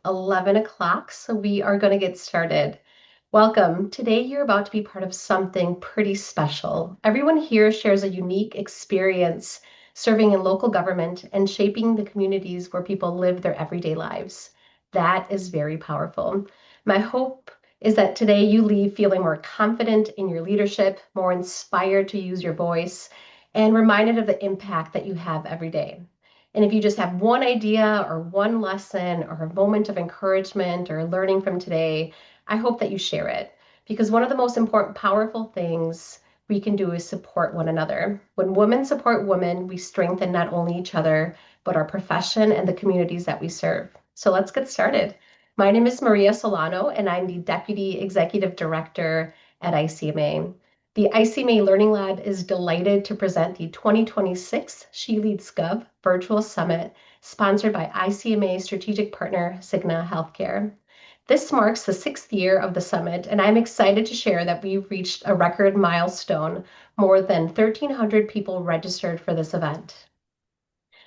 11 o'clock, so we are going to get started. Welcome. Today, you're about to be part of something pretty special. Everyone here shares a unique experience serving in local government and shaping the communities where people live their everyday lives. That is very powerful. My hope is that today you leave feeling more confident in your leadership, more inspired to use your voice, and reminded of the impact that you have every day. And if you just have one idea or one lesson or a moment of encouragement or learning from today, I hope that you share it. Because one of the most important, powerful things we can do is support one another. When women support women, we strengthen not only each other, but our profession and the communities that we serve. So let's get started. My name is Maria Solano, and I'm the Deputy Executive Director at ICMA. The ICMA Learning Lab is delighted to present the 2026 SheLeadsGov Virtual Summit, sponsored by ICMA strategic partner Cigna Healthcare. This marks the 6th year of the summit, and I'm excited to share that we've reached a record milestone. More than 1,300 people registered for this event.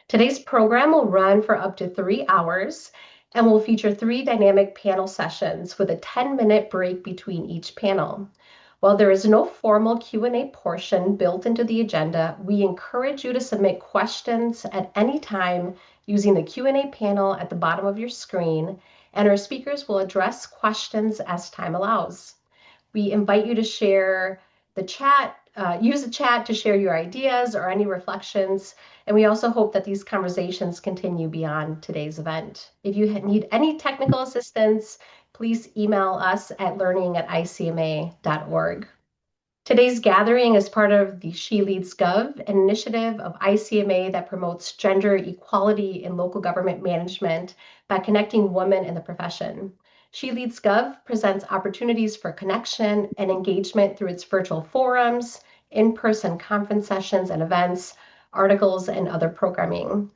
Today's program will run for up to 3 hours and will feature 3 dynamic panel sessions with a 10-minute break between each panel. While there is no formal Q&A portion built into the agenda, we encourage you to submit questions at any time using the Q&A panel at the bottom of your screen, and our speakers will address questions as time allows. We invite you to share the chat, use the chat to share your ideas or any reflections, and we also hope that these conversations continue beyond today's event. If you need any technical assistance, please email us at learning@icma.org. Today's gathering is part of the SheLeadsGov, an initiative of ICMA that promotes gender equality in local government management by connecting women in the profession. SheLeadsGov presents opportunities for connection and engagement through its virtual forums, in-person conference sessions and events, articles, and other programming.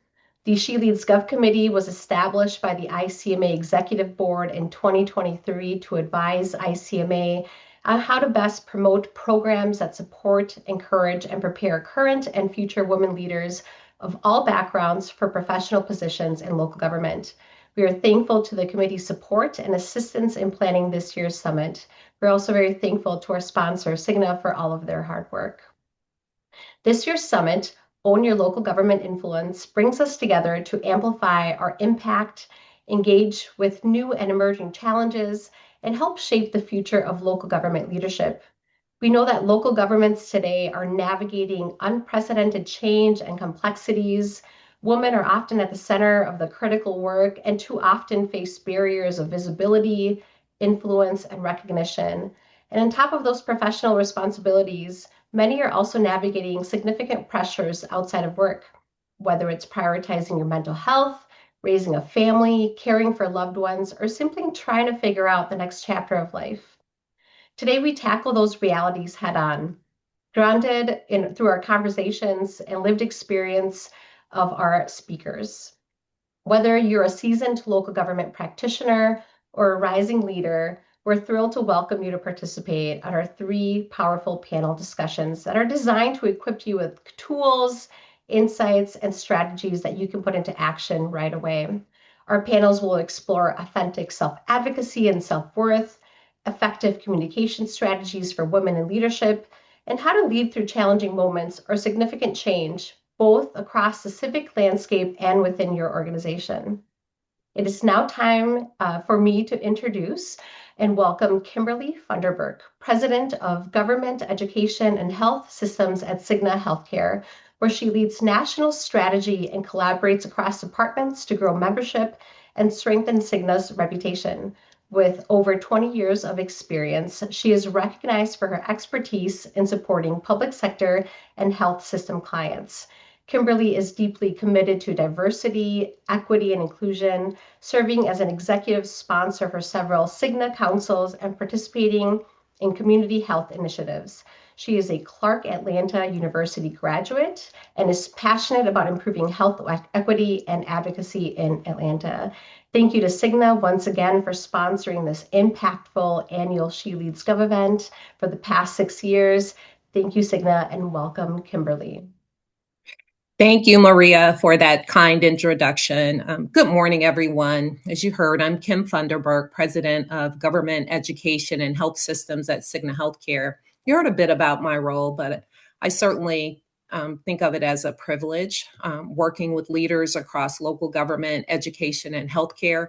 The SheLeadsGov Committee was established by the ICMA Executive Board in 2023 to advise ICMA on how to best promote programs that support, encourage, and prepare current and future women leaders of all backgrounds for professional positions in local government. We are thankful to the committee's support and assistance in planning this year's summit. We're also very thankful to our sponsor, Cigna, for all of their hard work. This year's summit, Own Your Local Government Influence, brings us together to amplify our impact, engage with new and emerging challenges, and help shape the future of local government leadership. We know that local governments today are navigating unprecedented change and complexities. Women are often at the center of the critical work and too often face barriers of visibility, influence, and recognition. And on top of those professional responsibilities, many are also navigating significant pressures outside of work, whether it's prioritizing your mental health, raising a family, caring for loved ones, or simply trying to figure out the next chapter of life. Today, we tackle those realities head on, grounded through our conversations and lived experience of our speakers. Whether you're a seasoned local government practitioner or a rising leader, we're thrilled to welcome you to participate on our 3 powerful panel discussions that are designed to equip you with tools, insights, and strategies that you can put into action right away. Our panels will explore authentic self-advocacy and self-worth, effective communication strategies for women in leadership, and how to lead through challenging moments or significant change, both across the civic landscape and within your organization. It is now time for me to introduce and welcome Kimberly Funderburk, President of Government, Education, and Health Systems at Cigna Healthcare, where she leads national strategy and collaborates across departments to grow membership and strengthen Cigna's reputation. With over 20 years of experience, she is recognized for her expertise in supporting public sector and health system clients. Kimberly is deeply committed to diversity, equity, and inclusion, serving as an executive sponsor for several Cigna councils and participating in community health initiatives. She is a Clark Atlanta University graduate and is passionate about improving health equity and advocacy in Atlanta. Thank you to Cigna once again for sponsoring this impactful annual SheLeadsGov event for the past 6 years. Thank you, Cigna, and welcome, Kimberly. Thank you, Maria, for that kind introduction. Good morning, everyone. As you heard, I'm Kim Funderburk, President of Government Education and Health Systems at Cigna Healthcare. You heard a bit about my role, but I certainly think of it as a privilege working with leaders across local government, education, and healthcare,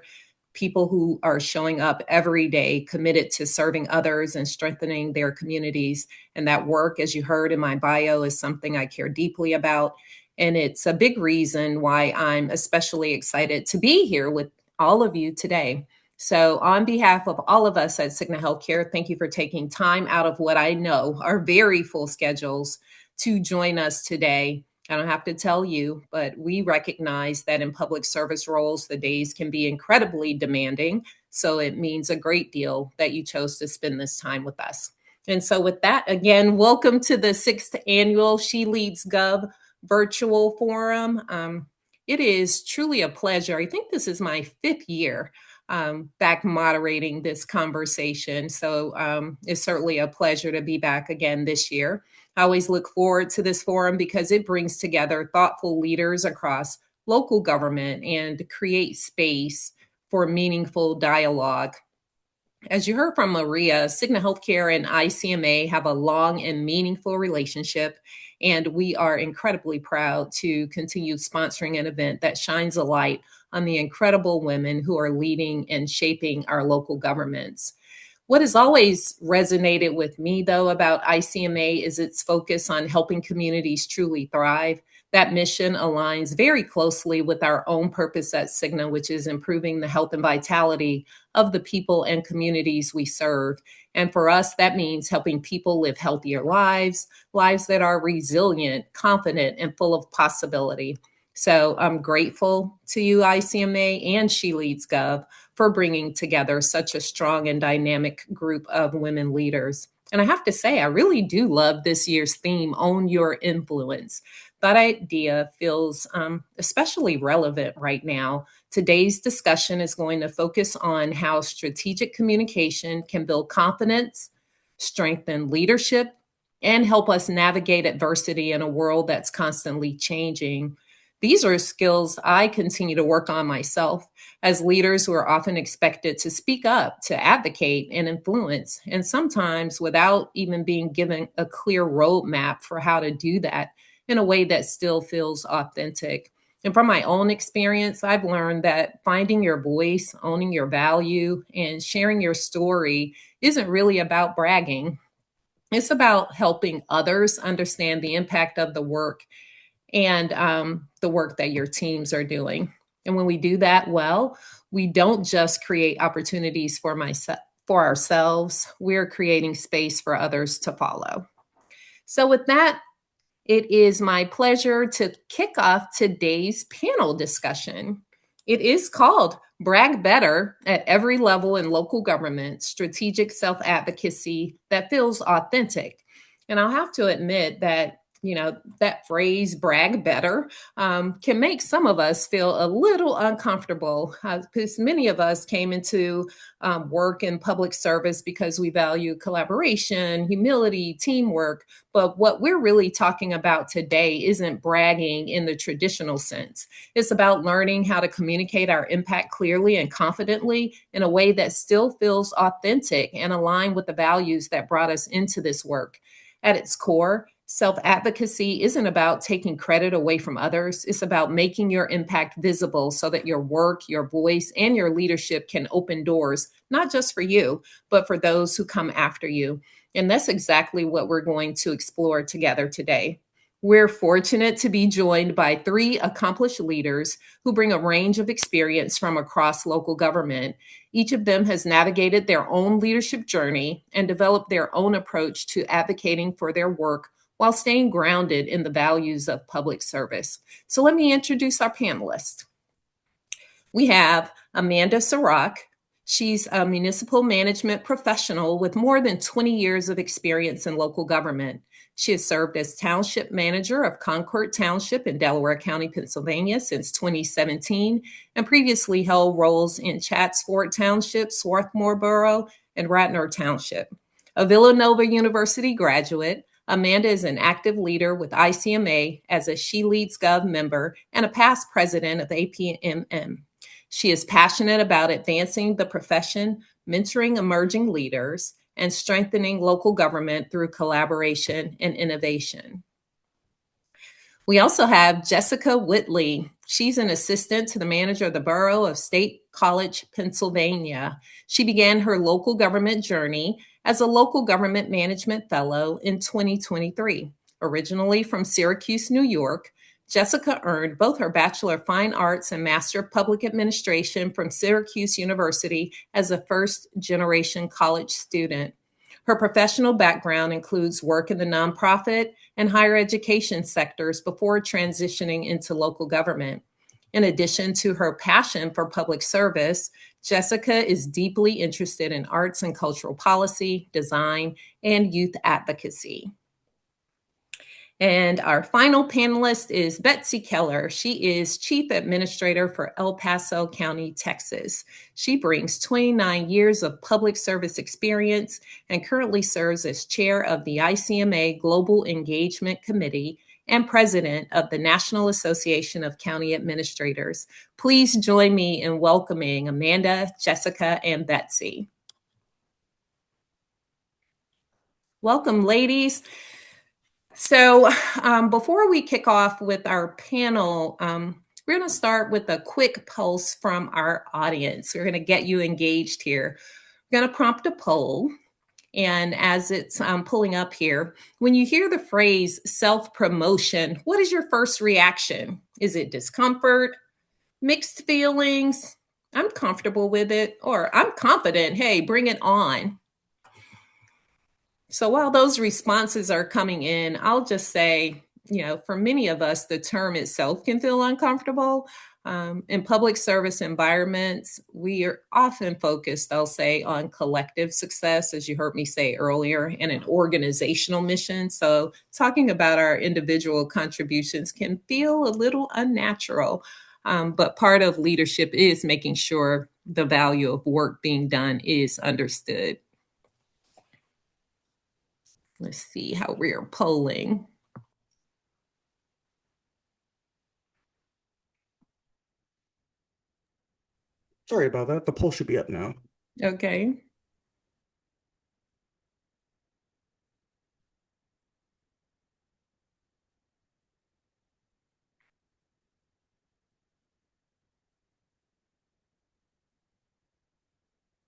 people who are showing up every day committed to serving others and strengthening their communities. And that work, as you heard in my bio, is something I care deeply about. And it's a big reason why I'm especially excited to be here with all of you today. So, on behalf of all of us at Cigna Healthcare, thank you for taking time out of what I know are very full schedules to join us today. I don't have to tell you, but we recognize that in public service roles, the days can be incredibly demanding. So, it means a great deal that you chose to spend this time with us. And so, with that, again, welcome to the 6th annual SheLeadsGov Virtual Forum. It is truly a pleasure. I think this is my 5th year back moderating this conversation. So it's certainly a pleasure to be back again this year. I always look forward to this forum because it brings together thoughtful leaders across local government and creates space for meaningful dialogue. As you heard from Maria, Cigna Healthcare and ICMA have a long and meaningful relationship, and we are incredibly proud to continue sponsoring an event that shines a light on the incredible women who are leading and shaping our local governments. What has always resonated with me, though, about ICMA is its focus on helping communities truly thrive. That mission aligns very closely with our own purpose at Cigna, which is improving the health and vitality of the people and communities we serve. And for us, that means helping people live healthier lives, lives that are resilient, confident, and full of possibility. So I'm grateful to you, ICMA and SheLeadsGov, for bringing together such a strong and dynamic group of women leaders. And I have to say, I really do love this year's theme, Own Your Influence. That idea feels especially relevant right now. Today's discussion is going to focus on how strategic communication can build confidence, strengthen leadership, and help us navigate adversity in a world that's constantly changing. These are skills I continue to work on myself as leaders who are often expected to speak up, to advocate, and influence, and sometimes without even being given a clear roadmap for how to do that in a way that still feels authentic. And from my own experience, I've learned that finding your voice, owning your value, and sharing your story isn't really about bragging. It's about helping others understand the impact of the work and the work that your teams are doing. And when we do that well, we don't just create opportunities for ourselves, we're creating space for others to follow. So, with that, it is my pleasure to kick off today's panel discussion. It is called Brag Better at Every Level in Local Government, Strategic Self-Advocacy That Feels Authentic. And I'll have to admit that that phrase brag better can make some of us feel a little uncomfortable because many of us came into work in public service because we value collaboration, humility, teamwork. But what we're really talking about today isn't bragging in the traditional sense. It's about learning how to communicate our impact clearly and confidently in a way that still feels authentic and aligned with the values that brought us into this work. At its core, self-advocacy isn't about taking credit away from others. It's about making your impact visible so that your work, your voice, and your leadership can open doors, not just for you, but for those who come after you. And that's exactly what we're going to explore together today. We're fortunate to be joined by 3 accomplished leaders who bring a range of experience from across local government. Each of them has navigated their own leadership journey and developed their own approach to advocating for their work while staying grounded in the values of public service. So let me introduce our panelists. We have Amanda Sirac. She's a municipal management professional with more than 20 years of experience in local government. She has served as township manager of Concord Township in Delaware County, Pennsylvania since 2017, and previously held roles in Chatsford Township, Swarthmore Borough, and Radnor Township. A Villanova University graduate, Amanda is an active leader with ICMA as a SheLeadsGov member and a past president of APMM. She is passionate about advancing the profession, mentoring emerging leaders, and strengthening local government through collaboration and innovation. We also have Jessica Whitley. She's an assistant to the manager of the Borough of State College, Pennsylvania. She began her local government journey as a local government management fellow in 2023. Originally from Syracuse, New York, Jessica earned both her Bachelor of Fine Arts and Master of Public Administration from Syracuse University as a first-generation college student. Her professional background includes work in the nonprofit and higher education sectors before transitioning into local government. In addition to her passion for public service, Jessica is deeply interested in arts and cultural policy, design, and youth advocacy. And our final panelist is Betsy Keller. She is Chief Administrator for El Paso County, Texas. She brings 29 years of public service experience and currently serves as Chair of the ICMA Global Engagement Committee and President of the National Association of County Administrators. Please join me in welcoming Amanda, Jessica, and Betsy. Welcome, ladies. So before we kick off with our panel, we're going to start with a quick pulse from our audience. We're going to get you engaged here. We're going to prompt a poll. And as it's pulling up here, when you hear the phrase self-promotion, what is your first reaction? Is it discomfort, mixed feelings, I'm comfortable with it, or I'm confident, hey, bring it on? So while those responses are coming in, I'll just say, for many of us, the term itself can feel uncomfortable. In public service environments, we are often focused, I'll say, on collective success, as you heard me say earlier, and an organizational mission. So talking about our individual contributions can feel a little unnatural. But part of leadership is making sure the value of work being done is understood. Let's see how we're polling. Sorry about that. The poll should be up now. Okay.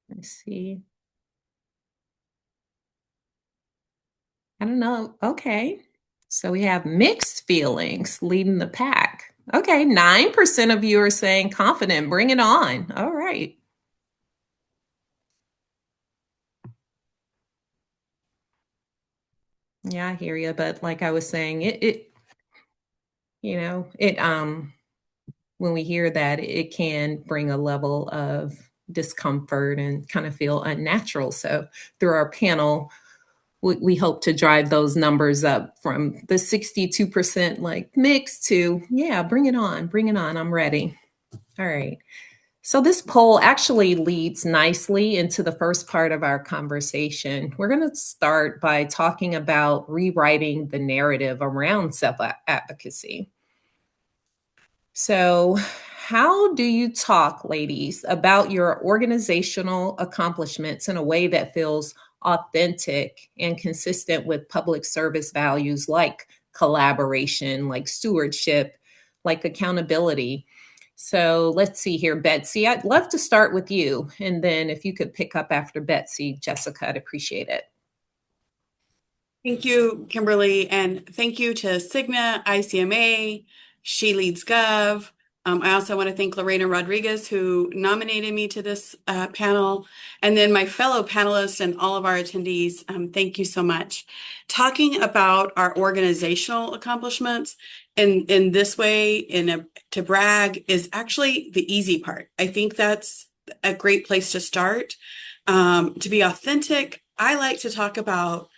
Let's see. I don't know. Okay. So we have mixed feelings leading the pack. Okay. 9% of you are saying confident. Bring it on. All right. Yeah, I hear you. But like I was saying, when we hear that, it can bring a level of discomfort and kind of feel unnatural. So through our panel, we hope to drive those numbers up from the 62% like mix to, yeah, bring it on, I'm ready. All right. So this poll actually leads nicely into the first part of our conversation. We're going to start by talking about rewriting the narrative around self-advocacy. So how do you talk, ladies, about your organizational accomplishments in a way that feels authentic and consistent with public service values like collaboration, like stewardship, like accountability? So let's see here, Betsy, I'd love to start with you. And then if you could pick up after Betsy, Jessica, I'd appreciate it. Thank you, Kimberly, and thank you to Cigna, ICMA, SheLeadsGov. I also want to thank Lorena Rodriguez, who nominated me to this panel, and then my fellow panelists and all of our attendees. Thank you so much. Talking about our organizational accomplishments in this way, to brag, is actually the easy part. I think that's a great place to start. To be authentic, I like to talk about,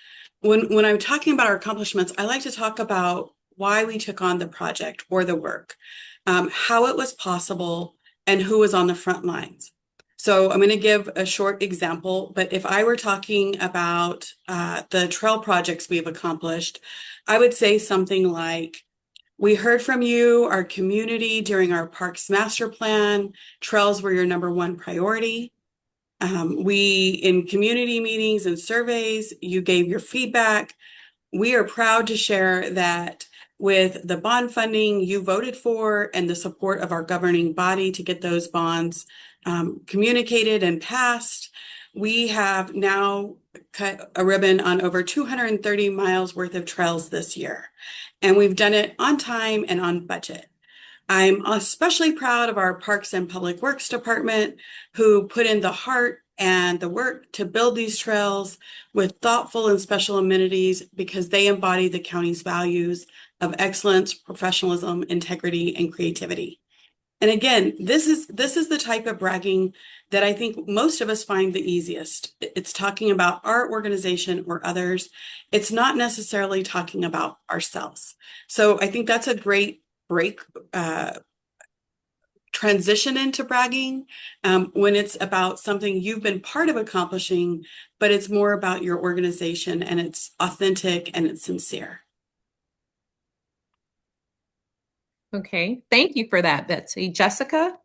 when I'm talking about our accomplishments, I like to talk about why we took on the project or the work, how it was possible, and who was on the front lines. So I'm going to give a short example, but if I were talking about the trail projects we've accomplished, I would say something like, we heard from you, our community, during our Parks Master Plan. Trails were your #1 priority. In community meetings and surveys, you gave your feedback. We are proud to share that with the bond funding you voted for and the support of our governing body to get those bonds communicated and passed, we have now cut a ribbon on over 230 miles worth of trails this year. And we've done it on time and on budget. I'm especially proud of our Parks and Public Works Department, who put in the heart and the work to build these trails with thoughtful and special amenities because they embody the county's values of excellence, professionalism, integrity, and creativity. And again, this is the type of bragging that I think most of us find the easiest. It's talking about our organization or others. It's not necessarily talking about ourselves. So I think that's a great transition into bragging when it's about something you've been part of accomplishing, but it's more about your organization and it's authentic and it's sincere. Okay, thank you for that, Betsy. Jessica?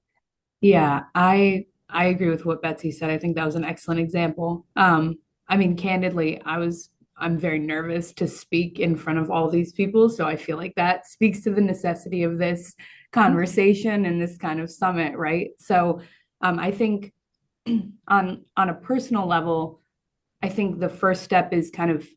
Yeah, I agree with what Betsy said. I think that was an excellent example. I mean, candidly, I'm very nervous to speak in front of all these people, so I feel like that speaks to the necessity of this conversation and this kind of summit, right? So, I think on a personal level, I think the first step is kind of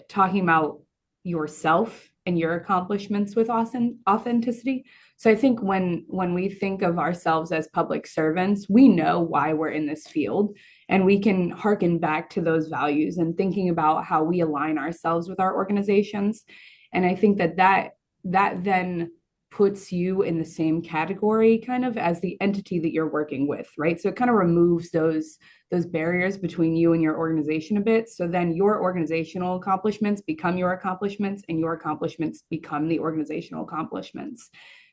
talking about yourself and your accomplishments with authenticity. So I think when we think of ourselves as public servants, we know why we're in this field, and we can hearken back to those values and thinking about how we align ourselves with our organizations. And I think that then puts you in the same category kind of as the entity that you're working with, right? So it kind of removes those barriers between you and your organization a bit. So then your organizational accomplishments become your accomplishments, and your accomplishments become the organizational accomplishments.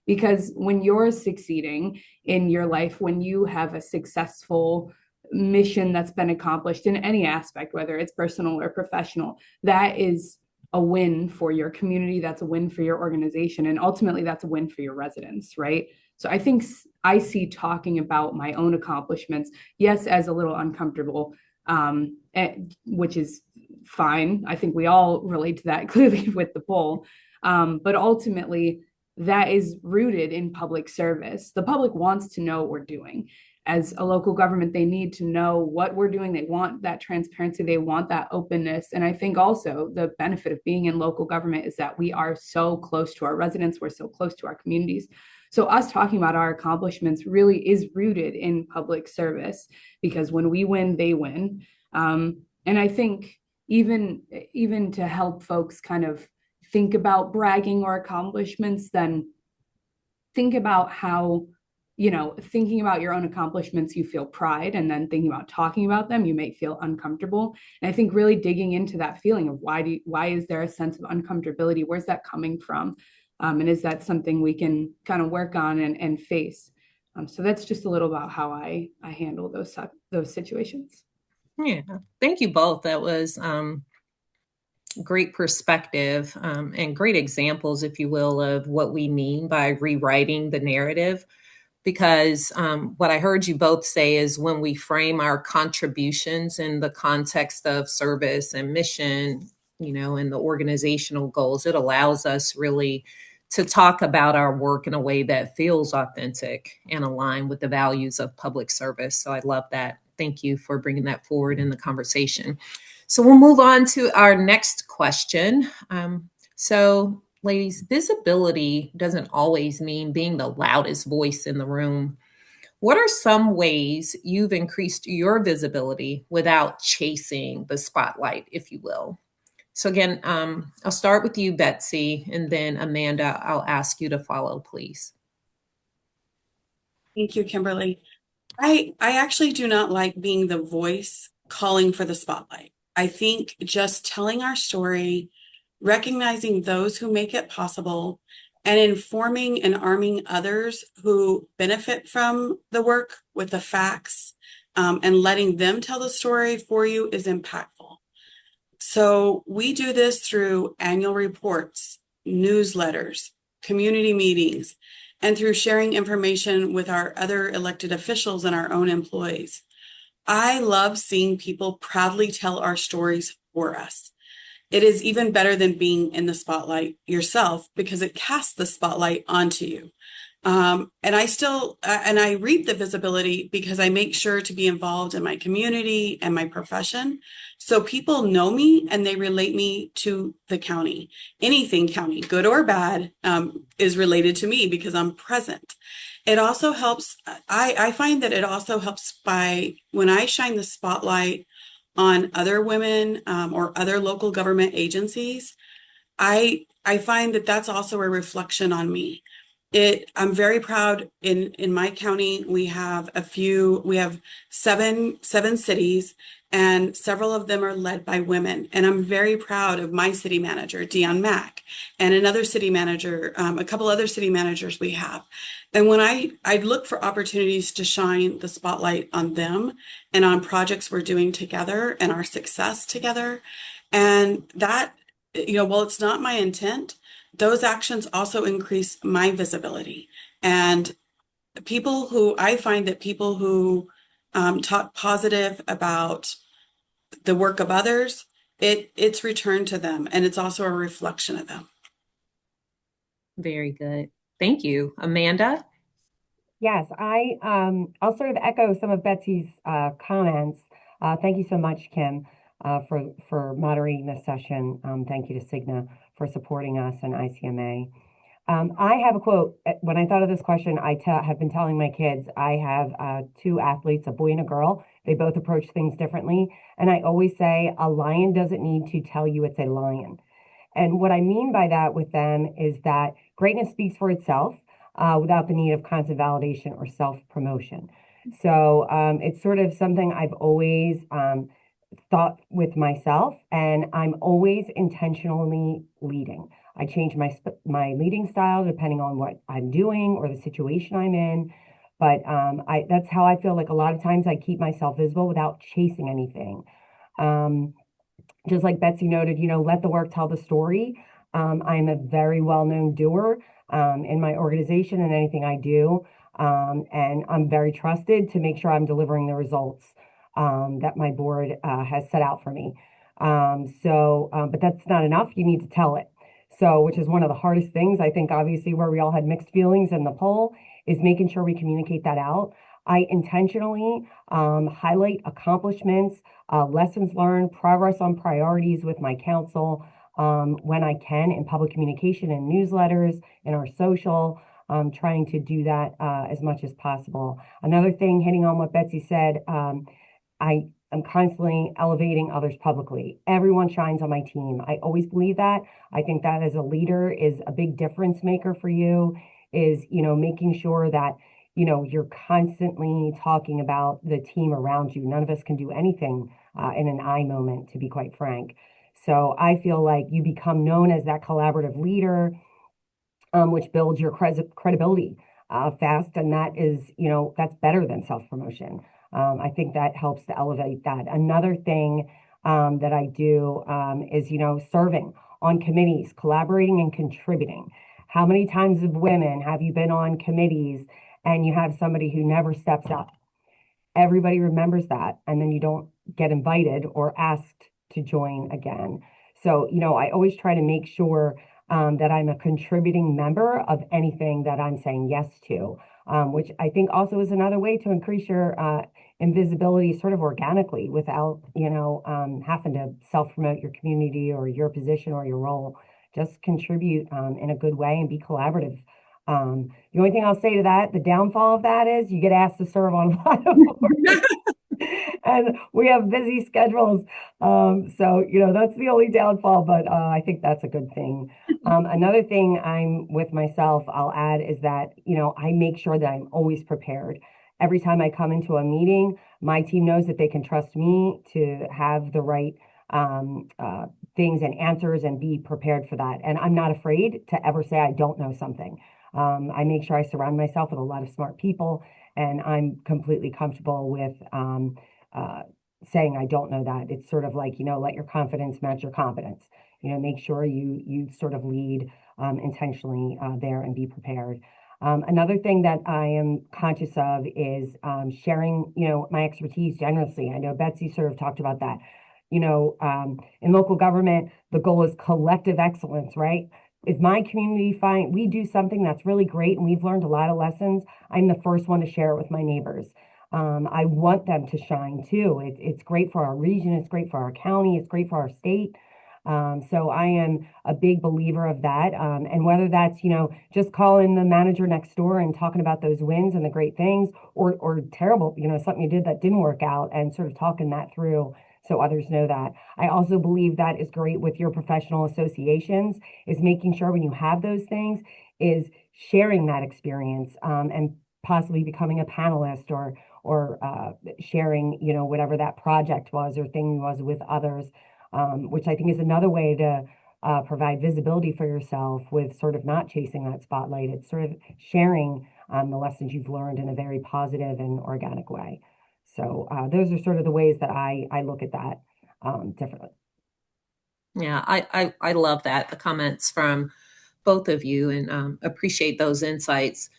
Because when you're succeeding in your life, when you have a successful mission that's been accomplished in any aspect, whether it's personal or professional, that is a win for your community, that's a win for your organization, and ultimately that's a win for your residents, right? So I think I see talking about my own accomplishments, yes, as a little uncomfortable, which is fine. I think we all relate to that clearly with the poll. But ultimately, that is rooted in public service. The public wants to know what we're doing. As a local government, they need to know what we're doing. They want that transparency. They want that openness. And I think also the benefit of being in local government is that we are so close to our residents. We're so close to our communities. So us talking about our accomplishments really is rooted in public service, because when we win, they win. And I think even to help folks kind of think about bragging or accomplishments, then think about how, thinking about your own accomplishments, you feel pride, and then thinking about talking about them, you may feel uncomfortable. And I think really digging into that feeling of why is there a sense of uncomfortability? Where's that coming from? And is that something we can kind of work on and face? So that's just a little about how I handle those situations. Yeah, thank you both. That was great perspective and great examples, if you will, of what we mean by rewriting the narrative. Because what I heard you both say is when we frame our contributions in the context of service and mission, and the organizational goals, it allows us really to talk about our work in a way that feels authentic and aligned with the values of public service. So I love that. Thank you for bringing that forward in the conversation. So we'll move on to our next question. So ladies, visibility doesn't always mean being the loudest voice in the room. What are some ways you've increased your visibility without chasing the spotlight, if you will? So again, I'll start with you, Betsy, and then Amanda, I'll ask you to follow, please. Thank you, Kimberly. I actually do not like being the voice calling for the spotlight. I think just telling our story, recognizing those who make it possible, and informing and arming others who benefit from the work with the facts and letting them tell the story for you is impactful. So we do this through annual reports, newsletters, community meetings, and through sharing information with our other elected officials and our own employees. I love seeing people proudly tell our stories for us. It is even better than being in the spotlight yourself because it casts the spotlight onto you. And I reap the visibility because I make sure to be involved in my community and my profession. So people know me and they relate me to the county. Anything county, good or bad, is related to me because I'm present. It also helps. I find that it also helps by when I shine the spotlight on other women or other local government agencies. I find that that's also a reflection on me. I'm very proud in my county. We have seven cities, and several of them are led by women. And I'm very proud of my city manager, Dion Mack, and another city manager, a couple other city managers we have. And when I look for opportunities to shine the spotlight on them and on projects we're doing together and our success together, and that, while it's not my intent, those actions also increase my visibility. And I find that people who talk positive about the work of others, it's returned to them, and it's also a reflection of them. Very good. Thank you. Amanda? Yes, I'll sort of echo some of Betsy's comments. Thank you so much, Kim, for moderating this session. Thank you to Cigna for supporting us and ICMA. I have a quote. When I thought of this question, have been telling my kids, I have two athletes, a boy and a girl. They both approach things differently. And I always say, a lion doesn't need to tell you it's a lion. And what I mean by that with them is that greatness speaks for itself without the need of constant validation or self-promotion. So it's sort of something I've always thought with myself, and I'm always intentionally leading. I change my leading style depending on what I'm doing or the situation I'm in. But that's how I feel like a lot of times I keep myself visible without chasing anything. Just like Betsy noted, let the work tell the story. I'm a very well-known doer in my organization and anything I do. And I'm very trusted to make sure I'm delivering the results that my board has set out for me. But that's not enough. You need to tell it. So, which is one of the hardest things, I think, obviously, where we all had mixed feelings in the poll, is making sure we communicate that out. I intentionally highlight accomplishments, lessons learned, progress on priorities with my council when I can in public communication and newsletters, in our social, trying to do that as much as possible. Another thing, hitting on what Betsy said, I am constantly elevating others publicly. Everyone shines on my team. I always believe that. I think that as a leader is a big difference maker for you, is, making sure that, you're constantly talking about the team around you. None of us can do anything in an I moment, to be quite frank. So I feel like you become known as that collaborative leader, which builds your credibility fast. And that is, that's better than self-promotion. I think that helps to elevate that. Another thing that I do is, serving on committees, collaborating and contributing. How many times of women have you been on committees and you have somebody who never steps up? Everybody remembers that, and then you don't get invited or asked to join again. So, I always try to make sure that I'm a contributing member of anything that I'm saying yes to, which I think also is another way to increase your invisibility sort of organically without, having to self-promote your community or your position or your role. Just contribute in a good way and be collaborative. The only thing I'll say to that, the downfall of that is you get asked to serve on a lot of boards. And we have busy schedules. So, that's the only downfall, but I think that's a good thing. Another thing I'm with myself, I'll add, is that, I make sure that I'm always prepared. Every time I come into a meeting, my team knows that they can trust me to have the right things and answers and be prepared for that. And I'm not afraid to ever say I don't know something. I make sure I surround myself with a lot of smart people And I'm completely comfortable with saying I don't know that. It's sort of like, let your confidence match your competence. Make sure you sort of lead intentionally there and be prepared. Another thing that I am conscious of is sharing, my expertise generously. I know Betsy sort of talked about that. In local government, the goal is collective excellence, right? If my community we do something that's really great and we've learned a lot of lessons, I'm the first one to share it with my neighbors. I want them to shine too. It's great for our region. It's great for our county. It's great for our state. So I am a big believer of that. And whether that's, just calling the manager next door and talking about those wins and the great things or terrible, something you did that didn't work out and sort of talking that through so others know that. I also believe that is great with your professional associations is making sure when you have those things is sharing that experience and possibly becoming a panelist or sharing, whatever that project was or thing was with others, which I think is another way to provide visibility for yourself with sort of not chasing that spotlight. It's sort of sharing the lessons you've learned in a very positive and organic way. So those are sort of the ways that I look at that differently. Yeah, I love that, the comments from both of you, and appreciate those insights.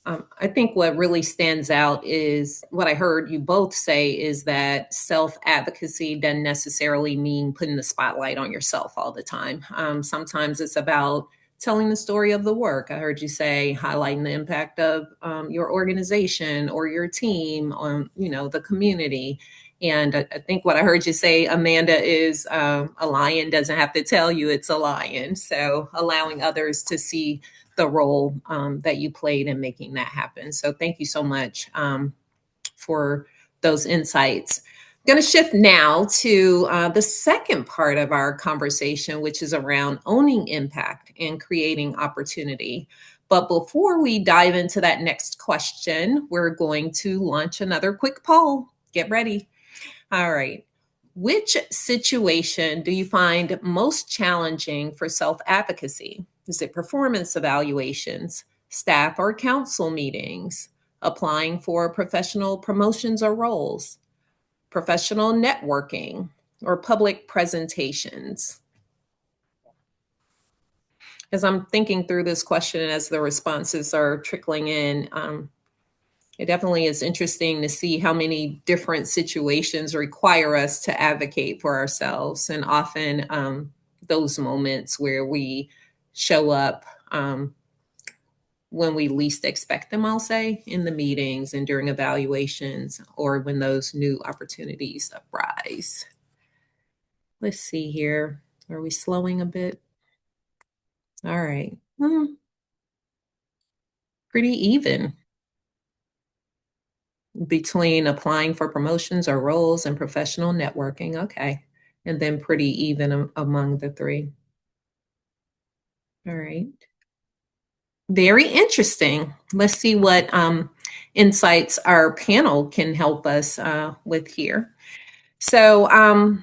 I think what really stands out is what I heard you both say is that self-advocacy doesn't necessarily mean putting the spotlight on yourself all the time. Sometimes it's about telling the story of the work. I heard you say highlighting the impact of your organization or your team on, the community. And I think what I heard you say, Amanda, is a lion doesn't have to tell you it's a lion. So allowing others to see the role that you played in making that happen. So thank you so much for those insights. I'm going to shift now to the second part of our conversation, which is around owning impact and creating opportunity. But before we dive into that next question, we're going to launch another quick poll. Get ready. All right. Which situation do you find most challenging for self-advocacy? Is it performance evaluations, staff or council meetings, applying for professional promotions or roles, professional networking, or public presentations? As I'm thinking through this question and as the responses are trickling in, it definitely is interesting to see how many different situations require us to advocate for ourselves. And often those moments where we show up when we least expect them, I'll say, in the meetings and during evaluations or when those new opportunities arise. Let's see here. Are we slowing a bit? All right. Pretty even between applying for promotions or roles and professional networking. Okay. And then pretty even among the three. All right. Very interesting. Let's see what insights our panel can help us with here. So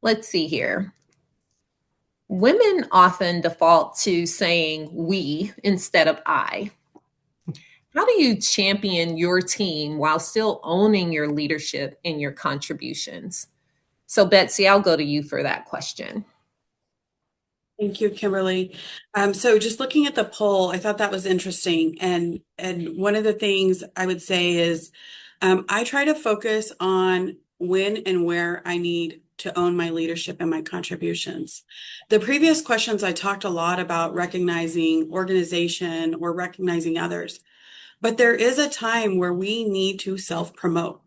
let's see here. Women often default to saying we instead of I. How do you champion your team while still owning your leadership and your contributions? So Betsy, I'll go to you for that question. Thank you, Kimberly. So just looking at the poll, I thought that was interesting. And one of the things I would say is I try to focus on when and where I need to own my leadership and my contributions. The previous questions, I talked a lot about recognizing organization or recognizing others. But there is a time where we need to self-promote.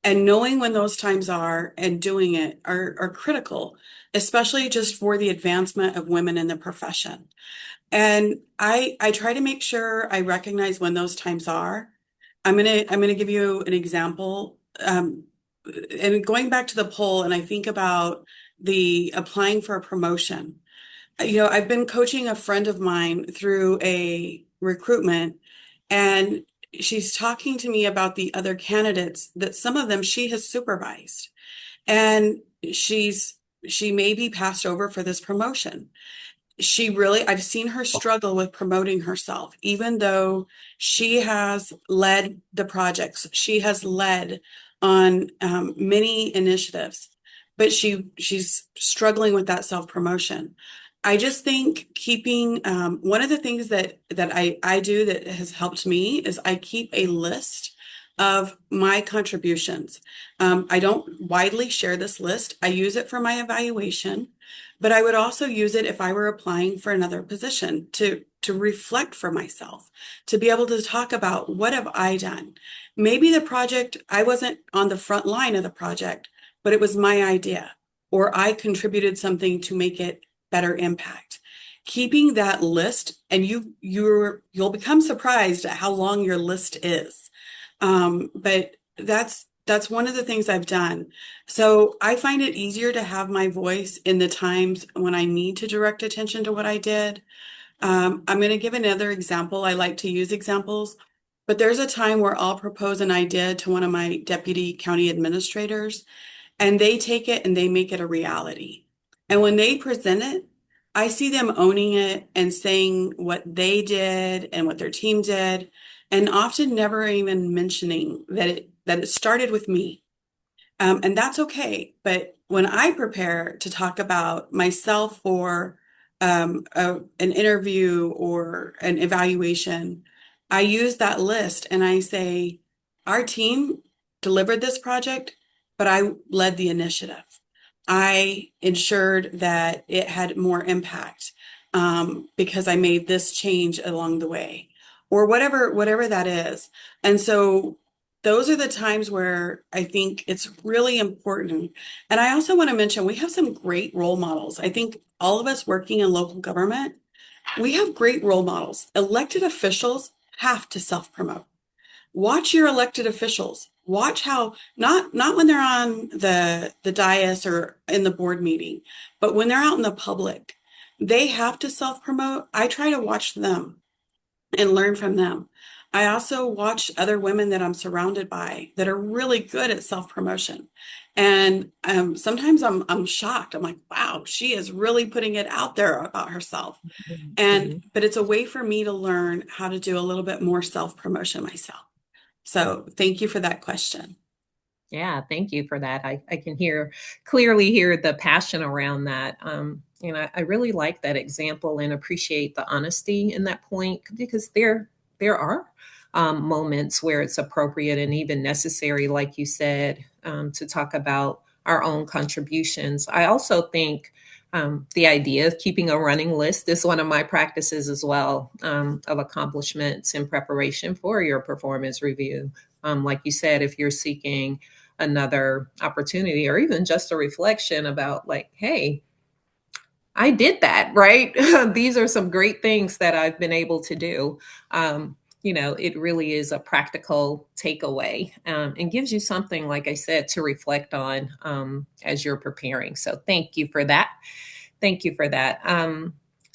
And knowing when those times are and doing it are critical, especially just for the advancement of women in the profession. And I try to make sure I recognize when those times are. I'm gonna give you an example. And going back to the poll, and I think about the applying for a promotion. I've been coaching a friend of mine through a recruitment, and she's talking to me about the other candidates that some of them she has supervised, and she may be passed over for this promotion. I've seen her struggle with promoting herself, even though she has led the projects, she has led on many initiatives, but she's struggling with that self-promotion. I just think keeping one of the things that I do that has helped me is I keep a list of my contributions. I don't widely share this list. I use it for my evaluation, but I would also use it if I were applying for another position to reflect for myself, to be able to talk about what have I done. Maybe the project, I wasn't on the front line of the project, but it was my idea, or I contributed something to make it better impact. Keeping that list, and you'll become surprised at how long your list is. But that's one of the things I've done. So I find it easier to have my voice in the times when I need to direct attention to what I did. I'm going to give another example. I like to use examples, but there's a time where I'll propose an idea to one of my deputy county administrators, and they take it and they make it a reality. And when they present it, I see them owning it and saying what they did and what their team did, and often never even mentioning that it started with me. And that's okay. But when I prepare to talk about myself for an interview or an evaluation, I use that list and I say, our team delivered this project, but I led the initiative. I ensured that it had more impact because I made this change along the way, or whatever that is. And so those are the times where I think it's really important. And I also want to mention we have some great role models. I think all of us working in local government, we have great role models. Elected officials have to self-promote. Watch your elected officials. Watch how not when they're on the dais or in the board meeting, but when they're out in the public, they have to self-promote. I try to watch them and learn from them. I also watch other women that I'm surrounded by that are really good at self-promotion. And sometimes I'm shocked. I'm like, wow, she is really putting it out there about herself. Mhm. But it's a way for me to learn how to do a little bit more self-promotion myself. So thank you for that question. Yeah, thank you for that. I can clearly hear the passion around that. And I really like that example and appreciate the honesty in that point because there are moments where it's appropriate and even necessary, like you said, to talk about our own contributions. I also think the idea of keeping a running list is one of my practices as well, of accomplishments in preparation for your performance review. Like you said, if you're seeking another opportunity or even just a reflection about like, hey, I did that, right? These are some great things that I've been able to do. It really is a practical takeaway, and gives you something, like I said, to reflect on as you're preparing. So thank you for that. Thank you for that.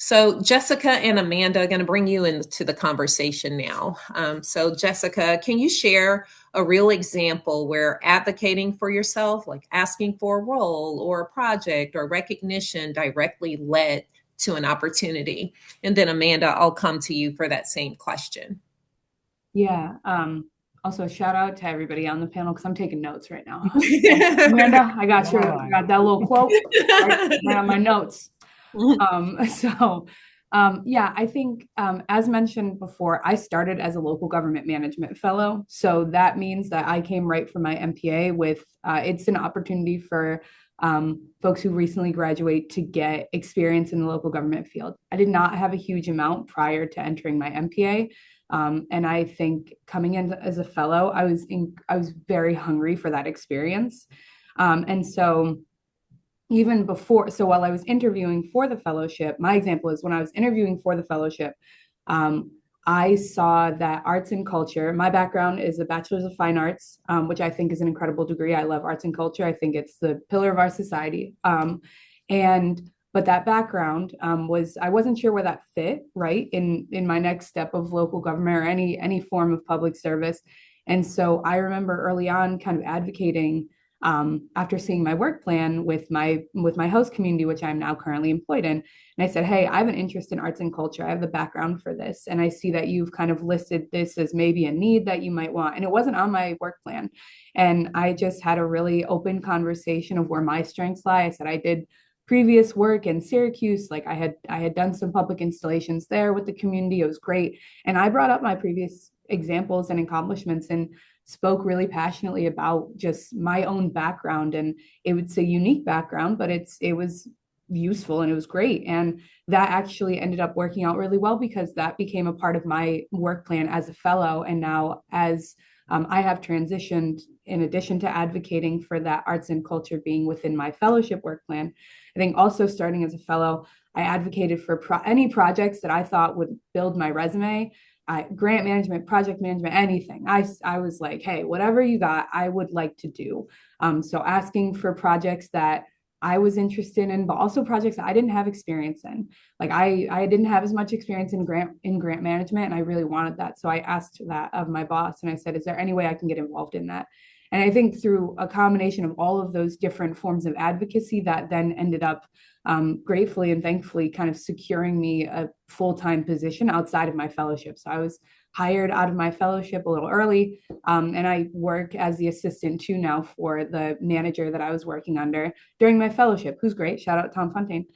So Jessica and Amanda are going to bring you into the conversation now. So Jessica, can you share a real example where advocating for yourself, like asking for a role or a project or recognition directly led to an opportunity? And then Amanda, I'll come to you for that same question. Yeah. Also, shout out to everybody on the panel because I'm taking notes right now. Amanda, I got that little quote right on my notes. Yeah, I think as mentioned before, I started as a local government management fellow. So that means that I came right from my MPA with it's an opportunity for folks who recently graduate to get experience in the local government field. I did not have a huge amount prior to entering my MPA. And I think coming in as a fellow, I was very hungry for that experience. And so even before, so while I was interviewing for the fellowship, my example is when I was interviewing for the fellowship, I saw that arts and culture, my background is a bachelor's of fine arts, which I think is an incredible degree. I love arts and culture. I think it's the pillar of our society. But that background I wasn't sure where that fit, right, in my next step of local government or any form of public service. And so I remember early on kind of advocating after seeing my work plan with my host community, which I'm now currently employed in. And I said, hey, I have an interest in arts and culture. I have the background for this. And I see that you've kind of listed this as maybe a need that you might want. And it wasn't on my work plan. And I just had a really open conversation of where my strengths lie. I said, I did previous work in Syracuse. Like I had done some public installations there with the community. It was great. And I brought up my previous examples and accomplishments and spoke really passionately about just my own background. And it's a unique background, but it was useful and it was great. And that actually ended up working out really well because that became a part of my work plan as a fellow. And now as I have transitioned, in addition to advocating for that arts and culture being within my fellowship work plan, I think also starting as a fellow, I advocated for any projects that I thought would build my resume. Grant management, project management, anything. I was like, hey, whatever you got, I would like to do. So asking for projects that I was interested in, but also projects that I didn't have experience in. Like I didn't have as much experience in grant management, and I really wanted that. So I asked that of my boss, and I said, is there any way I can get involved in that? And I think through a combination of all of those different forms of advocacy, that then ended up gratefully and thankfully kind of securing me a full-time position outside of my fellowship. So I was hired out of my fellowship a little early, and I work as the assistant too now for the manager that I was working under during my fellowship, who's great. Shout out Tom Fontaine.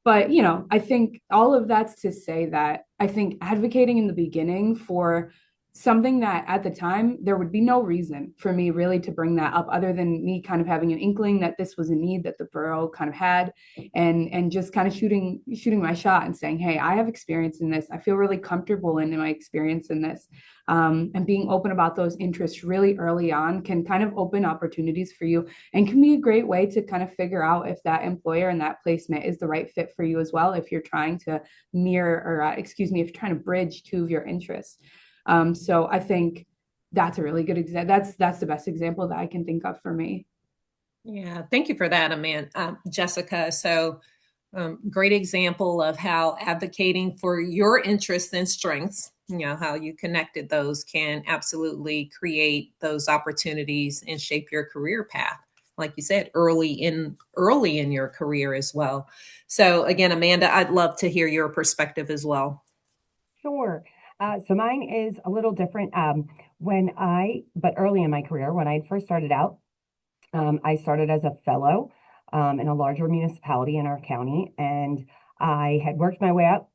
But I think all of that's to say that I think advocating in the beginning for something that at the time there would be no reason for me really to bring that up other than me kind of having an inkling that this was a need that the borough kind of had, and just kind of shooting my shot and saying, hey, I have experience in this. I feel really comfortable in my experience in this. And being open about those interests really early on can kind of open opportunities for you and can be a great way to kind of figure out if that employer and that placement is the right fit for you as well, if you're trying to if you're trying to bridge two of your interests. So I think that's a really good example. That's the best example that I can think of for me. Yeah, thank you for that, Amanda, Jessica. So great example of how advocating for your interests and strengths, how you connected those can absolutely create those opportunities and shape your career path. Like you said, early in your career as well. So again, Amanda, I'd love to hear your perspective as well. Sure. So mine is a little different. But early in my career, when I first started out, I started as a fellow in a larger municipality in our county, and I had worked my way up.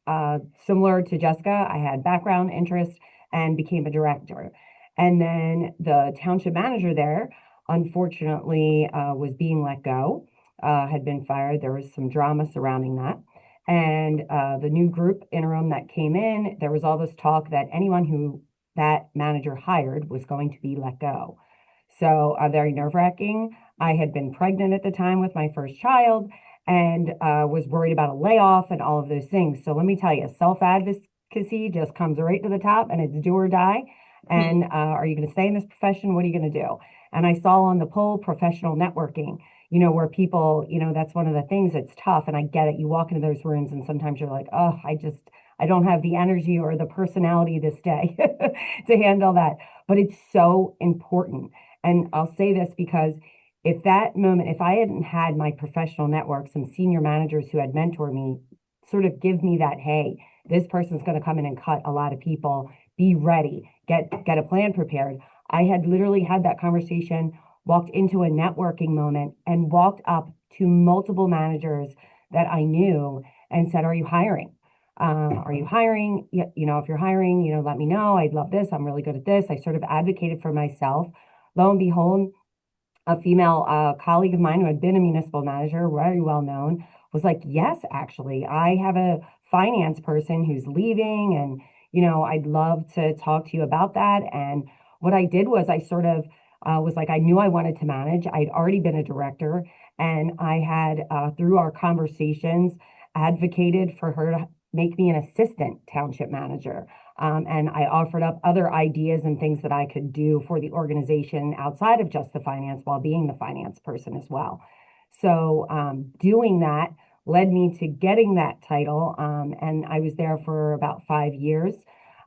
Similar to Jessica, I had background, interest, and became a director. And then the township manager there, unfortunately, was being let go, had been fired. There was some drama surrounding that. And the new group interim that came in, there was all this talk that anyone who that manager hired was going to be let go. So very nerve-wracking. I had been pregnant at the time with my first child and was worried about a layoff and all of those things. So let me tell you, self-advocacy just comes right to the top, and it's do or die. And are you going to stay in this profession? What are you going to do? And I saw on the poll professional networking, where people, that's one of the things that's tough. And I get it. You walk into those rooms and sometimes you're like, oh, I don't have the energy or the personality this day to handle that. But it's so important. And I'll say this because if I hadn't had my professional network, some senior managers who had mentored me, sort of give me that, hey, this person's going to come in and cut a lot of people, be ready, get a plan prepared. I had literally had that conversation, walked into a networking moment and walked up to multiple managers that I knew and said, are you hiring? Are you hiring? If you're hiring, let me know. I'd love this. I'm really good at this. I sort of advocated for myself. Lo and behold, a female colleague of mine who had been a municipal manager, very well known, was like, yes, actually, I have a finance person who's leaving, and, I'd love to talk to you about that. And what I did was I sort of was like, I knew I wanted to manage. I'd already been a director, and I had, through our conversations, advocated for her to make me an assistant township manager. And I offered up other ideas and things that I could do for the organization outside of just the finance while being the finance person as well. So doing that led me to getting that title. And I was there for about 5 years,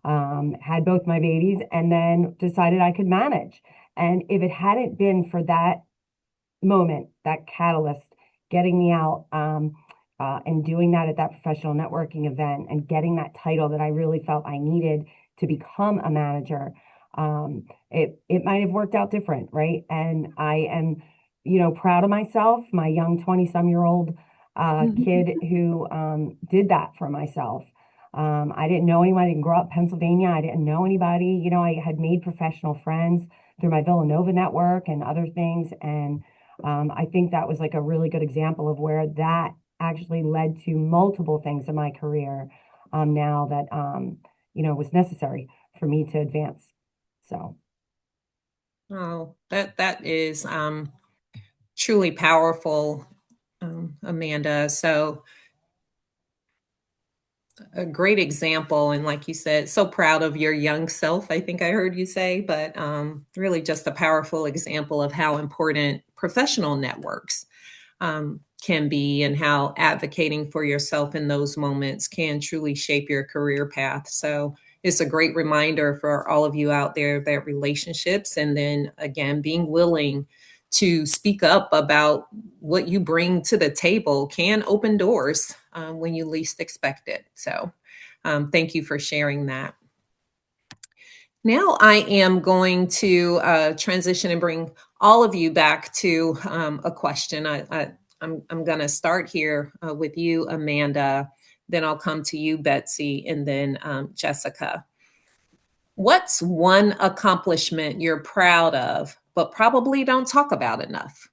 had both my babies, and then decided I could manage. And if it hadn't been for that moment, that catalyst, getting me out and doing that at that professional networking event and getting that title that I really felt I needed to become a manager, it might have worked out different, right? And I am, proud of myself, my young 20-some-year-old kid who did that for myself. I didn't know anyone. I didn't grow up in Pennsylvania. I didn't know anybody. I had made professional friends through my Villanova network and other things. And I think that was like a really good example of where that actually led to multiple things in my career now that, was necessary for me to advance. So. Oh, that is truly powerful, Amanda. So a great example, and like you said, so proud of your young self, I think I heard you say, but really just a powerful example of how important professional networks can be, and how advocating for yourself in those moments can truly shape your career path. So it's a great reminder for all of you out there that relationships, and then again, being willing to speak up about what you bring to the table, can open doors when you least expect it. So thank you for sharing that. Now I am going to transition and bring all of you back to a question. I'm going to start here with you, Amanda. Then I'll come to you, Betsy, and then Jessica. What's one accomplishment you're proud of, but probably don't talk about enough?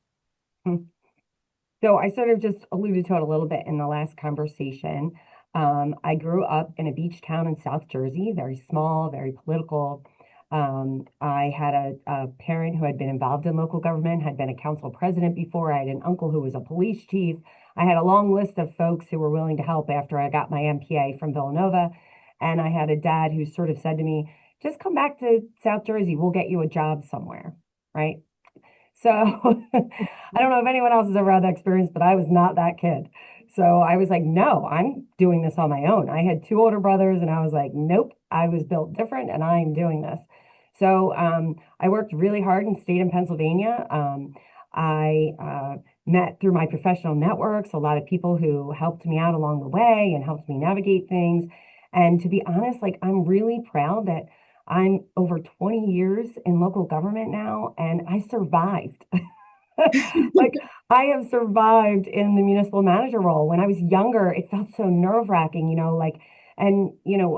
So I sort of just alluded to it a little bit in the last conversation. I grew up in a beach town in South Jersey, very small, very political. I had a parent who had been involved in local government, had been a council president before. I had an uncle who was a police chief. I had a long list of folks who were willing to help after I got my MPA from Villanova. And I had a dad who sort of said to me, just come back to South Jersey, we'll get you a job somewhere, right? So I don't know if anyone else has ever had that experience, but I was not that kid. So I was like, no, I'm doing this on my own. I had two older brothers and I was like, nope, I was built different and I'm doing this. So I worked really hard and stayed in Pennsylvania. I met through my professional networks a lot of people who helped me out along the way and helped me navigate things. And to be honest, like I'm really proud that I'm over 20 years in local government now, and I survived. Like I have survived in the municipal manager role. When I was younger, it felt so nerve-wracking, and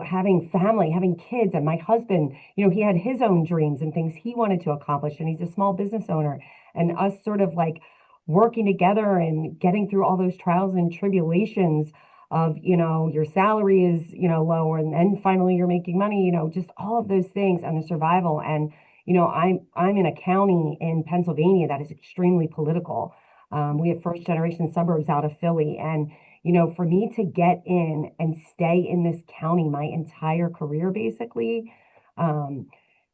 having family, having kids, and my husband, he had his own dreams and things he wanted to accomplish, and he's a small business owner, and us sort of like working together and getting through all those trials and tribulations of, your salary is, lower, and then finally you're making money, just all of those things and the survival. And I'm in a county in Pennsylvania that is extremely political. We have first generation suburbs out of Philly. And, for me to get in and stay in this county my entire career, basically,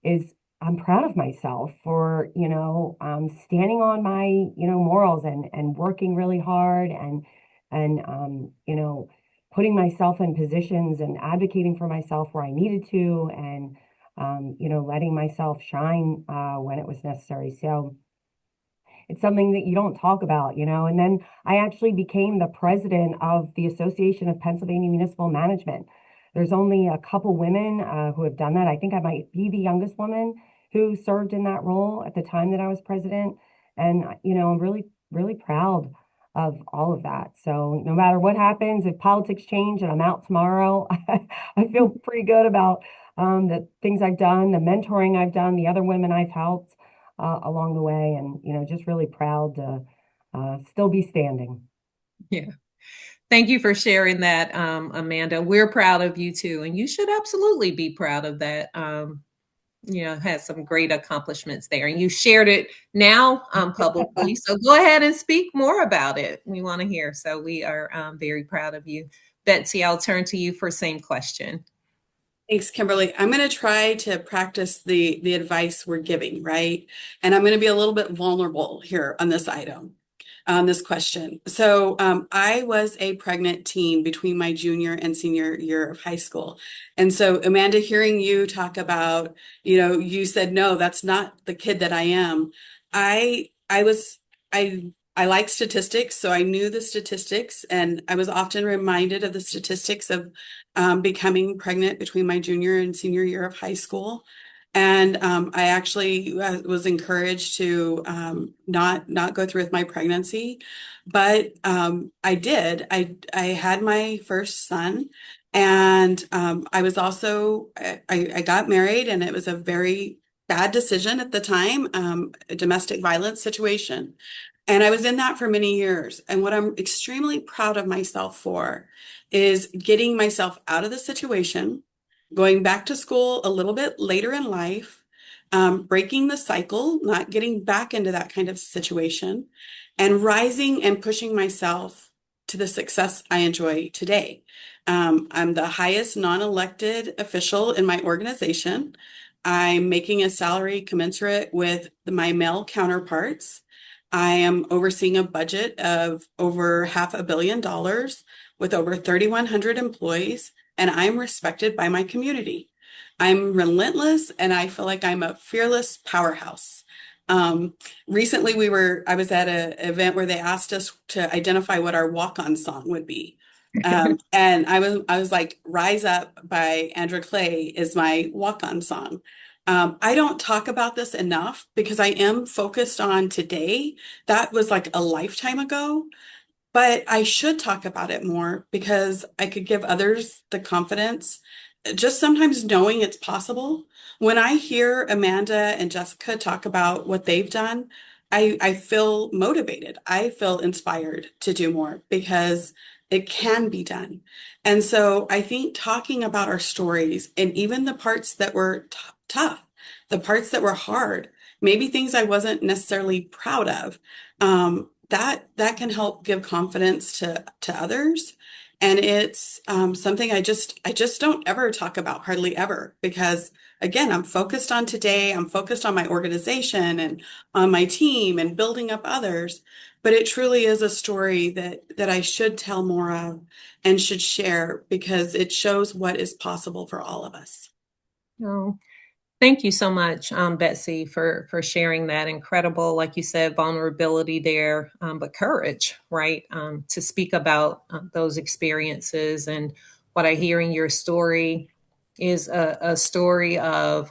is I'm proud of myself for, standing on my, morals and working really hard and, putting myself in positions and advocating for myself where I needed to, and letting myself shine when it was necessary. So it's something that you don't talk about, And then I actually became the president of the Association of Pennsylvania Municipal Management. There's only a couple women who have done that. I think I might be the youngest woman who served in that role at the time that I was president. And, I'm really, really proud of all of that. So no matter what happens, if politics change and I'm out tomorrow, I feel pretty good about the things I've done, the mentoring I've done, the other women I've helped along the way, and just really proud to still be standing. Yeah. Thank you for sharing that, Amanda. We're proud of you too, and you should absolutely be proud of that. Had some great accomplishments there, and you shared it now publicly. So go ahead and speak more about it. We want to hear. So we are very proud of you. Betsy, I'll turn to you for same question. Thanks, Kimberly. I'm going to try to practice the advice we're giving, right? And I'm going to be a little bit vulnerable here on this item. on this question. So I was a pregnant teen between my junior and senior year of high school. And so Amanda, hearing you talk about, you said, no, that's not the kid that I am. I like statistics, so I knew the statistics, and I was often reminded of the statistics of becoming pregnant between my junior and senior year of high school. And I actually was encouraged to not go through with my pregnancy, but I did. I had my first son, and I was also I got married, and it was a very bad decision at the time, a domestic violence situation. And I was in that for many years. And what I'm extremely proud of myself for is getting myself out of the situation, going back to school a little bit later in life, breaking the cycle, not getting back into that kind of situation, and rising and pushing myself to the success I enjoy today. I'm the highest non-elected official in my organization. I'm making a salary commensurate with my male counterparts. I am overseeing a budget of over $500 million with over 3,100 employees, and I'm respected by my community. I'm relentless, and I feel like I'm a fearless powerhouse. Recently, I was at an event where they asked us to identify what our walk-on song would be. And I was like, Rise Up by Andrew Clay is my walk-on song. I don't talk about this enough because I am focused on today. That was like a lifetime ago, but I should talk about it more because I could give others the confidence. Just sometimes knowing it's possible. When I hear Amanda and Jessica talk about what they've done, I feel motivated. I feel inspired to do more because it can be done. And so I think talking about our stories and even the parts that were tough, the parts that were hard, maybe things I wasn't necessarily proud of, that can help give confidence to others. And it's something I just don't ever talk about, hardly ever, because again, I'm focused on today. I'm focused on my organization and on my team and building up others. But it truly is a story that I should tell more of and should share because it shows what is possible for all of us. Oh, thank you so much, Betsy, for sharing that incredible, like you said, vulnerability there, but courage, right, to speak about those experiences. And what I hear in your story is a story of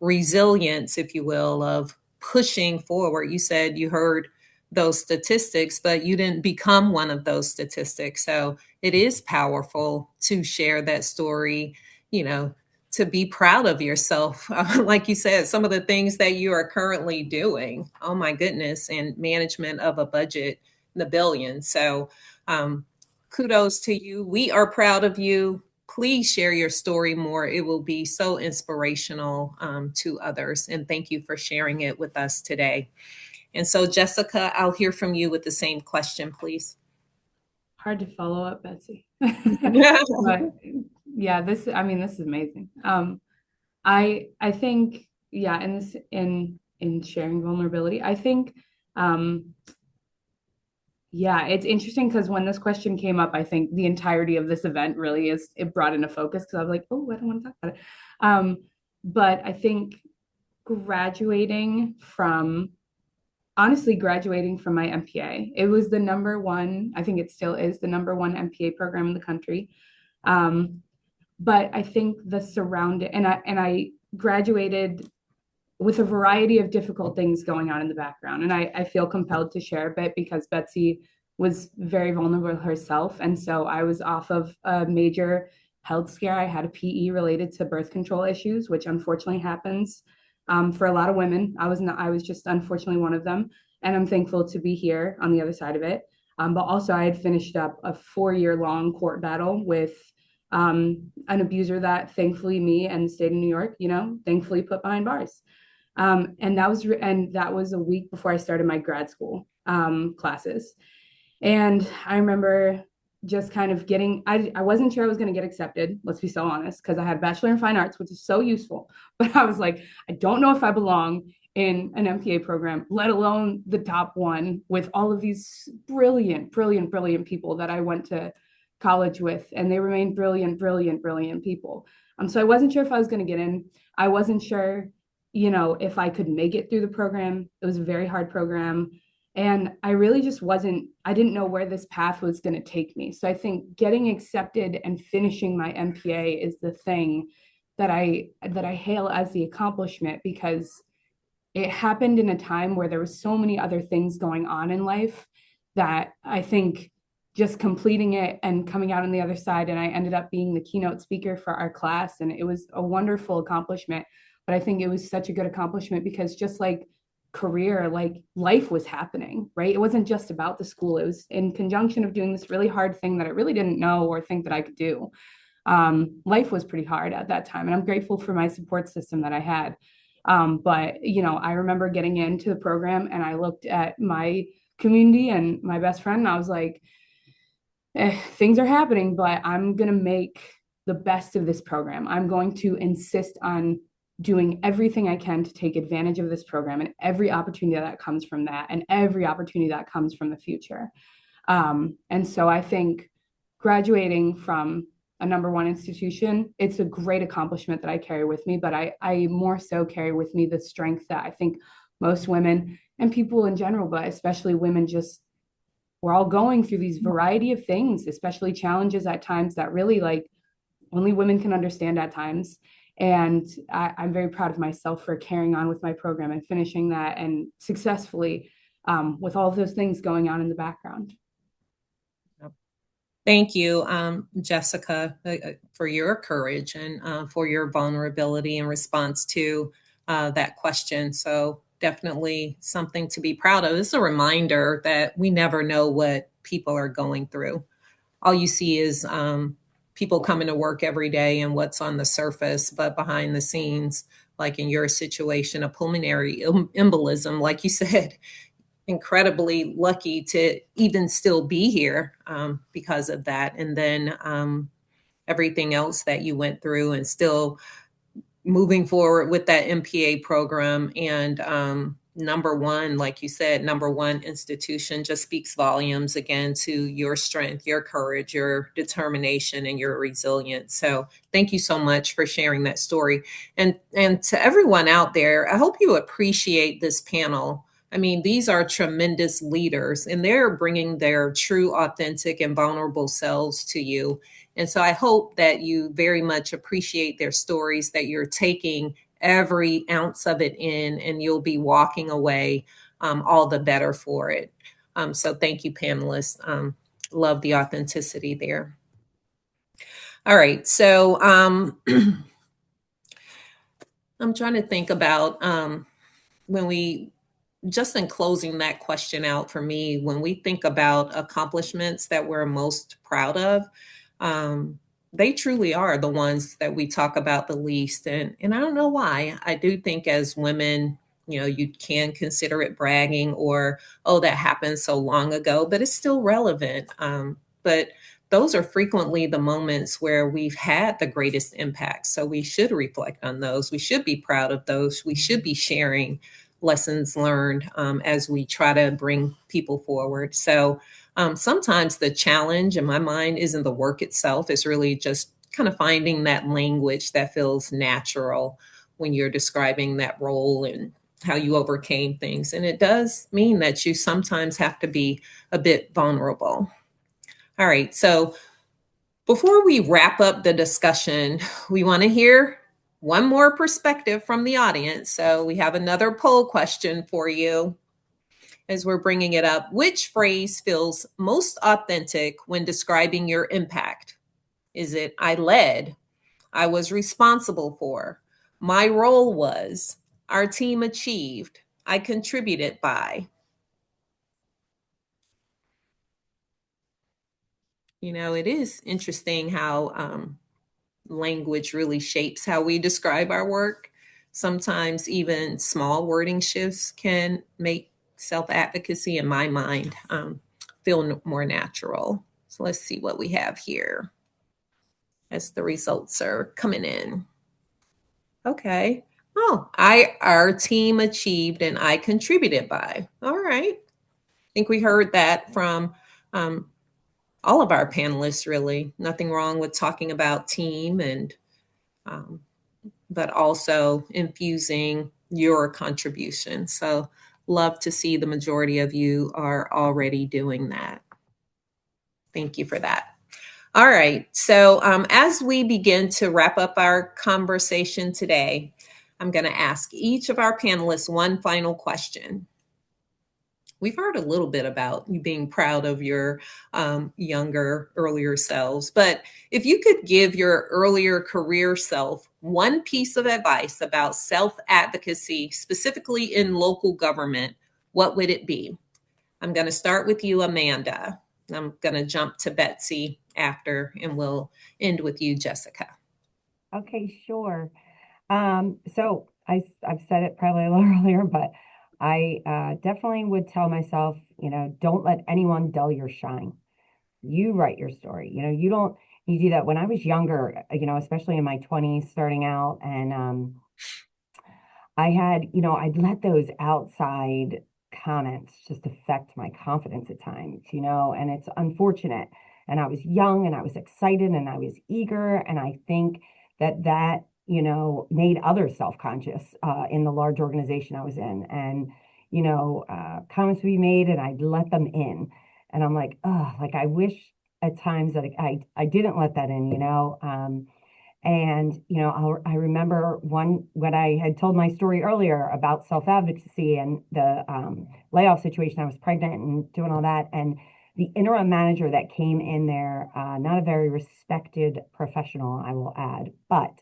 resilience, if you will, of pushing forward. You said you heard those statistics, but you didn't become one of those statistics. So it is powerful to share that story, you know, to be proud of yourself. Like you said, some of the things that you are currently doing, oh my goodness, and management of a budget in the billions. So kudos to you. We are proud of you. Please share your story more. It will be so inspirational to others. And thank you for sharing it with us today. And so, Jessica, I'll hear from you with the same question, please. Hard to follow up, Betsy. But yeah, this is amazing. I think, yeah, in sharing vulnerability, I think, yeah, it's interesting because when this question came up, I think the entirety of this event really it brought into focus because I was like, oh, I don't want to talk about it. But I think honestly graduating from my MPA, it was the number one, I think it still is the number one MPA program in the country. But I think I graduated with a variety of difficult things going on in the background. And I feel compelled to share a bit because Betsy was very vulnerable herself. And so I was off of a major health scare. I had a PE related to birth control issues, which unfortunately happens for a lot of women. I was just unfortunately one of them. And I'm thankful to be here on the other side of it. But also I had finished up a 4-year-long court battle with an abuser that thankfully me and the state of New York, thankfully put behind bars. And that was a week before I started my grad school classes. And I remember just kind of I wasn't sure I was going to get accepted, let's be so honest, because I had a bachelor in fine arts, which is so useful. But I was like, I don't know if I belong in an MPA program, let alone the top one with all of these brilliant, brilliant, brilliant people that I went to college with, and they remain brilliant, brilliant, brilliant people. So I wasn't sure if I was going to get in. I wasn't sure, if I could make it through the program. It was a very hard program. And I really just I didn't know where this path was going to take me. So I think getting accepted and finishing my MPA is the thing that I hail as the accomplishment, because it happened in a time where there was so many other things going on in life that I think just completing it and coming out on the other side, and I ended up being the keynote speaker for our class, and it was a wonderful accomplishment. But I think it was such a good accomplishment because just like career, like life was happening, right? It wasn't just about the school. It was in conjunction of doing this really hard thing that I really didn't know or think that I could do. Life was pretty hard at that time, and I'm grateful for my support system that I had. But I remember getting into the program and I looked at my community and my best friend, and I was like, things are happening, but I'm going to make the best of this program. I'm going to insist on doing everything I can to take advantage of this program and every opportunity that comes from that and every opportunity that comes from the future. And so I think graduating from a number one institution, it's a great accomplishment that I carry with me, but I more so carry with me the strength that I think most women and people in general, but especially women, just we're all going through these variety of things, especially challenges at times that really like only women can understand at times. And I'm very proud of myself for carrying on with my program and finishing that and successfully, with all of those things going on in the background. Thank you, Jessica, for your courage and for your vulnerability in response to that question. So definitely something to be proud of. It's a reminder that we never know what people are going through. All you see is people coming to work every day and what's on the surface, but behind the scenes, like in your situation, a pulmonary embolism, like you said, incredibly lucky to even still be here because of that. And then everything else that you went through and still moving forward with that MPA program. And number one, like you said, number one institution just speaks volumes again to your strength, your courage, your determination, and your resilience. So thank you so much for sharing that story. And to everyone out there, I hope you appreciate this panel. I mean, these are tremendous leaders, and they're bringing their true, authentic, and vulnerable selves to you. And so I hope that you very much appreciate their stories, that you're taking every ounce of it in, and you'll be walking away all the better for it. So thank you, panelists. Love the authenticity there. All right. So I'm trying to think about when we, just in closing that question out for me, when we think about accomplishments that we're most proud of, they truly are the ones that we talk about the least. And I don't know why. I do think as women, you can consider it bragging or, oh, that happened so long ago, but it's still relevant. But those are frequently the moments where we've had the greatest impact. So we should reflect on those. We should be proud of those. We should be sharing lessons learned as we try to bring people forward. So sometimes the challenge in my mind isn't the work itself. It's really just kind of finding that language that feels natural when you're describing that role and how you overcame things. And it does mean that you sometimes have to be a bit vulnerable. All right. So before we wrap up the discussion, we want to hear one more perspective from the audience. So we have another poll question for you as we're bringing it up. Which phrase feels most authentic when describing your impact? Is it I led, I was responsible for, my role was, our team achieved, I contributed by? It is interesting how language really shapes how we describe our work. Sometimes even small wording shifts can make self-advocacy, in my mind, feel more natural. So let's see what we have here as the results are coming in. Okay. Oh, our team achieved and I contributed by. All right. I think we heard that from um, all of our panelists, really. Nothing wrong with talking about team and um, but also infusing your contribution. So love to see the majority of you are already doing that. Thank you for that. All right. So as we begin to wrap up our conversation today, I'm going to ask each of our panelists one final question. We've heard a little bit about you being proud of your younger, earlier selves, but if you could give your earlier career self one piece of advice about self-advocacy, specifically in local government, what would it be? I'm going to start with you, Amanda. I'm going to jump to Betsy after, and we'll end with you, Jessica. Okay, sure. So I've said it probably a little earlier, but I definitely would tell myself, don't let anyone dull your shine. You write your story. You do that. When I was younger, especially in my 20s, starting out, and I had, I'd let those outside comments just affect my confidence at times, and it's unfortunate. And I was young and I was excited and I was eager. And I think that, made others self-conscious in the large organization I was in. And, comments would be made and I'd let them in. And I'm like, oh, like I wish at times that I didn't let that in, and, I remember when I had told my story earlier about self-advocacy and the layoff situation. I was pregnant and doing all that. And the interim manager that came in there, not a very respected professional, I will add, but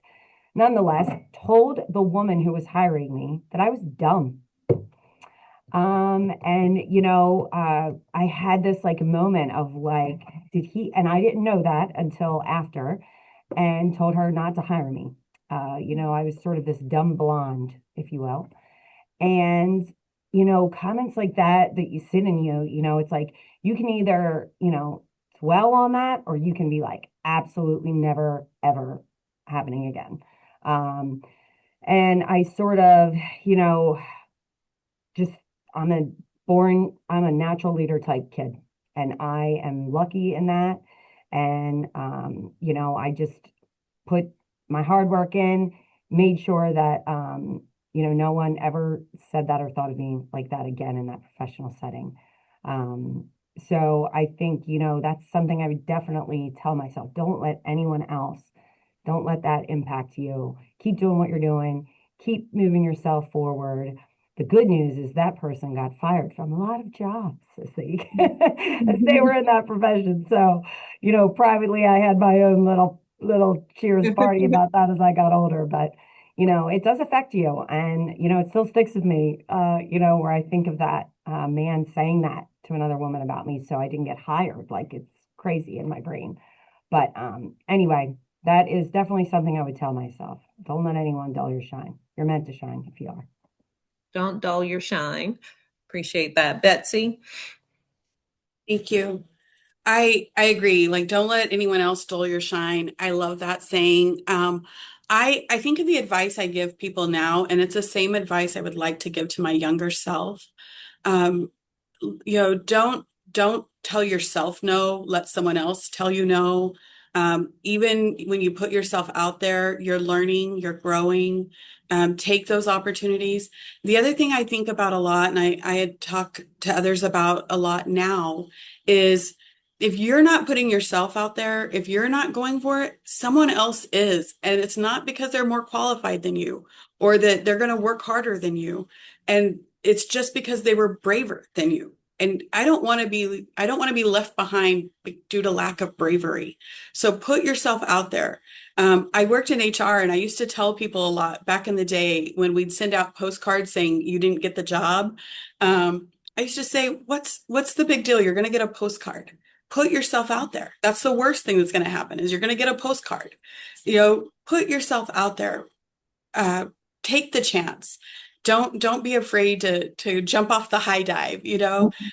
nonetheless, told the woman who was hiring me that I was dumb. And I had this like moment of like, and I didn't know that until after, and told her not to hire me. I was sort of this dumb blonde, if you will. And, comments like that you sit in it's like you can either, dwell on that or you can be like, absolutely never, ever happening again. And I sort of, just I'm a natural leader type kid, and I am lucky in that. And I just put my hard work in, made sure that no one ever said that or thought of me like that again in that professional setting. So I think that's something I would definitely tell myself. Don't let that impact you. Keep doing what you're doing. Keep moving yourself forward. The good news is that person got fired from a lot of jobs as they were in that profession. So, privately, I had my own little cheers party about that as I got older. But, it does affect you, and it still sticks with me. Where I think of that man saying that to another woman about me, so I didn't get hired. Like it's crazy in my brain. But anyway, that is definitely something I would tell myself. Don't let anyone dull your shine. You're meant to shine if you are. Don't dull your shine. Appreciate that. Betsy? Thank you. I agree. Like, don't let anyone else steal your shine. I love that saying. I think of the advice I give people now, and it's the same advice I would like to give to my younger self. Um, don't tell yourself no, let someone else tell you no. Even when you put yourself out there, you're learning, you're growing. Take those opportunities. The other thing I think about a lot, and I had talked to others about a lot now, is if you're not putting yourself out there, if you're not going for it, someone else is. And it's not because they're more qualified than you or that they're going to work harder than you. And it's just because they were braver than you. And I don't want to be left behind due to lack of bravery. So put yourself out there. I worked in HR and I used to tell people a lot back in the day when we'd send out postcards saying you didn't get the job. I used to say, what's the big deal? You're going to get a postcard. Put yourself out there. That's the worst thing that's going to happen is you're going to get a postcard. Put yourself out there. Take the chance. Don't be afraid to jump off the high dive. It's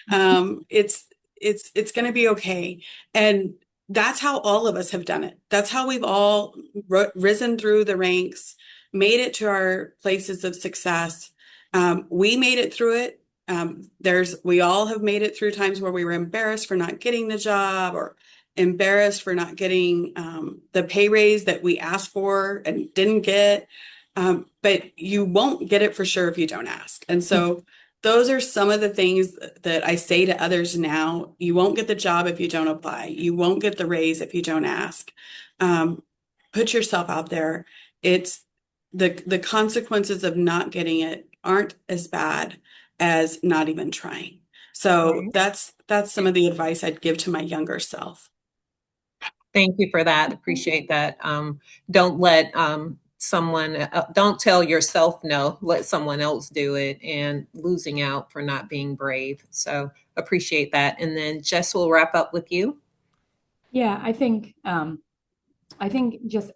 going to be okay. And that's how all of us have done it. That's how we've all risen through the ranks, made it to our places of success. We made it through it. We all have made it through times where we were embarrassed for not getting the job or embarrassed for not getting the pay raise that we asked for and didn't get. But you won't get it for sure if you don't ask. And so those are some of the things that I say to others now. You won't get the job if you don't apply. You won't get the raise if you don't ask. Put yourself out there. It's the consequences of not getting it aren't as bad as not even trying. So Right. that's some of the advice I'd give to my younger self. Thank you for that. Appreciate that. Don't let don't tell yourself no, let someone else do it, and losing out for not being brave. So appreciate that. And then Jess will wrap up with you. Yeah, I think just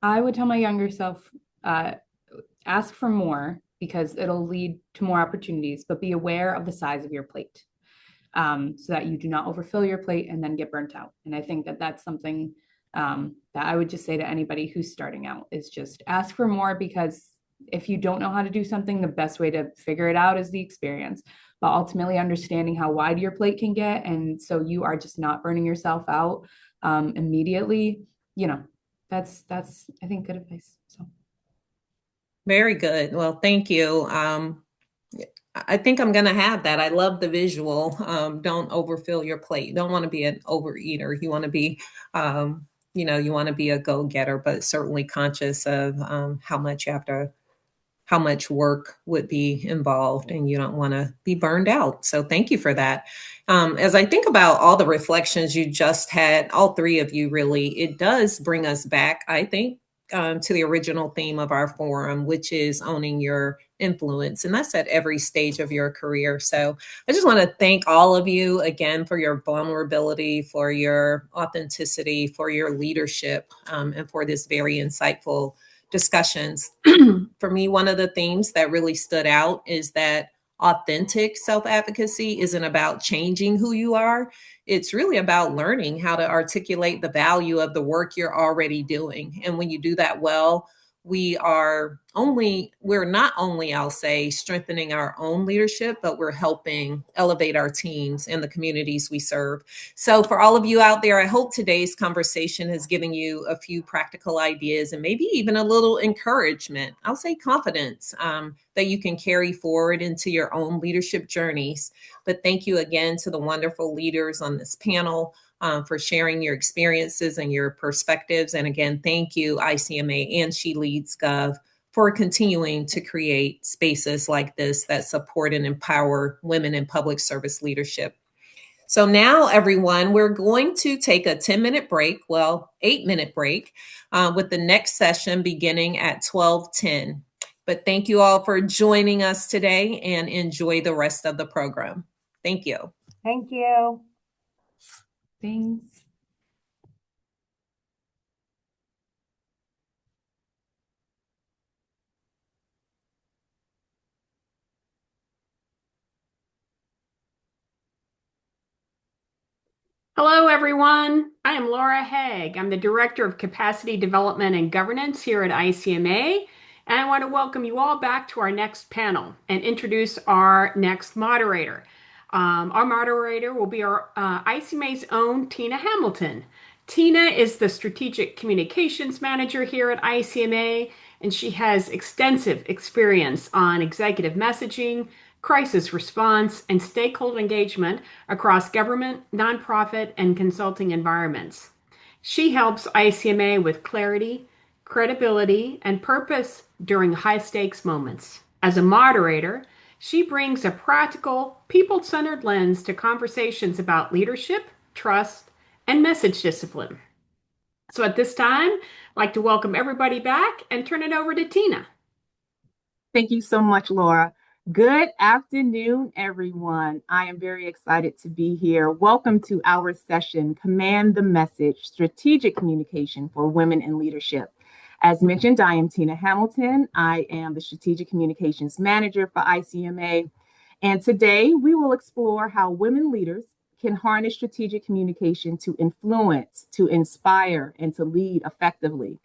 I would tell my younger self, ask for more because it'll lead to more opportunities, but be aware of the size of your plate, so that you do not overfill your plate and then get burnt out. And I think that that's something that I would just say to anybody who's starting out is just ask for more, because if you don't know how to do something, the best way to figure it out is the experience. But ultimately, understanding how wide your plate can get, and so you are just not burning yourself out immediately. You know, that's I think good advice. So. Very good. Well, thank you. I think I'm going to have that. I love the visual. Don't overfill your plate. You don't want to be an overeater. You want to be, you want to be a go-getter, but certainly conscious of how much work would be involved, and you don't want to be burned out. So thank you for that. As I think about all the reflections you just had, all three of you really, it does bring us back, I think, to the original theme of our forum, which is owning your influence. And that's at every stage of your career. So I just want to thank all of you again for your vulnerability, for your authenticity, for your leadership, and for this very insightful discussions. For me, one of the themes that really stood out is that authentic self-advocacy isn't about changing who you are. It's really about learning how to articulate the value of the work you're already doing. And when you do that well, we're not only, I'll say, strengthening our own leadership, but we're helping elevate our teams and the communities we serve. So for all of you out there, I hope today's conversation has given you a few practical ideas and maybe even a little encouragement, I'll say confidence, that you can carry forward into your own leadership journeys. But thank you again to the wonderful leaders on this panel for sharing your experiences and your perspectives. And again, thank you, ICMA and SheLeadsGov, for continuing to create spaces like this that support and empower women in public service leadership. So now, everyone, we're going to take a 10-minute break, 8-minute break, with the next session beginning at 12:10. But thank you all for joining us today, and enjoy the rest of the program. Thank you. Thank you. Thanks. Hello, everyone. I am Laura Haig. I'm the Director of Capacity Development and Governance here at ICMA, and I want to welcome you all back to our next panel and introduce our next moderator. Our moderator will be our ICMA's own Tina Hamilton. Tina is the Strategic Communications Manager here at ICMA, and she has extensive experience on executive messaging, crisis response, and stakeholder engagement across government, nonprofit, and consulting environments. She helps ICMA with clarity, credibility, and purpose during high-stakes moments. As a moderator, she brings a practical, people-centered lens to conversations about leadership, trust, and message discipline. So at this time, I'd like to welcome everybody back and turn it over to Tina. Thank you so much, Laura. Good afternoon, everyone. I am very excited to be here. Welcome to our session, Command the Message, Strategic Communication for Women in Leadership. As mentioned, I am Tina Hamilton. I am the Strategic Communications Manager for ICMA. And today we will explore how women leaders can harness strategic communication to influence, to inspire, and to lead effectively.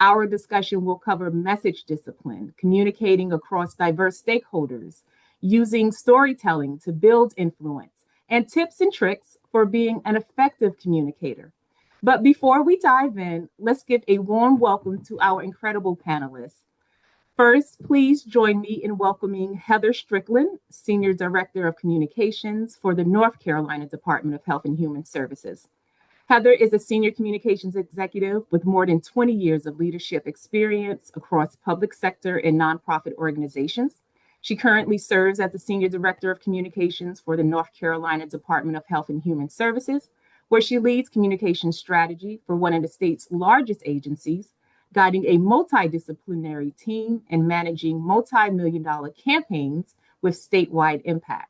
Our discussion will cover message discipline, communicating across diverse stakeholders, using storytelling to build influence, and tips and tricks for being an effective communicator. But before we dive in, let's give a warm welcome to our incredible panelists. First, please join me in welcoming Heather Strickland, Senior Director of Communications for the North Carolina Department of Health and Human Services. Heather is a senior communications executive with more than 20 years of leadership experience across public sector and nonprofit organizations. She currently serves as the Senior Director of Communications for the North Carolina Department of Health and Human Services, where she leads communication strategy for one of the state's largest agencies, guiding a multidisciplinary team and managing multi-million-dollar campaigns with statewide impact.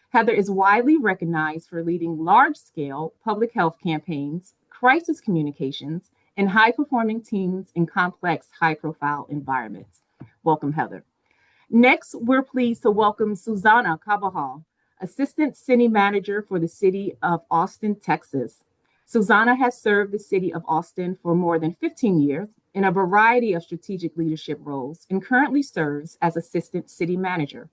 Heather is widely recognized for leading large-scale public health campaigns, crisis communications, and high-performing teams in complex, high-profile environments. Welcome, Heather. Next, we're pleased to welcome Susana Cabajal, Assistant City Manager for the City of Austin, Texas. Susana has served the City of Austin for more than 15 years in a variety of strategic leadership roles and currently serves as Assistant City Manager.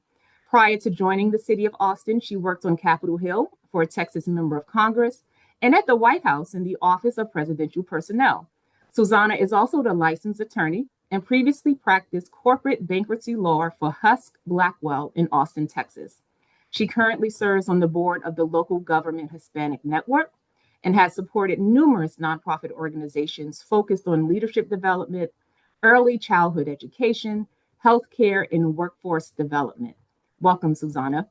Prior to joining the City of Austin, she worked on Capitol Hill for a Texas Member of Congress and at the White House in the Office of Presidential Personnel. Susana is also the licensed attorney and previously practiced corporate bankruptcy law for Husk Blackwell in Austin, Texas. She currently serves on the board of the Local Government Hispanic Network and has supported numerous nonprofit organizations focused on leadership development, early childhood education, healthcare, and workforce development. Welcome, Susana.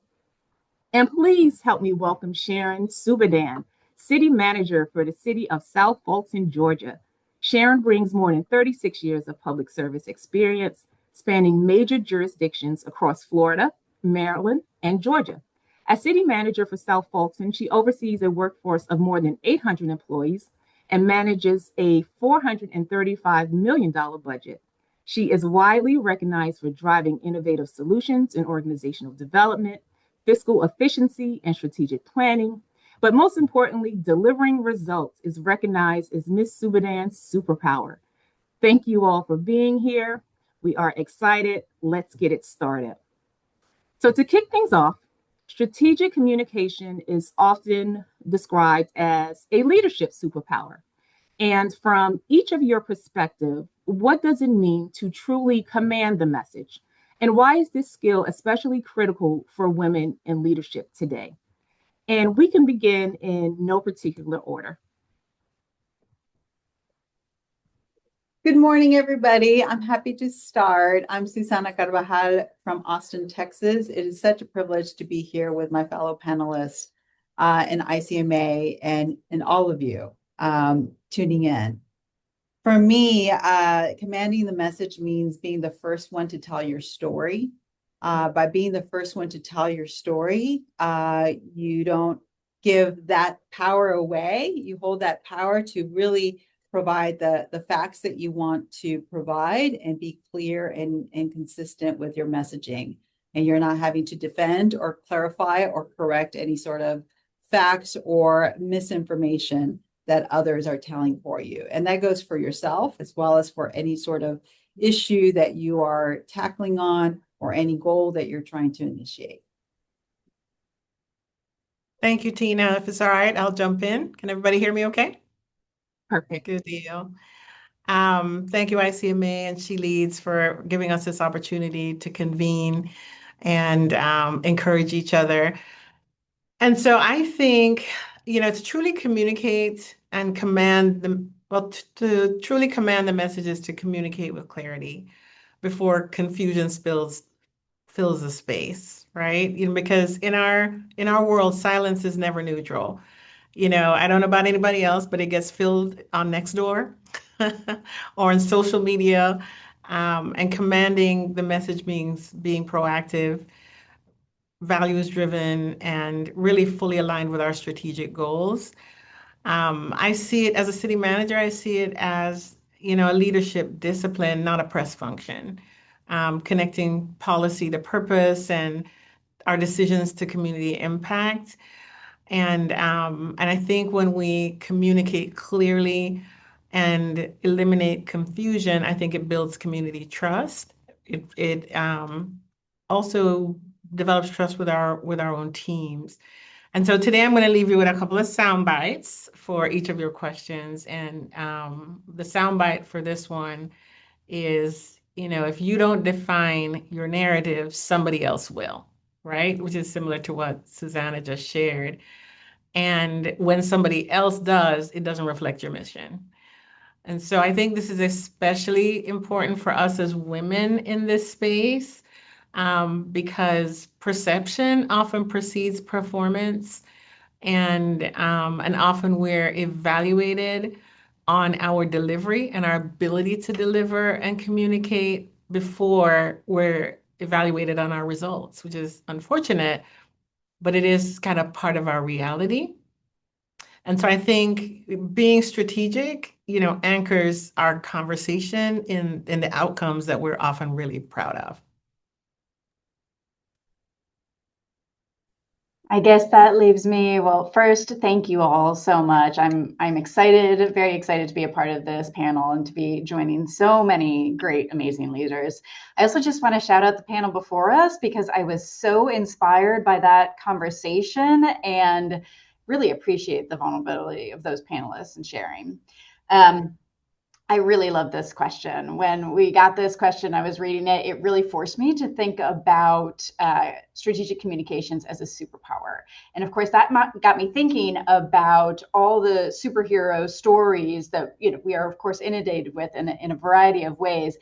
And please help me welcome Sharon Subadan, City Manager for the City of South Fulton, Georgia. Sharon brings more than 36 years of public service experience, spanning major jurisdictions across Florida, Maryland, and Georgia. As City Manager for South Fulton, she oversees a workforce of more than 800 employees and manages a $435 million budget. She is widely recognized for driving innovative solutions in organizational development, fiscal efficiency, and strategic planning. But most importantly, delivering results is recognized as Ms. Subadan's superpower. Thank you all for being here. We are excited. Let's get it started. So to kick things off, strategic communication is often described as a leadership superpower. And from each of your perspective, what does it mean to truly command the message? And why is this skill especially critical for women in leadership today? And we can begin in no particular order. Good morning, everybody. I'm happy to start. I'm Susana Carvajal from Austin, Texas. It is such a privilege to be here with my fellow panelists in ICMA and all of you tuning in. For me, commanding the message means being the first one to tell your story. By being the first one to tell your story, you don't give that power away. You hold that power to really provide the facts that you want to provide and be clear and consistent with your messaging. And you're not having to defend or clarify or correct any sort of facts or misinformation that others are telling for you. And that goes for yourself as well as for any sort of issue that you are tackling on or any goal that you're trying to initiate. Thank you, Tina. If it's all right, I'll jump in. Can everybody hear me okay? Perfect. Good deal. Thank you, ICMA and She Leads, for giving us this opportunity to convene and encourage each other. And so I think, to truly communicate and to truly command the messages, to communicate with clarity before confusion fills the space, right? Because in our world, silence is never neutral. I don't know about anybody else, but it gets filled on Nextdoor or on social media. And commanding the message means being proactive, values driven, and really fully aligned with our strategic goals. I see it as a city manager, I see it as, a leadership discipline, not a press function. Connecting policy to purpose and our decisions to community impact. And I think when we communicate clearly, and eliminate confusion, I think it builds community trust. It also develops trust with our own teams. And so today I'm going to leave you with a couple of sound bites for each of your questions. And the sound bite for this one is, if you don't define your narrative, somebody else will, right? Which is similar to what Susanna just shared. And when somebody else does, it doesn't reflect your mission. And so I think this is especially important for us as women in this space, because perception often precedes performance, and often we're evaluated on our delivery and our ability to deliver and communicate before we're evaluated on our results, which is unfortunate, but it is kind of part of our reality. And so I think being strategic, anchors our conversation in the outcomes that we're often really proud of. I guess that leaves me, well, first, thank you all so much. I'm excited, very excited to be a part of this panel and to be joining so many great, amazing leaders. I also just want to shout out the panel before us because I was so inspired by that conversation and really appreciate the vulnerability of those panelists and sharing. I really love this question. When we got this question, I was reading it, it really forced me to think about strategic communications as a superpower. And of course, that got me thinking about all the superhero stories that we are, of course, inundated with in a variety of ways.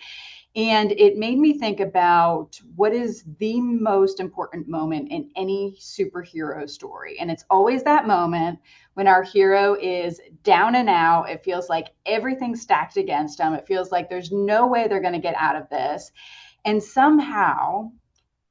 And it made me think about what is the most important moment in any superhero story. And it's always that moment when our hero is down and out. It feels like everything's stacked against them. It feels like there's no way they're going to get out of this. And somehow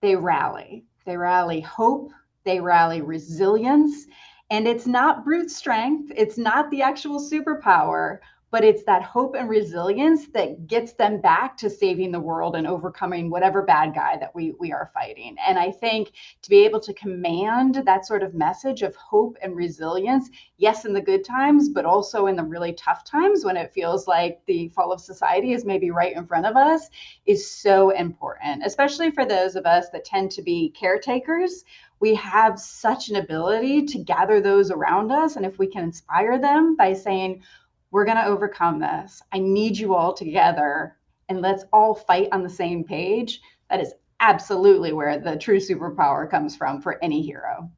they rally. They rally hope. They rally resilience. And it's not brute strength. It's not the actual superpower, but it's that hope and resilience that gets them back to saving the world and overcoming whatever bad guy that we are fighting. And I think to be able to command that sort of message of hope and resilience, yes, in the good times, but also in the really tough times when it feels like the fall of society is maybe right in front of us, is so important, especially for those of us that tend to be caretakers. We have such an ability to gather those around us. And if we can inspire them by saying, we're going to overcome this. I need you all together, and let's all fight on the same page. That is absolutely where the true superpower comes from for any hero.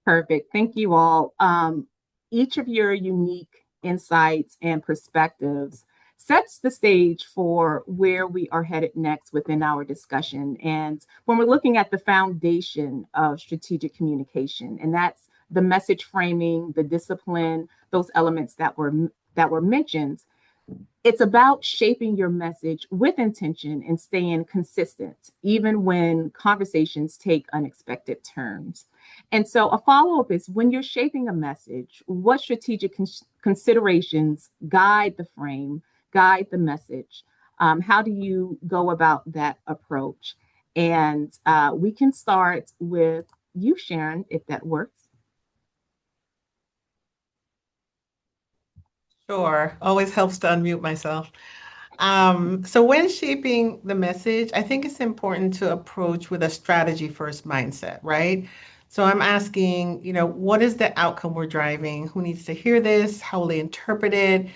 Perfect. Thank you all. Each of your unique insights and perspectives sets the stage for where we are headed next within our discussion. And when we're looking at the foundation of strategic communication, and that's the message framing, the discipline, those elements that were mentioned, it's about shaping your message with intention and staying consistent, even when conversations take unexpected turns. And so a follow-up is, when you're shaping a message, what strategic considerations guide the frame, guide the message? How do you go about that approach? And we can start with you, Sharon, if that works. Sure, always helps to unmute myself. So when shaping the message, I think it's important to approach with a strategy first mindset, right? So I'm asking, what is the outcome we're driving? Who needs to hear this? How will they interpret it?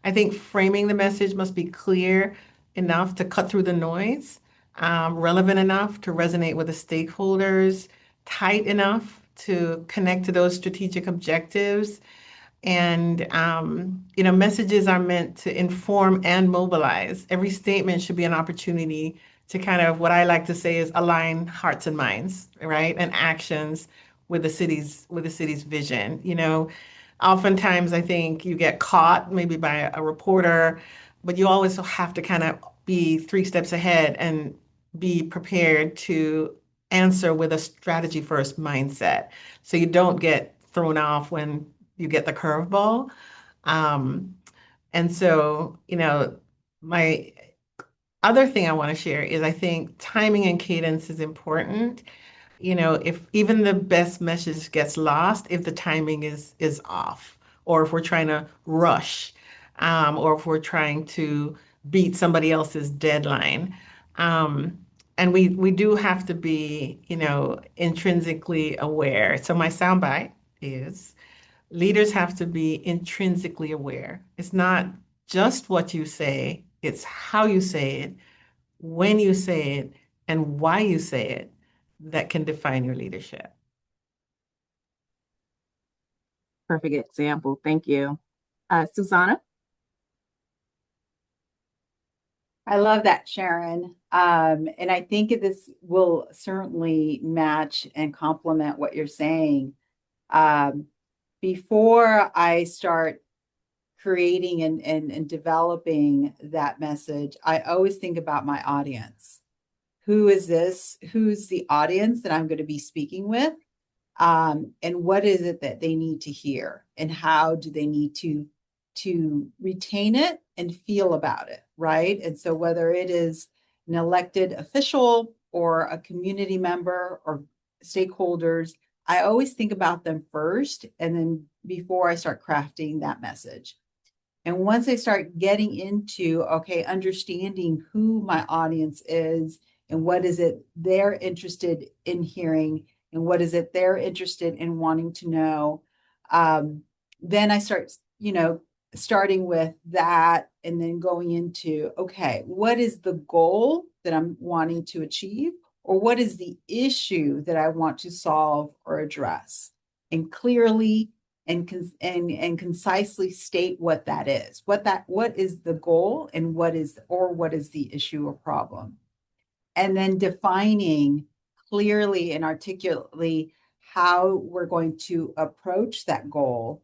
I think framing the message must be clear enough to cut through the noise, relevant enough to resonate with the stakeholders, tight enough to connect to those strategic objectives. And, messages are meant to inform and mobilize. Every statement should be an opportunity to kind of, what I like to say is, align hearts and minds, right? And actions with the city's vision. Oftentimes I think you get caught maybe by a reporter, but you always have to kind of be 3 steps ahead and be prepared to answer with a strategy first mindset, so you don't get thrown off when you get the curveball. And so, my other thing I want to share is, I think timing and cadence is important. If even the best message gets lost if the timing is off, or if we're trying to rush, or if we're trying to beat somebody else's deadline. And we do have to be, intrinsically aware. So my soundbite is leaders have to be intrinsically aware. It's not just what you say, it's how you say it, when you say it, and why you say it that can define your leadership. Perfect example. Thank you. Susanna? I love that, Sharon. And I think this will certainly match and complement what you're saying. Before I start creating and developing that message, I always think about my audience. Who is this? Who's the audience that I'm going to be speaking with? And what is it that they need to hear? And how do they need to retain it and feel about it, right? And so whether it is an elected official or a community member or stakeholders, I always think about them first, and then before I start crafting that message. And once I start getting into, okay, understanding who my audience is and what is it they're interested in hearing and what is it they're interested in wanting to know, then I start, starting with that and then going into, okay, what is the goal that I'm wanting to achieve? Or what is the issue that I want to solve or address? And clearly and concisely state what that is, what is the goal and what is the issue or problem. And then defining clearly and articulately how we're going to approach that goal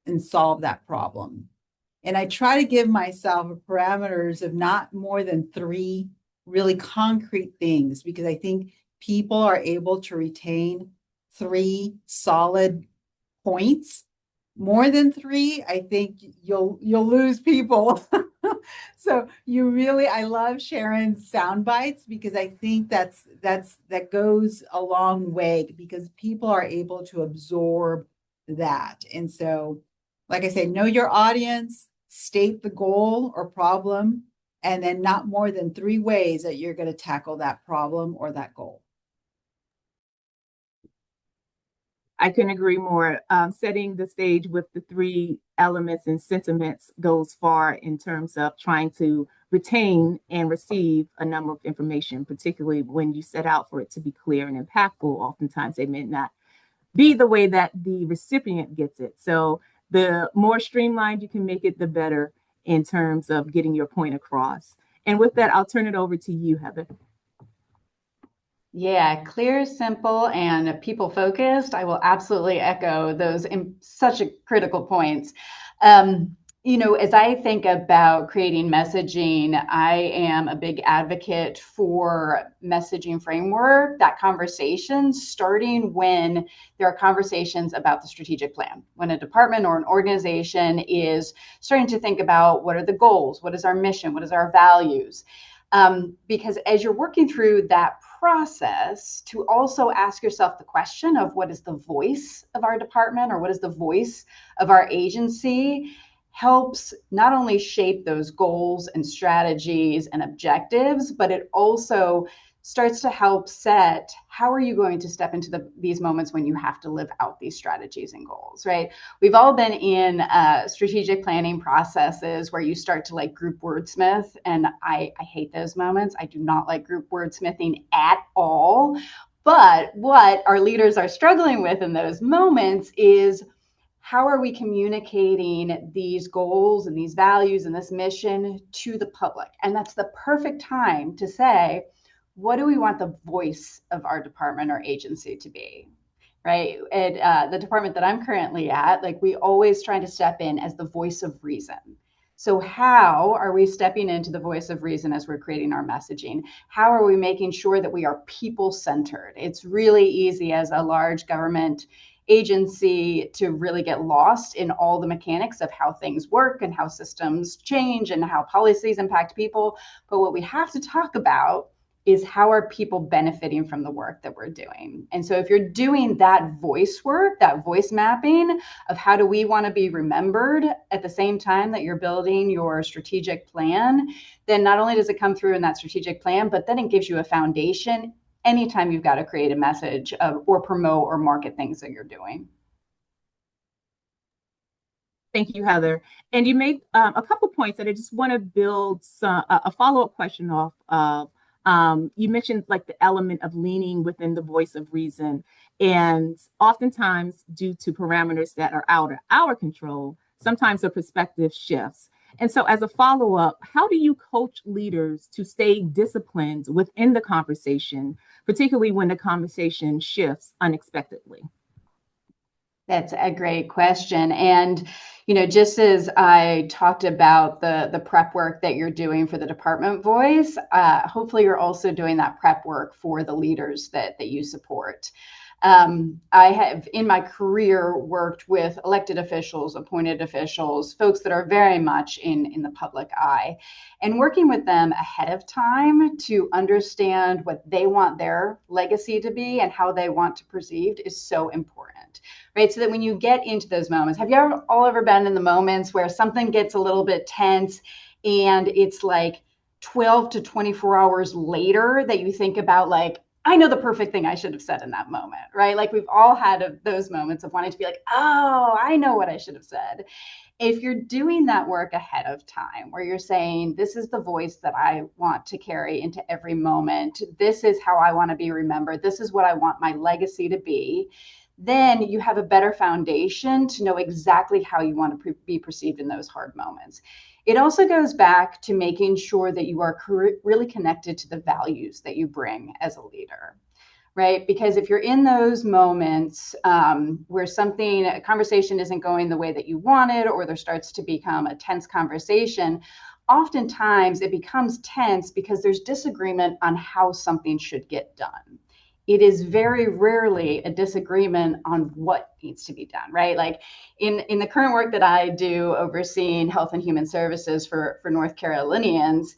and solve that problem. And I try to give myself parameters of not more than 3 really concrete things, because I think people are able to retain 3 solid points. More than 3, I think you'll lose people. So I love Sharon's sound bites, because I think that goes a long way, because people are able to absorb that. And so, like I say, know your audience, state the goal or problem, and then not more than 3 ways that you're going to tackle that problem or that goal. I couldn't agree more. Setting the stage with the 3 elements and sentiments goes far in terms of trying to retain and receive a number of information, particularly when you set out for it to be clear and impactful. Oftentimes, they may not be the way that the recipient gets it. So the more streamlined you can make it, the better in terms of getting your point across. And with that, I'll turn it over to you, Heather. Yeah, clear, simple, and people focused. I will absolutely echo those in such critical points. As I think about creating messaging, I am a big advocate for messaging framework, that conversation starting when there are conversations about the strategic plan. When a department or an organization is starting to think about what are the goals, what is our mission, what is our values, because as you're working through that process, to also ask yourself the question of what is the voice of our department or what is the voice of our agency, helps not only shape those goals and strategies and objectives, but it also starts to help set how are you going to step into these moments when you have to live out these strategies and goals, right? We've all been in strategic planning processes where you start to like group wordsmith, and I hate those moments. I do not like group wordsmithing at all. But what our leaders are struggling with in those moments is how are we communicating these goals and these values and this mission to the public? And that's the perfect time to say, what do we want the voice of our department or agency to be, right? At the department that I'm currently at, like we always try to step in as the voice of reason. So how are we stepping into the voice of reason as we're creating our messaging? How are we making sure that we are people-centered? It's really easy as a large government agency to really get lost in all the mechanics of how things work and how systems change and how policies impact people. But what we have to talk about is how are people benefiting from the work that we're doing? And so if you're doing that voice work, that voice mapping of how do we want to be remembered at the same time that you're building your strategic plan, then not only does it come through in that strategic plan, but then it gives you a foundation anytime you've got to create a message or promote or market things that you're doing. Thank you, Heather. And you made a couple points that I just want to build a follow-up question off of. You mentioned like the element of leaning within the voice of reason. And oftentimes, due to parameters that are out of our control, sometimes the perspective shifts. And so as a follow-up, how do you coach leaders to stay disciplined within the conversation, particularly when the conversation shifts unexpectedly? That's a great question. And, you know, just as I talked about the prep work that you're doing for the department voice, hopefully you're also doing that prep work for the leaders that you support. I have in my career worked with elected officials, appointed officials, folks that are very much in the public eye, and working with them ahead of time to understand what they want their legacy to be and how they want to perceived is so important, right? So that when you get into those moments, have you ever been in the moments where something gets a little bit tense and it's like 12 to 24 hours later that you think about like, I know the perfect thing I should have said in that moment, right? Like we've all had those moments of wanting to be like, oh, I know what I should have said. If you're doing that work ahead of time, where you're saying, this is the voice that I want to carry into every moment, this is how I want to be remembered, this is what I want my legacy to be, then you have a better foundation to know exactly how you want to be perceived in those hard moments. It also goes back to making sure that you are really connected to the values that you bring as a leader, right? Because if you're in those moments where a conversation isn't going the way that you wanted, or there starts to become a tense conversation, oftentimes it becomes tense because there's disagreement on how something should get done. It is very rarely a disagreement on what needs to be done, right? Like in the current work that I do overseeing health and human services for North Carolinians,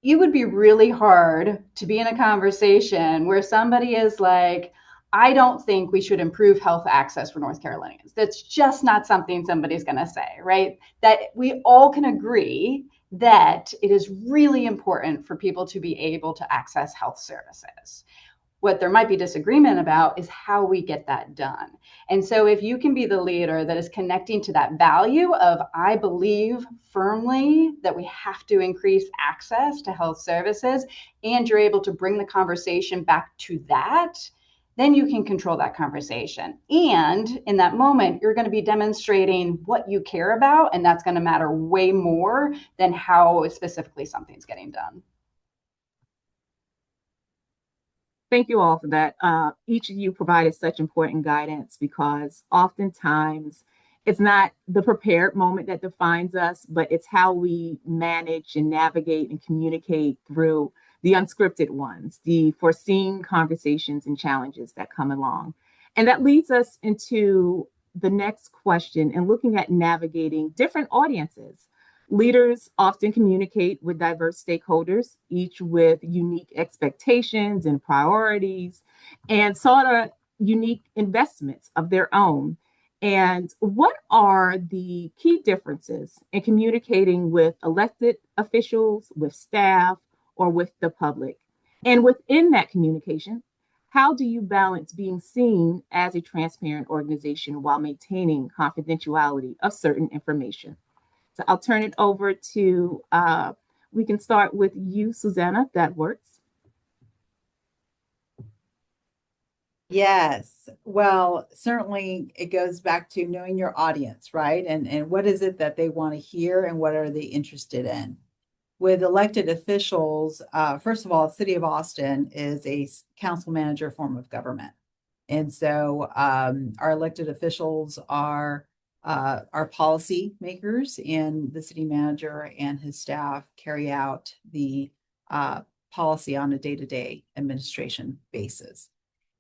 it would be really hard to be in a conversation where somebody is like, I don't think we should improve health access for North Carolinians. That's just not something somebody's going to say, right? That we all can agree that it is really important for people to be able to access health services. What there might be disagreement about is how we get that done. And so if you can be the leader that is connecting to that value of, I believe firmly that we have to increase access to health services, and you're able to bring the conversation back to that, then you can control that conversation. And in that moment, you're going to be demonstrating what you care about, and that's going to matter way more than how specifically something's getting done. Thank you all for that. Each of you provided such important guidance because oftentimes it's not the prepared moment that defines us, but it's how we manage and navigate and communicate through the unscripted ones, the foreseen conversations and challenges that come along. And that leads us into the next question and looking at navigating different audiences. Leaders often communicate with diverse stakeholders, each with unique expectations and priorities, and sort of unique investments of their own. And what are the key differences in communicating with elected officials, with staff, or with the public? And within that communication, how do you balance being seen as a transparent organization while maintaining confidentiality of certain information? So I'll turn it over to, we can start with you, Susanna, if that works. Yes. Well, certainly it goes back to knowing your audience, right? And what is it that they want to hear and what are they interested in? With elected officials, first of all, City of Austin is a council manager form of government. And so our elected officials are policy makers, and the city manager and his staff carry out the policy on a day-to-day administration basis.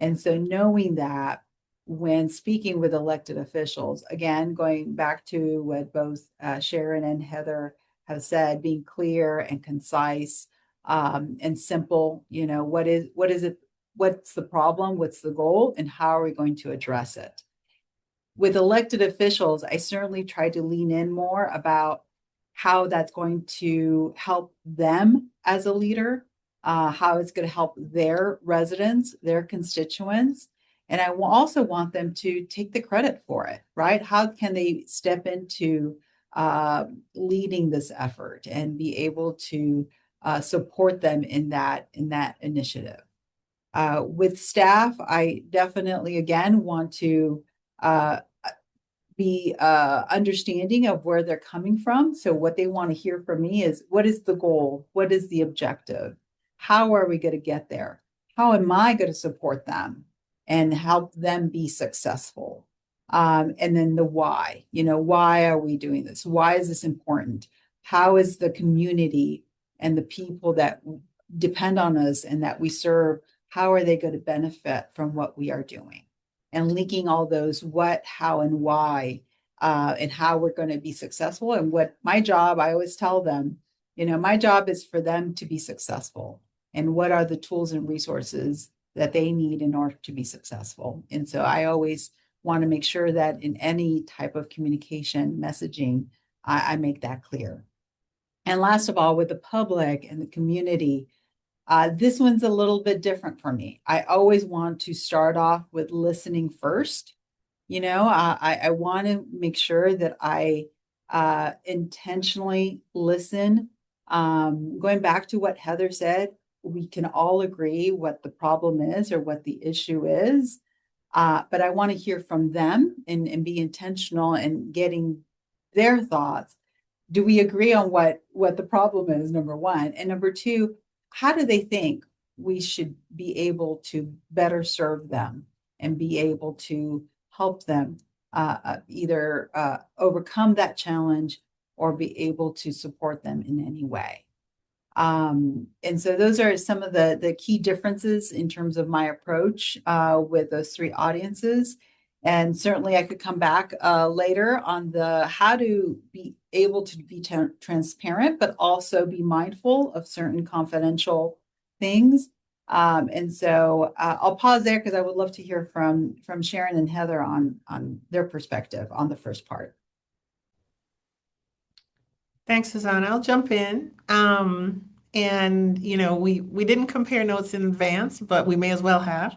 And so knowing that when speaking with elected officials, again, going back to what both Sharon and Heather have said, being clear and concise, and simple. What is it? What's the problem? What's the goal? And how are we going to address it? With elected officials, I certainly try to lean in more about how that's going to help them as a leader, how it's going to help their residents, their constituents. And I also want them to take the credit for it, right? How can they step into leading this effort and be able to support them in that initiative? With staff, I definitely, again, want to be understanding of where they're coming from. So what they want to hear from me is, what is the goal? What is the objective? How are we going to get there? How am I going to support them and help them be successful? And then the why, why are we doing this? Why is this important? How is the community and the people that depend on us and that we serve, how are they going to benefit from what we are doing? And linking all those what, how, and why, and how we're going to be successful. And what my job, I always tell them, my job is for them to be successful. And what are the tools and resources that they need in order to be successful? And so I always want to make sure that in any type of communication messaging, I make that clear. And last of all, with the public and the community, this one's a little bit different for me. I always want to start off with listening first. I want to make sure that I intentionally listen. Going back to what Heather said, we can all agree what the problem is or what the issue is. But I want to hear from them and be intentional in getting their thoughts. Do we agree on what the problem is, number one? And number two, how do they think we should be able to better serve them and be able to help them either overcome that challenge or be able to support them in any way? And so those are some of the key differences in terms of my approach with those three audiences. And certainly I could come back later on the how to be able to be transparent, but also be mindful of certain confidential things. And so I'll pause there because I would love to hear from Sharon and Heather on their perspective on the first part. Thanks, Susanna. I'll jump in. And we didn't compare notes in advance, but we may as well have,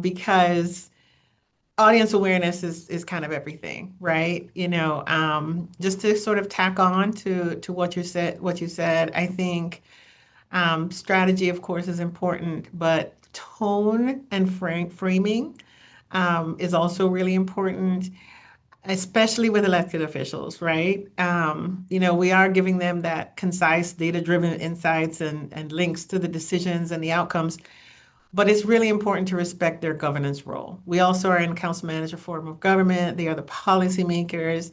because audience awareness is kind of everything, right? Just to sort of tack on to what you said, I think strategy, of course, is important, but tone and framing is also really important, especially with elected officials, right? We are giving them that concise, data-driven insights and links to the decisions and the outcomes. But it's really important to respect their governance role. We also are in council manager form of government. They are the policymakers.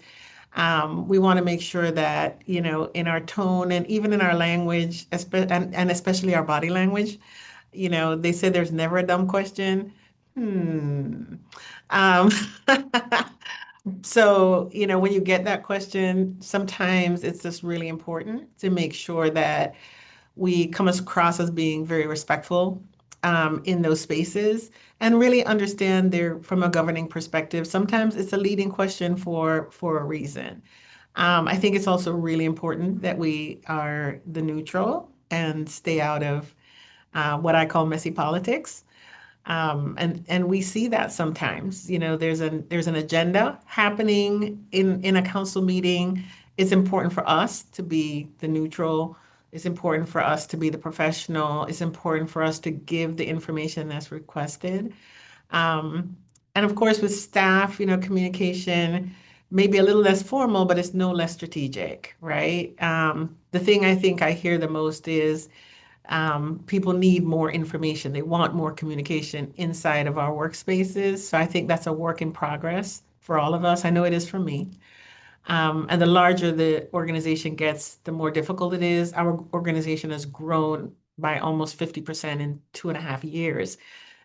We want to make sure that, in our tone and even in our language, and especially our body language, they say there's never a dumb question. So, when you get that question, sometimes it's just really important to make sure that we come across as being very respectful in those spaces and really understand from a governing perspective. Sometimes it's a leading question for a reason. I think it's also really important that we are the neutral and stay out of what I call messy politics. And we see that sometimes, there's an agenda happening in a council meeting. It's important for us to be the neutral. It's important for us to be the professional. It's important for us to give the information that's requested. And of course, with staff, communication may be a little less formal, but it's no less strategic, right? The thing I think I hear the most is people need more information. They want more communication inside of our workspaces. So I think that's a work in progress for all of us. I know it is for me. And the larger the organization gets, the more difficult it is. Our organization has grown by almost 50% in 2.5 years.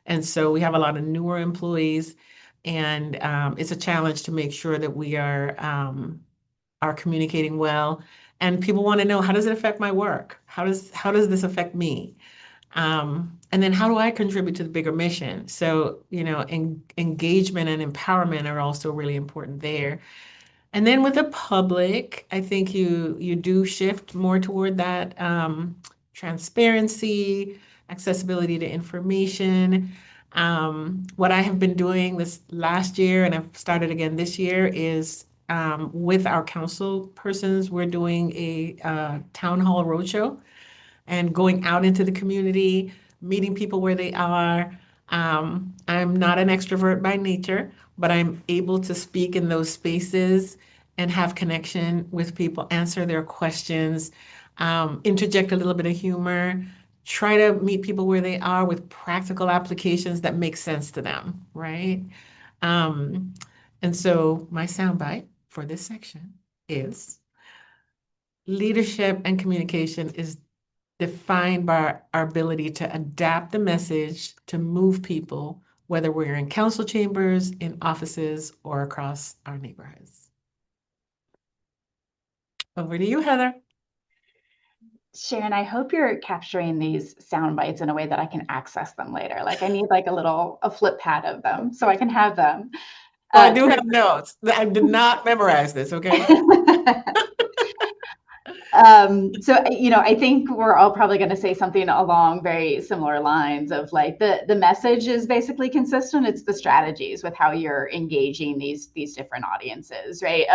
And so we have a lot of newer employees, and it's a challenge to make sure that we are communicating well And people want to know, how does it affect my work? How does this affect me? And then how do I contribute to the bigger mission? So, engagement and empowerment are also really important there. And then with the public, I think you do shift more toward that transparency, accessibility to information. What I have been doing this last year, and I've started again this year, is with our council persons, we're doing a town hall roadshow and going out into the community, meeting people where they are. I'm not an extrovert by nature, but I'm able to speak in those spaces and have connection with people, answer their questions, interject a little bit of humor, try to meet people where they are with practical applications that make sense to them, right? Um, and so my soundbite for this section is leadership and communication is defined by our ability to adapt the message to move people, whether we're in council chambers, in offices, or across our neighborhoods. Over to you, Heather. Sharon, I hope you're capturing these sound bites in a way that I can access them later. Like I need like a flip pad of them so I can have them. I do have notes. I did not memorize this, okay? I think we're all probably going to say something along very similar lines of like the message is basically consistent. It's the strategies with how you're engaging these different audiences, right?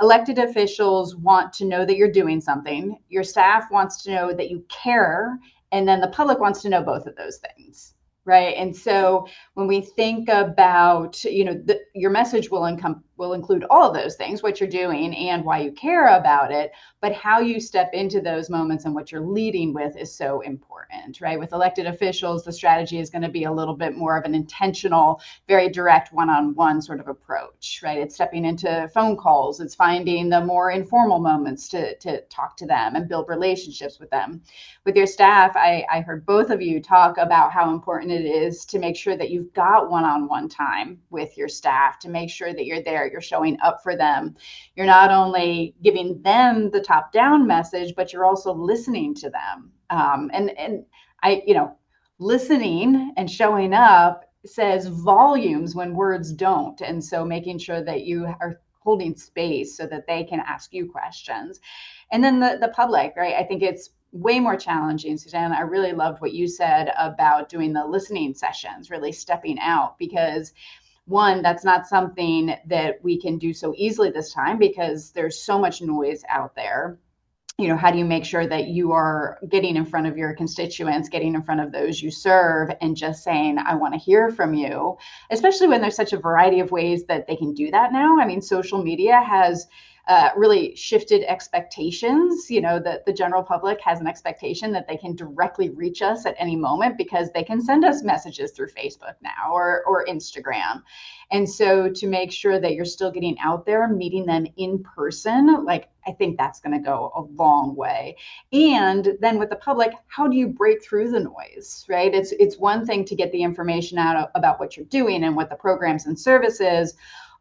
Elected officials want to know that you're doing something. Your staff wants to know that you care, and then the public wants to know both of those things. Right. And so when we think about, your message will include all of those things, what you're doing and why you care about it, but how you step into those moments and what you're leading with is so important, right? With elected officials, the strategy is going to be a little bit more of an intentional, very direct one-on-one sort of approach, right? It's stepping into phone calls. It's finding the more informal moments to talk to them and build relationships with them. With your staff, I heard both of you talk about how important it is to make sure that you've got one-on-one time with your staff, to make sure that you're there, you're showing up for them. You're not only giving them the top-down message, but you're also listening to them. Listening and showing up says volumes when words don't. And so making sure that you are holding space so that they can ask you questions. And then the public, right? I think it's way more challenging, Suzanne. I really loved what you said about doing the listening sessions, really stepping out, because one, that's not something that we can do so easily this time because there's so much noise out there. How do you make sure that you are getting in front of your constituents, getting in front of those you serve, and just saying, I want to hear from you, especially when there's such a variety of ways that they can do that now. I mean, social media has really shifted expectations. The general public has an expectation that they can directly reach us at any moment because they can send us messages through Facebook now or Instagram. And so to make sure that you're still getting out there, meeting them in person, I think that's going to go a long way. And then with the public, how do you break through the noise, right? It's one thing to get the information out about what you're doing and what the programs and services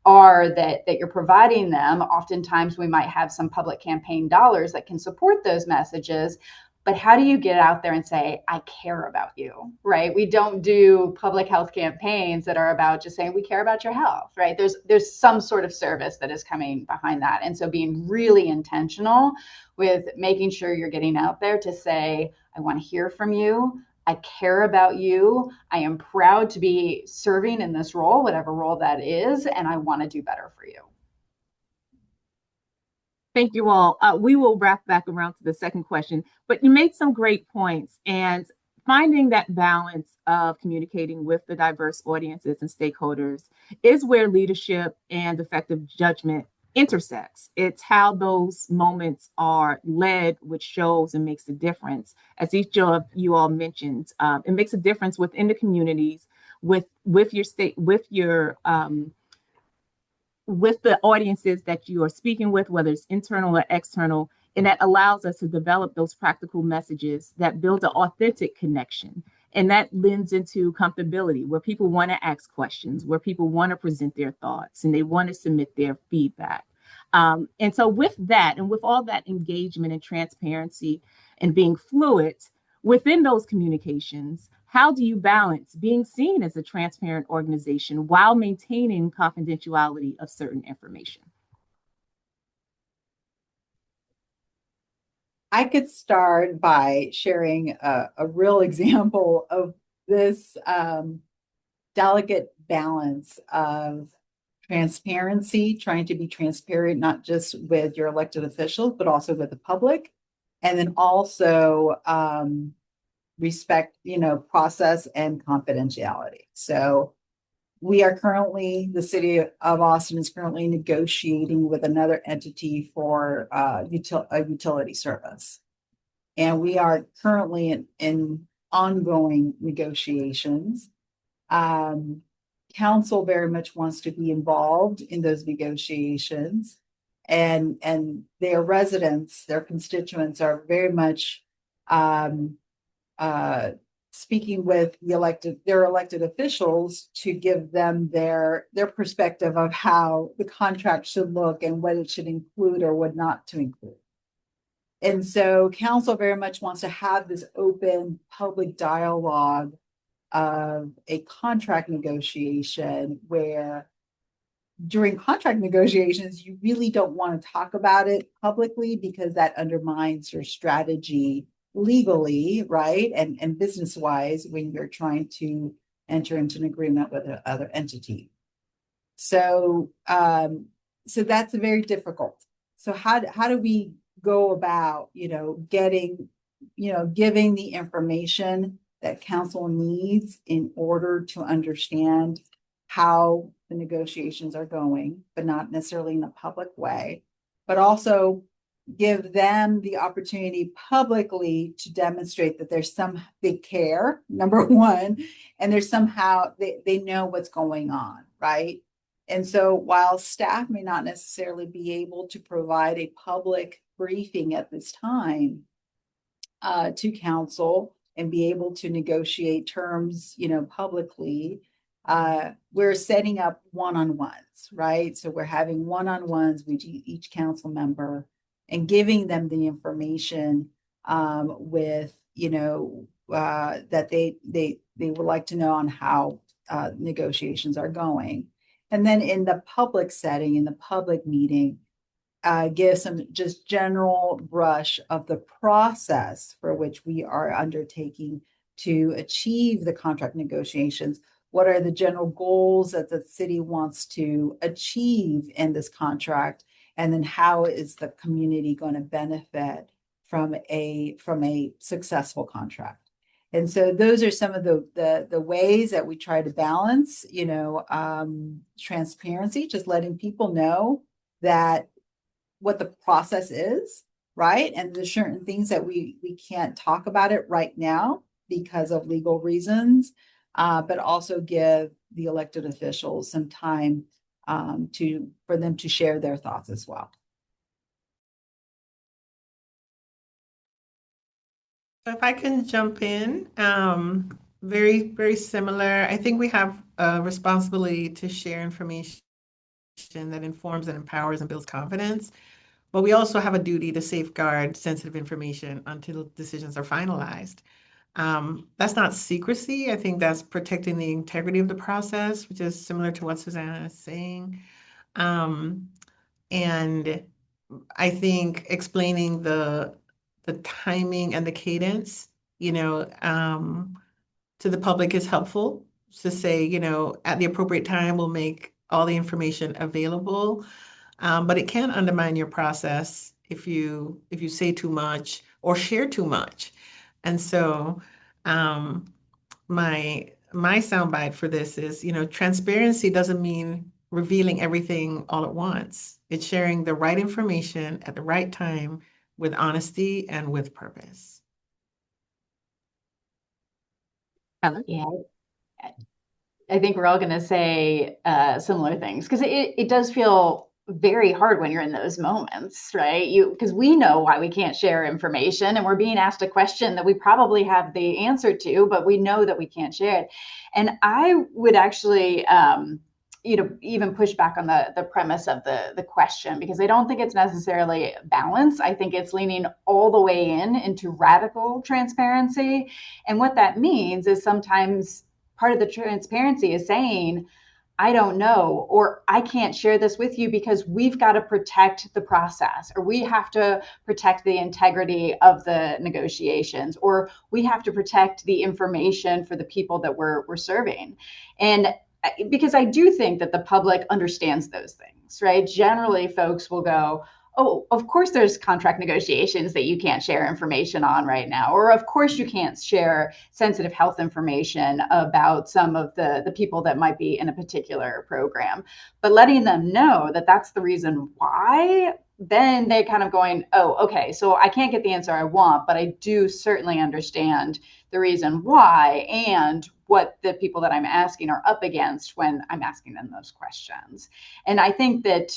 are that you're providing them. Oftentimes we might have some public campaign dollars that can support those messages, but how do you get out there and say, I care about you, right? We don't do public health campaigns that are about just saying we care about your health, right? There's some sort of service that is coming behind that. And so being really intentional with making sure you're getting out there to say, I want to hear from you. I care about you. I am proud to be serving in this role, whatever role that is, and I want to do better for you. Thank you all. We will wrap back around to the second question, but you made some great points, and finding that balance of communicating with the diverse audiences and stakeholders is where leadership and effective judgment intersects. It's how those moments are led, which shows and makes a difference. As each of you all mentioned, it makes a difference within the communities, with your state, with the audiences that you are speaking with, whether it's internal or external, and that allows us to develop those practical messages that build an authentic connection. And that lends into comfortability, where people want to ask questions, where people want to present their thoughts, and they want to submit their feedback. And so with that, and with all that engagement and transparency and being fluid within those communications, how do you balance being seen as a transparent organization while maintaining confidentiality of certain information? I could start by sharing a real example of this delicate balance of transparency, trying to be transparent, not just with your elected officials, but also with the public. And then also respect, process and confidentiality. So we are currently, the city of Austin is currently negotiating with another entity for a utility service. And we are currently in ongoing negotiations. Council very much wants to be involved in those negotiations. And their residents, their constituents are very much speaking with their elected officials to give them their perspective of how the contract should look and what it should include or what not to include. And so council very much wants to have this open public dialogue of a contract negotiation where during contract negotiations, you really don't want to talk about it publicly because that undermines your strategy legally, right? And business wise when you're trying to enter into an agreement with another entity. So that's very difficult. So how do we go about, giving the information that council needs in order to understand how the negotiations are going, but not necessarily in a public way, but also give them the opportunity publicly to demonstrate that they care, number one, and there's somehow they know what's going on, right? And so while staff may not necessarily be able to provide a public briefing at this time to council and be able to negotiate terms, publicly, we're setting up one-on-ones, right? So we're having one-on-ones with each council member and giving them the information with, that they would like to know on how negotiations are going. And then in the public setting, in the public meeting, give some just general brush of the process for which we are undertaking to achieve the contract negotiations. What are the general goals that the city wants to achieve in this contract? And then how is the community going to benefit from a successful contract? And so those are some of the ways that we try to balance, transparency, just letting people know that what the process is, right? And there's certain things that we can't talk about it right now because of legal reasons, but also give the elected officials some time for them to share their thoughts as well. So if I can jump in, very, very similar. I think we have a responsibility to share information that informs and empowers and builds confidence. But we also have a duty to safeguard sensitive information until decisions are finalized. That's not secrecy. I think that's protecting the integrity of the process, which is similar to what Susanna is saying. And I think explaining the timing and the cadence, to the public is helpful to say, at the appropriate time, we'll make all the information available. But it can undermine your process if you say too much or share too much. And so my soundbite for this is, transparency doesn't mean revealing everything all at once. It's sharing the right information at the right time with honesty and with purpose. Yeah, I think we're all going to say similar things because it does feel very hard when you're in those moments, right? Because we know why we can't share information and we're being asked a question that we probably have the answer to, but we know that we can't share it. And I would actually even push back on the premise of the question, because I don't think it's necessarily balance. I think it's leaning all the way into radical transparency. And what that means is sometimes part of the transparency is saying, I don't know, or I can't share this with you because we've got to protect the process, or we have to protect the integrity of the negotiations, or we have to protect the information for the people that we're serving. And because I do think that the public understands those things, right? Generally, folks will go, oh, of course there's contract negotiations that you can't share information on right now. Or of course you can't share sensitive health information about some of the people that might be in a particular program. But letting them know that that's the reason why, then they're kind of going, oh, okay, so I can't get the answer I want, but I do certainly understand the reason why and what the people that I'm asking are up against when I'm asking them those questions. And I think that,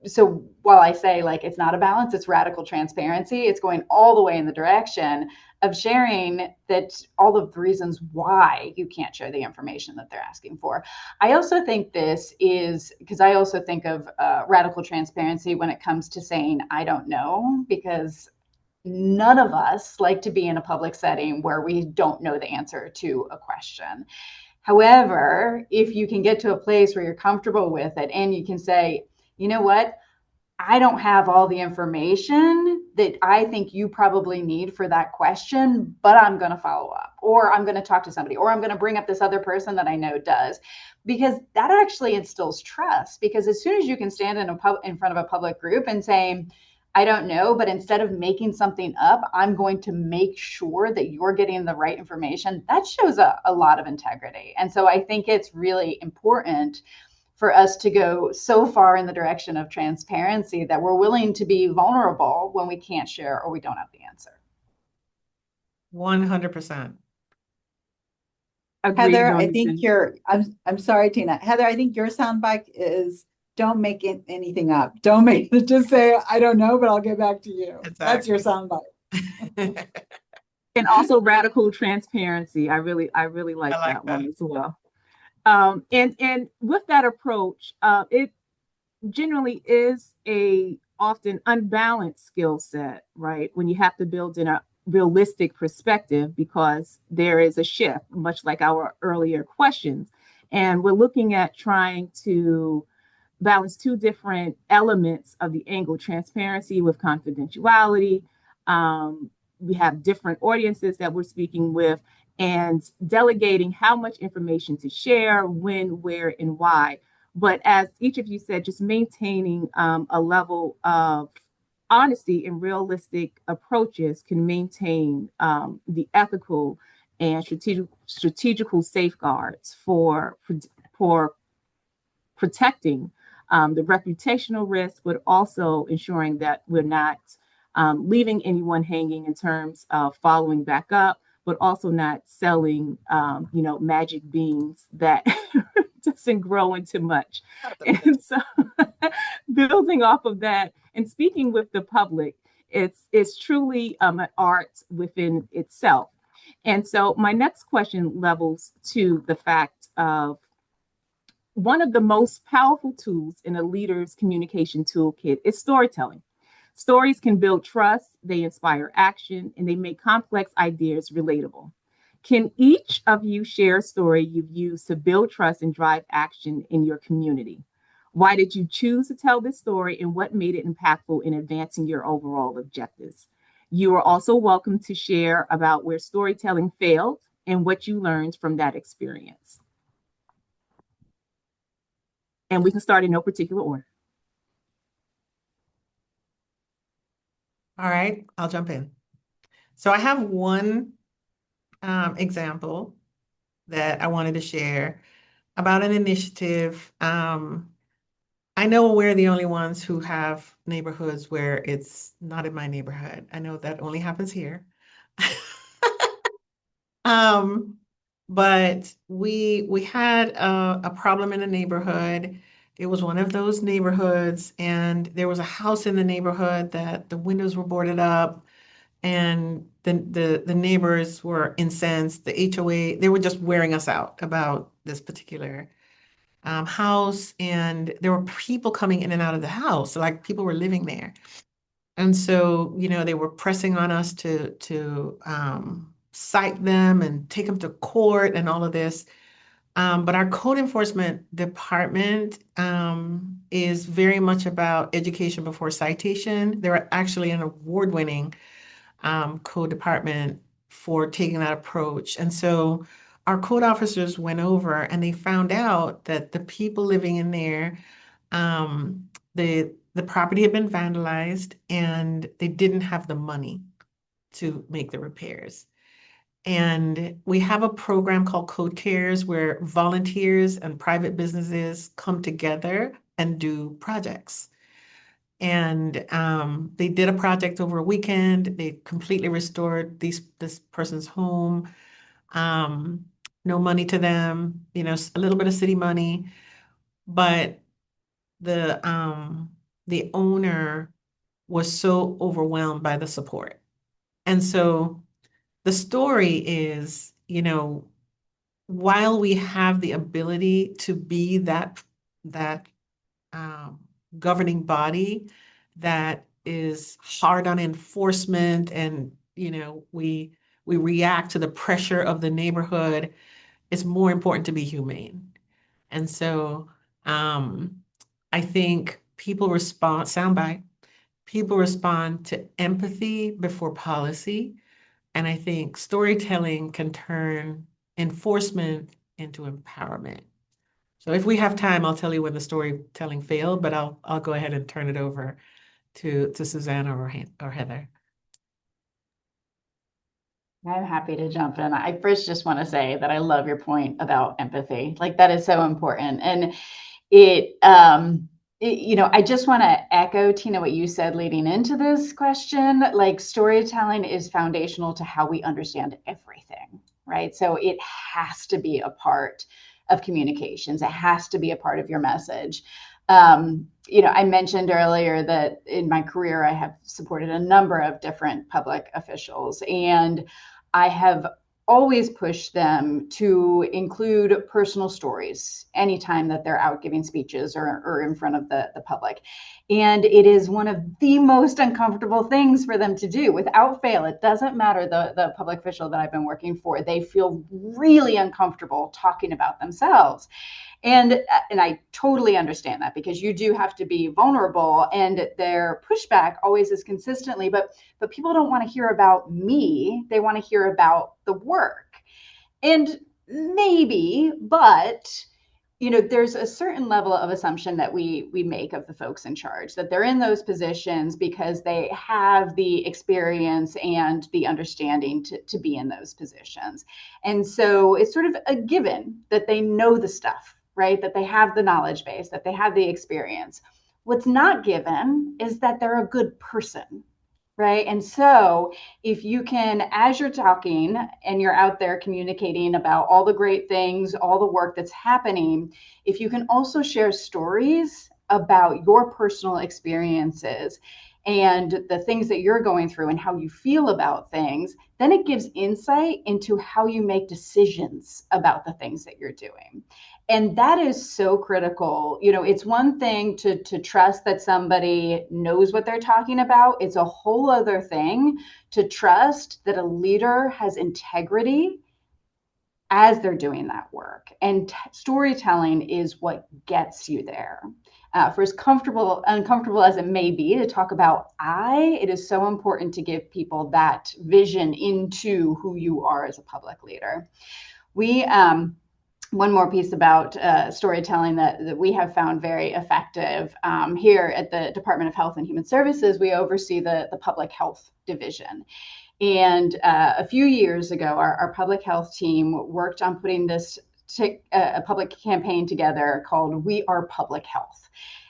so while I say like it's not a balance, it's radical transparency, it's going all the way in the direction of sharing that all of the reasons why you can't share the information that they're asking for. I also think this is because I also think of radical transparency when it comes to saying, I don't know, because none of us like to be in a public setting where we don't know the answer to a question. However, if you can get to a place where you're comfortable with it and you can say, you know what, I don't have all the information that I think you probably need for that question, but I'm going to follow up, or I'm going to talk to somebody, or I'm going to bring up this other person that I know does, because that actually instills trust. Because as soon as you can stand in front of a public group and say, I don't know, but instead of making something up, I'm going to make sure that you're getting the right information, that shows a lot of integrity. And so I think it's really important for us to go so far in the direction of transparency that we're willing to be vulnerable when we can't share or we don't have the answer. 100%. Agreed, Heather, I Norman. think I'm sorry, Tina. Heather, I think your soundbite is don't make anything up. Don't make it, just say, I don't know, but I'll get back to you. Exactly. That's your soundbite. And also radical transparency. I really like that one as well. And with that approach, it generally is a often unbalanced skill set, right? When you have to build in a realistic perspective, because there is a shift, much like our earlier questions. And we're looking at trying to balance two different elements of the angle: transparency with confidentiality. We have different audiences that we're speaking with, and delegating how much information to share, when, where, and why. But as each of you said, just maintaining a level of honesty and realistic approaches can maintain the ethical and strategical safeguards for protecting the reputational risk, but also ensuring that we're not leaving anyone hanging in terms of following back up, but also not selling, magic beans that doesn't grow into much. And so building off of that and speaking with the public, it's truly an art within itself. And so my next question levels to the fact of one of the most powerful tools in a leader's communication toolkit is storytelling. Stories can build trust, they inspire action, and they make complex ideas relatable. Can each of you share a story you've used to build trust and drive action in your community? Why did you choose to tell this story, and what made it impactful in advancing your overall objectives? You are also welcome to share about where storytelling failed and what you learned from that experience. And we can start in no particular order. All right, I'll jump in. So I have one example that I wanted to share about an initiative. I know we're the only ones who have neighborhoods where it's not in my neighborhood. I know that only happens here. But we had a problem in a neighborhood. It was one of those neighborhoods, and there was a house in the neighborhood that the windows were boarded up, and the neighbors were incensed. The HOA, they were just wearing us out about this particular house, and there were people coming in and out of the house, like people were living there. And so, they were pressing on us to cite them and take them to court and all of this. But our code enforcement department is very much about education before citation. They're actually an award-winning code department for taking that approach. And so our code officers went over and they found out that the people living in there, the property had been vandalized and they didn't have the money to make the repairs. And we have a program called Code Cares where volunteers and private businesses come together and do projects. And they did a project over a weekend. They completely restored this person's home. No money to them, a little bit of city money, but the owner was so overwhelmed by the support. And so the story is, while we have the ability to be that governing body that is hard on enforcement, and we react to the pressure of the neighborhood, it's more important to be humane. And so I think people respond to empathy before policy. And I think storytelling can turn enforcement into empowerment. So if we have time, I'll tell you when the storytelling failed, but I'll go ahead and turn it over to Susanna or Heather. I'm happy to jump in. I first just want to say that I love your point about empathy. Like, that is so important. And I just want to echo, Tina, what you said leading into this question. Like, storytelling is foundational to how we understand everything, right? So it has to be a part of communications. It has to be a part of your message. I mentioned earlier that in my career, I have supported a number of different public officials, and I have always pushed them to include personal stories anytime that they're out giving speeches or in front of the public. And it is one of the most uncomfortable things for them to do, without fail. It doesn't matter the public official that I've been working for. They feel really uncomfortable talking about themselves. And I totally understand that, because you do have to be vulnerable, and their pushback always is consistently, but people don't want to hear about me. They want to hear about the work. And maybe, but there's a certain level of assumption that we make of the folks in charge, that they're in those positions because they have the experience and the understanding to be in those positions. And so it's sort of a given that they know the stuff, right? That they have the knowledge base, that they have the experience. What's not given is that they're a good person, right? And so if you can, as you're talking and you're out there communicating about all the great things, all the work that's happening, if you can also share stories about your personal experiences and the things that you're going through and how you feel about things, then it gives insight into how you make decisions about the things that you're doing. And that is so critical. It's one thing to trust that somebody knows what they're talking about. It's a whole other thing to trust that a leader has integrity as they're doing that work. And storytelling is what gets you there. For as uncomfortable as it may be to talk about it is so important to give people that vision into who you are as a public leader. One more piece about storytelling that we have found very effective here at the Department of Health and Human Services. We oversee the public health division. And a few years ago, our public health team worked on putting this a public campaign together called We Are Public Health.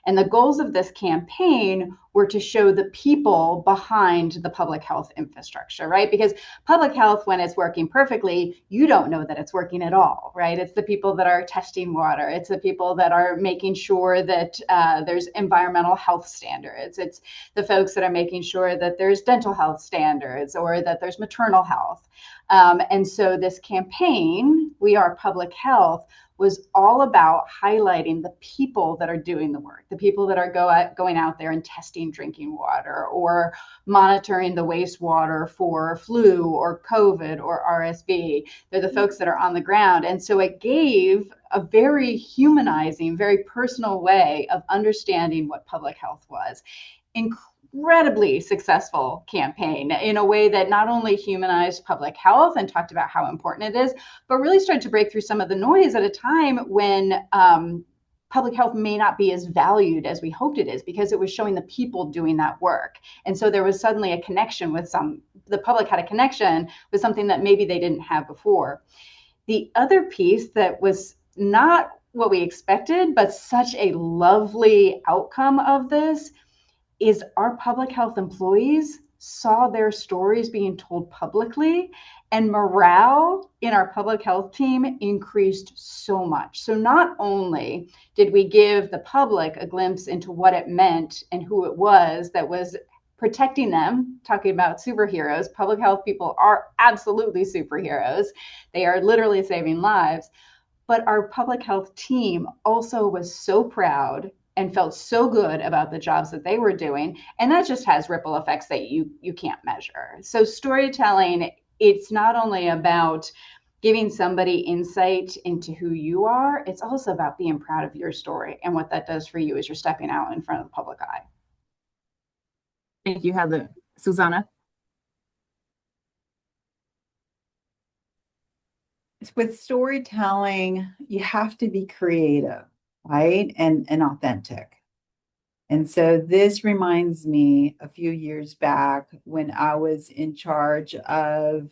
And the goals of this campaign were to show the people behind the public health infrastructure, right? Because public health, when it's working perfectly, you don't know that it's working at all, right? It's the people that are testing water. It's the people that are making sure that there's environmental health standards. It's the folks that are making sure that there's dental health standards or that there's maternal health. And so this campaign, We Are Public Health, was all about highlighting the people that are doing the work, the people that are going out there and testing drinking water or monitoring the wastewater for flu or COVID or RSV. They're the folks that are on the ground. And so it gave a very humanizing, very personal way of understanding what public health was. Incredibly successful campaign in a way that not only humanized public health and talked about how important it is, but really started to break through some of the noise at a time when public health may not be as valued as we hoped it is, because it was showing the people doing that work. And so there was suddenly a connection with the public had a connection with something that maybe they didn't have before. The other piece that was not what we expected, but such a lovely outcome of this is our public health employees saw their stories being told publicly, and morale in our public health team increased so much. So not only did we give the public a glimpse into what it meant and who it was that was protecting them, talking about superheroes, public health people are absolutely superheroes. They are literally saving lives. But our public health team also was so proud and felt so good about the jobs that they were doing. And that just has ripple effects that you can't measure. So storytelling, it's not only about giving somebody insight into who you are, it's also about being proud of your story and what that does for you as you're stepping out in front of the public eye. Thank you, Heather. Susanna? With storytelling, you have to be creative, right? And authentic. And so this reminds me a few years back when I was in charge of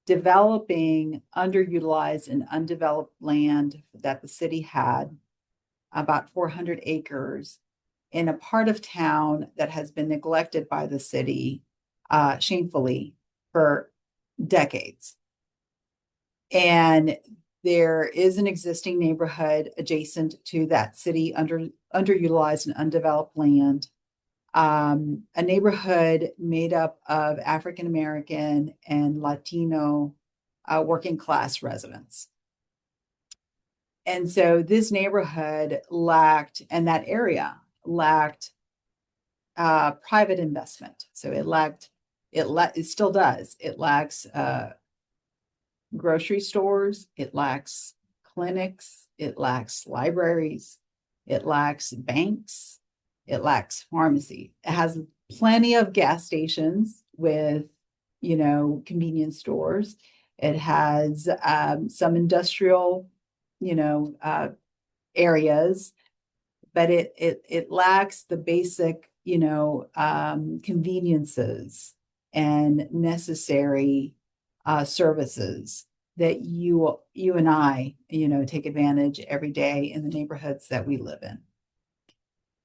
developing underutilized and undeveloped land that the city had, about 400 acres, in a part of town that has been neglected by the city, shamefully, for decades. And there is an existing neighborhood adjacent to that city underutilized and undeveloped land, a neighborhood made up of African American and Latino working class residents. And so this neighborhood lacked, and that area lacked private investment. So it still does. It lacks grocery stores, it lacks clinics, it lacks libraries, it lacks banks, it lacks pharmacy. It has plenty of gas stations with, convenience stores. It has some industrial, areas, but it lacks the basic, conveniences and necessary services that you and I, take advantage every day in the neighborhoods that we live in.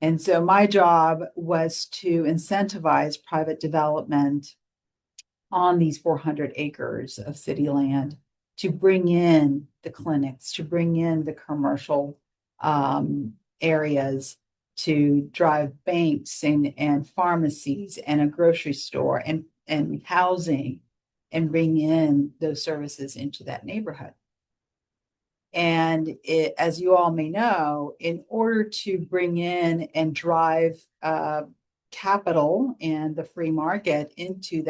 And so my job was to incentivize private development on these 400 acres of city land to bring in the clinics, to bring in the commercial areas, to drive banks and pharmacies and a grocery store and housing, and bring in those services into that neighborhood. And as you all may know, in order to bring in and drive capital and the free market into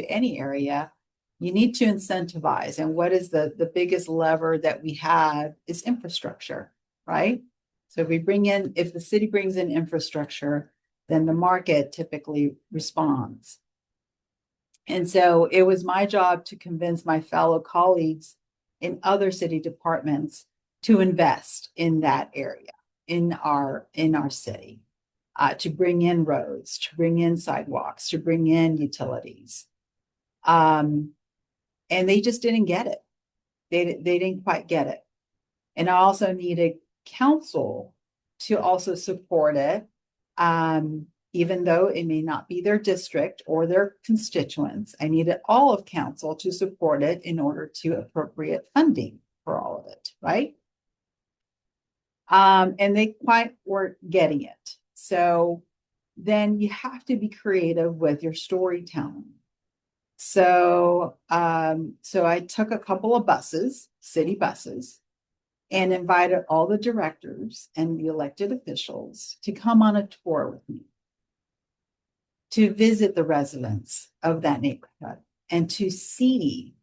any area, you need to incentivize. And what is the biggest lever that we have is infrastructure, right? So if the city brings in infrastructure, then the market typically responds. And so it was my job to convince my fellow colleagues in other city departments to invest in that area, in our city, to bring in roads, to bring in sidewalks, to bring in utilities. And they just didn't get it. They didn't quite get it. And I also needed council to also support it. Even though it may not be their district or their constituents, I needed all of council to support it in order to appropriate funding for all of it, right? And they quite weren't getting it. So then you have to be creative with your storytelling. So I took a couple of buses, city buses, and invited all the directors and the elected officials to come on a tour with me, to visit the residents of that neighborhood and to see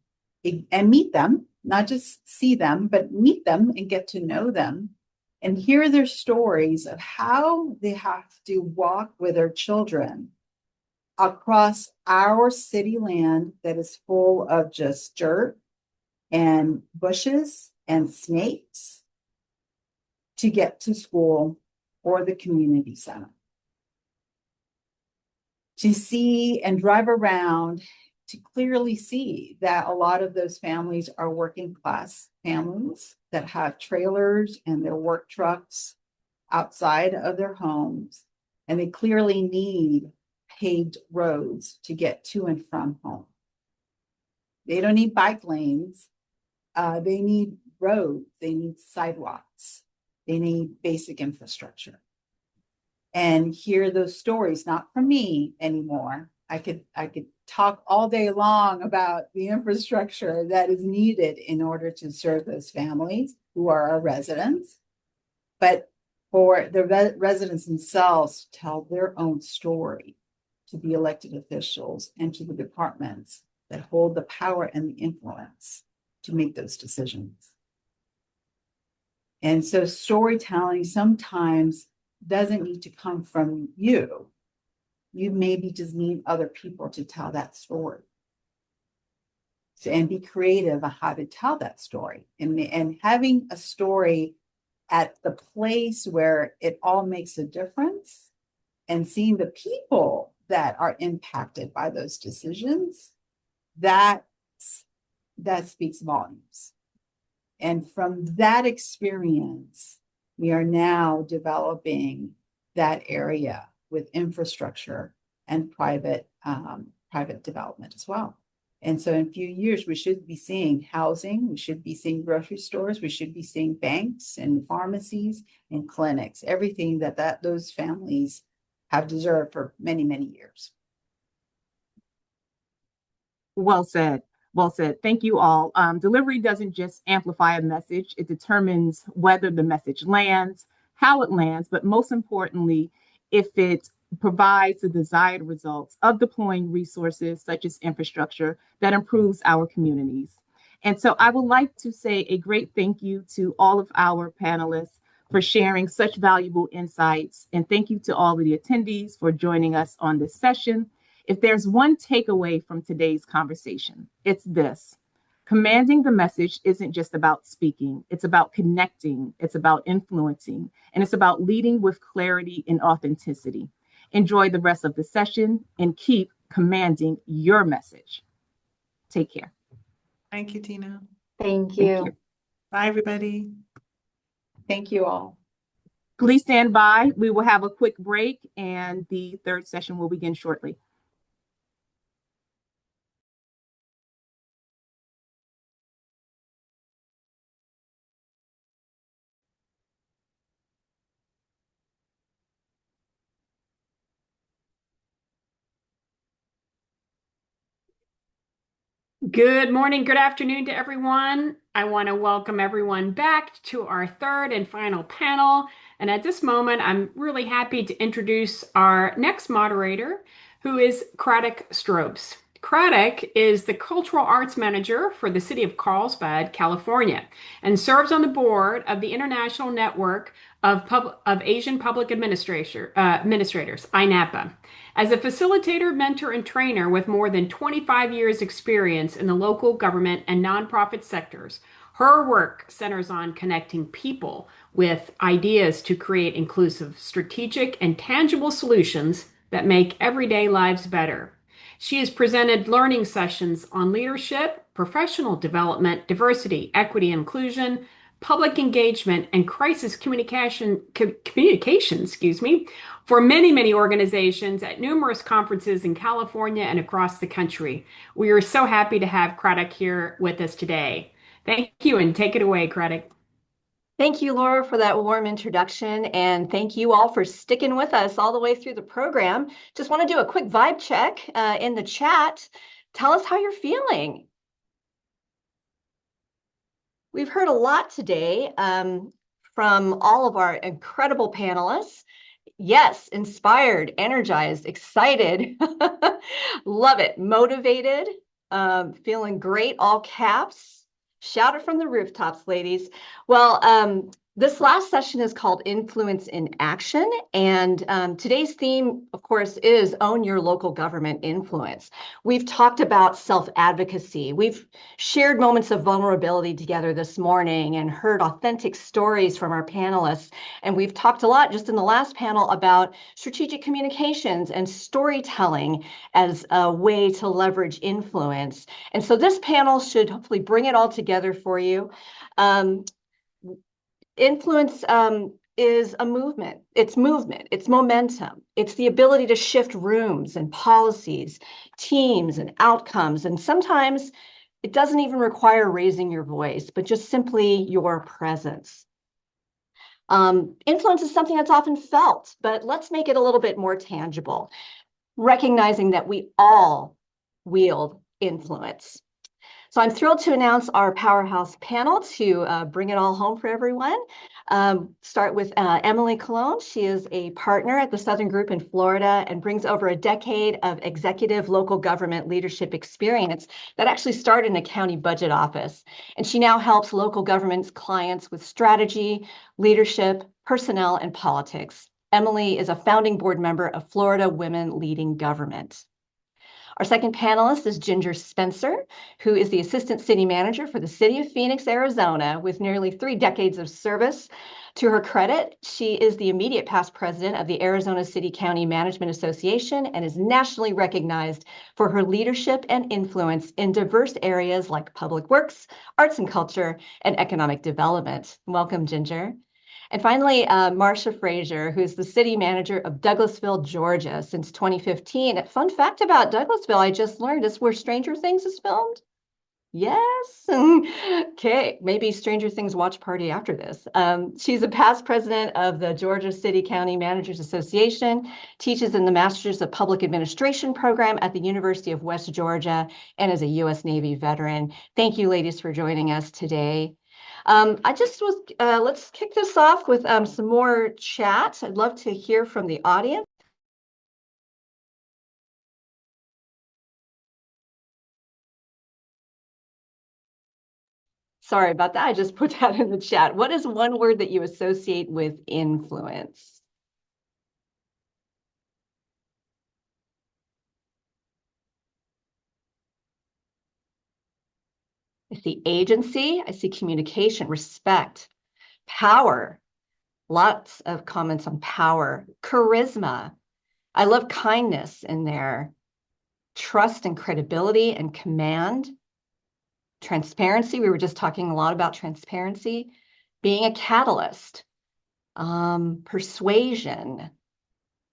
and meet them, not just see them, but meet them and get to know them and hear their stories of how they have to walk with their children across our city land that is full of just dirt and bushes and snakes to get to school or the community center. To see and drive around to clearly see that a lot of those families are working class families that have trailers and their work trucks outside of their homes, and they clearly need paved roads to get to and from home. They don't need bike lanes. They need roads. They need sidewalks. They need basic infrastructure. And hear those stories, not from me anymore. I could talk all day long about the infrastructure that is needed in order to serve those families who are our residents, but for the residents themselves to tell their own story to the elected officials and to the departments that hold the power and the influence to make those decisions. And so storytelling sometimes doesn't need to come from you. You maybe just need other people to tell that story. So, and be creative on how to tell that story. And having a story at the place where it all makes a difference and seeing the people that are impacted by those decisions, that speaks volumes. And from that experience, we are now developing that area with infrastructure and private development as well. And so in a few years, we should be seeing housing, we should be seeing grocery stores, we should be seeing banks and pharmacies and clinics, everything that those families have deserved for many, many years. Well said. Well said. Thank you all. Delivery doesn't just amplify a message, it determines whether the message lands, how it lands, but most importantly, if it provides the desired results of deploying resources such as infrastructure that improves our communities. And so I would like to say a great thank you to all of our panelists for sharing such valuable insights. And thank you to all of the attendees for joining us on this session. If there's one takeaway from today's conversation, it's this. Commanding the message isn't just about speaking. It's about connecting. It's about influencing. And it's about leading with clarity and authenticity. Enjoy the rest of the session and keep commanding your message. Take care. Thank you, Tina. Thank you. Thank you. Bye, everybody. Thank you all. Please stand by. We will have a quick break and the third session will begin shortly. Good morning, good afternoon to everyone. I want to welcome everyone back to our third and final panel. And at this moment, I'm really happy to introduce our next moderator, who is Craddock Strobes. Craddock is the Cultural Arts Manager for the City of Carlsbad, California, and serves on the board of the International Network of Asian Public Administrators, INAPA. As a facilitator, mentor, and trainer with more than 25 years experience in the local government and nonprofit sectors, her work centers on connecting people with ideas to create inclusive, strategic, and tangible solutions that make everyday lives better. She has presented learning sessions on leadership, professional development, diversity, equity, inclusion, public engagement, and crisis communication, for many, many organizations at numerous conferences in California and across the country. We are so happy to have Craddock here with us today. Thank you, and take it away, Craddock. Thank you, Laura, for that warm introduction, and thank you all for sticking with us all the way through the program. Just want to do a quick vibe check in the chat. Tell us how you're feeling. We've heard a lot today from all of our incredible panelists. Yes, inspired, energized, excited, love it, motivated, feeling great, all caps. Shout it from the rooftops, ladies. Well, this last session is called Influence in Action. And today's theme, of course, is Own Your Local Government Influence. We've talked about self-advocacy. We've shared moments of vulnerability together this morning and heard authentic stories from our panelists. And we've talked a lot just in the last panel about strategic communications and storytelling as a way to leverage influence. And so this panel should hopefully bring it all together for you. Influence is a movement. It's momentum. It's the ability to shift rooms and policies, teams and outcomes. And sometimes it doesn't even require raising your voice, but just simply your presence. Influence is something that's often felt, but let's make it a little bit more tangible, recognizing that we all wield influence. So I'm thrilled to announce our powerhouse panel to bring it all home for everyone. Start with Emily Colon. She is a partner at the Southern Group in Florida and brings over a decade of executive local government leadership experience that actually started in a county budget office. And she now helps local governments clients with strategy, leadership, personnel, and politics. Emily is a founding board member of Florida Women Leading Government. Our second panelist is Ginger Spencer, who is the Assistant City Manager for the City of Phoenix, Arizona, with nearly 3 decades of service. To her credit, she is the immediate past president of the Arizona City County Management Association and is nationally recognized for her leadership and influence in diverse areas like public works, arts and culture, and economic development. Welcome, Ginger. And finally, Marcia Frazier, who's the city manager of Douglasville, Georgia since 2015. Fun fact about Douglasville, I just learned, is where Stranger Things is filmed. Yes. Okay, maybe Stranger Things watch party after this. She's a past president of the Georgia City County Managers Association, teaches in the Masters of Public Administration program at the University of West Georgia, and is a U.S. Navy veteran. Thank you, ladies, for joining us today. Let's kick this off with some more chat. I'd love to hear from the audience. Sorry about that. I just put that in the chat. What is one word that you associate with influence? I see agency. I see communication, respect, power. Lots of comments on power, charisma. I love kindness in there. Trust and credibility and command. Transparency. We were just talking a lot about transparency. Being a catalyst. Persuasion.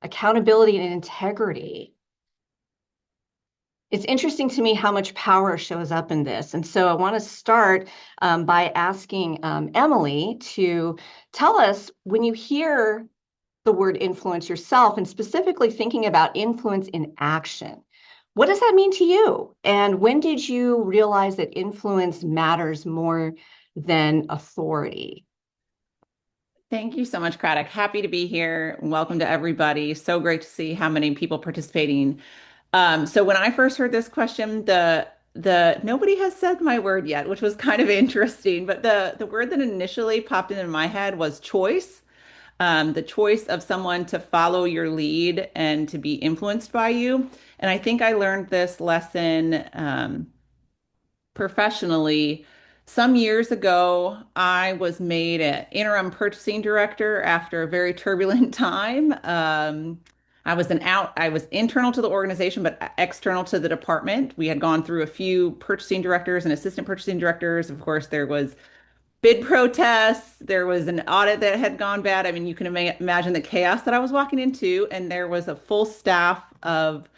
Accountability and integrity. It's interesting to me how much power shows up in this. And so I want to start by asking Emily to tell us, when you hear the word influence yourself, and specifically thinking about influence in action, what does that mean to you? And when did you realize that influence matters more than authority? Thank you so much, Craddock. Happy to be here. Welcome to everybody. So great to see how many people participating. So when I first heard this question, the nobody has said my word yet, which was kind of interesting, but the word that initially popped into my head was choice. The choice of someone to follow your lead and to be influenced by you. And I think I learned this lesson professionally. Some years ago, I was made an interim purchasing director after a very turbulent time. I was internal to the organization, but external to the department. We had gone through a few purchasing directors and assistant purchasing directors. Of course, there was bid protests. There was an audit that had gone bad. I mean, you can imagine the chaos that I was walking into, and there was a full staff of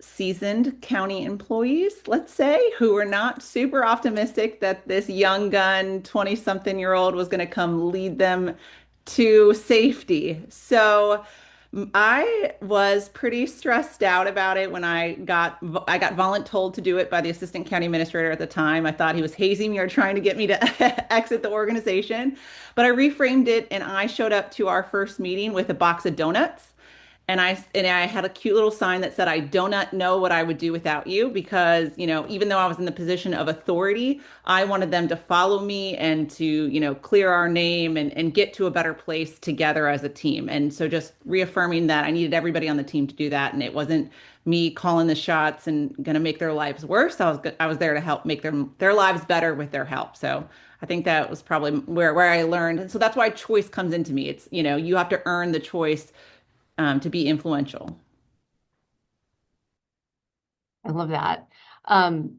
seasoned county employees, let's say, who were not super optimistic that this young gun 20-something-year-old was going to come lead them to safety. So I was pretty stressed out about it when I got voluntold to do it by the assistant county administrator at the time. I thought he was hazing me or trying to get me to exit the organization. But I reframed it and I showed up to our first meeting with a box of donuts. And I had a cute little sign that said, "I do not know what I would do without you," because, even though I was in the position of authority, I wanted them to follow me and to, clear our name and get to a better place together as a team. And so just reaffirming that I needed everybody on the team to do that. And it wasn't me calling the shots and going to make their lives worse. I was there to help make their lives better with their help. So I think that was probably where I learned. And so that's why choice comes into me. It's, you have to earn the choice to be influential. I love that. Um,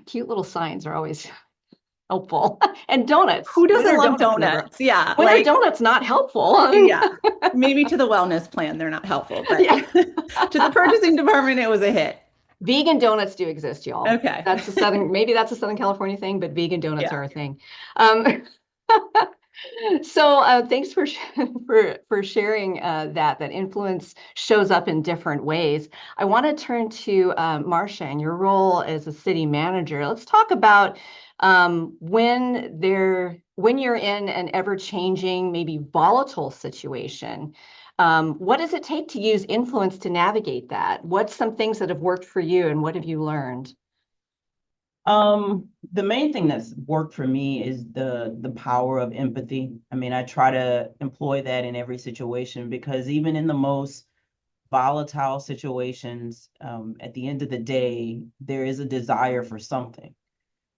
cute little signs are always helpful. And donuts. Who doesn't When are love donuts never- donuts? Yeah, When are donuts not helpful? yeah. Maybe to the wellness plan, they're not helpful, but Yeah. to the purchasing department, it was a hit. Vegan donuts do exist, y'all. Okay. Maybe that's a Southern California thing, but vegan donuts Yeah. are a thing. So thanks for sharing that influence shows up in different ways. I want to turn to Marcia and your role as a city manager. Let's talk about when you're in an ever-changing, maybe volatile situation. What does it take to use influence to navigate that? What's some things that have worked for you, and what have you learned? The main thing that's worked for me is the power of empathy. I mean, I try to employ that in every situation, because even in the most volatile situations, at the end of the day, there is a desire for something.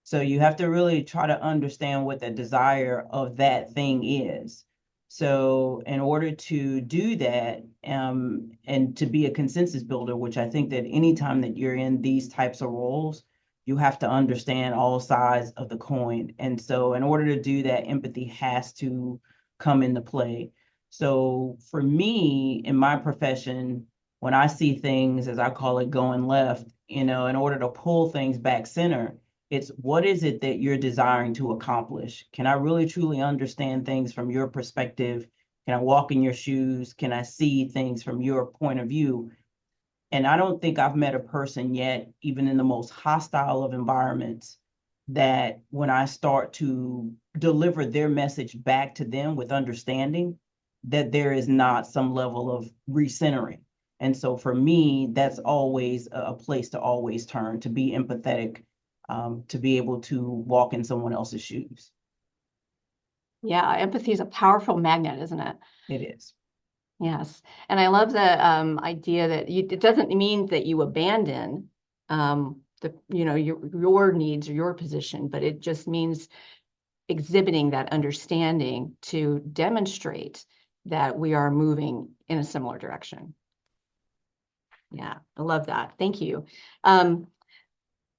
So you have to really try to understand what the desire of that thing is. So in order to do that, and to be a consensus builder, which I think that anytime that you're in these types of roles, you have to understand all sides of the coin. And so in order to do that, empathy has to come into play. So for me, in my profession, when I see things, as I call it, going left, in order to pull things back center, it's what is it that you're desiring to accomplish? Can I really truly understand things from your perspective? Can I walk in your shoes? Can I see things from your point of view? And I don't think I've met a person yet, even in the most hostile of environments, that when I start to deliver their message back to them with understanding, that there is not some level of recentering. And so for me, that's always a place to always turn, to be empathetic, to be able to walk in someone else's shoes. Yeah, empathy is a powerful magnet, isn't it? It is. Yes. And I love the idea that it doesn't mean that you abandon your needs or your position, but it just means exhibiting that understanding to demonstrate that we are moving in a similar direction. Yeah, I love that. Thank you.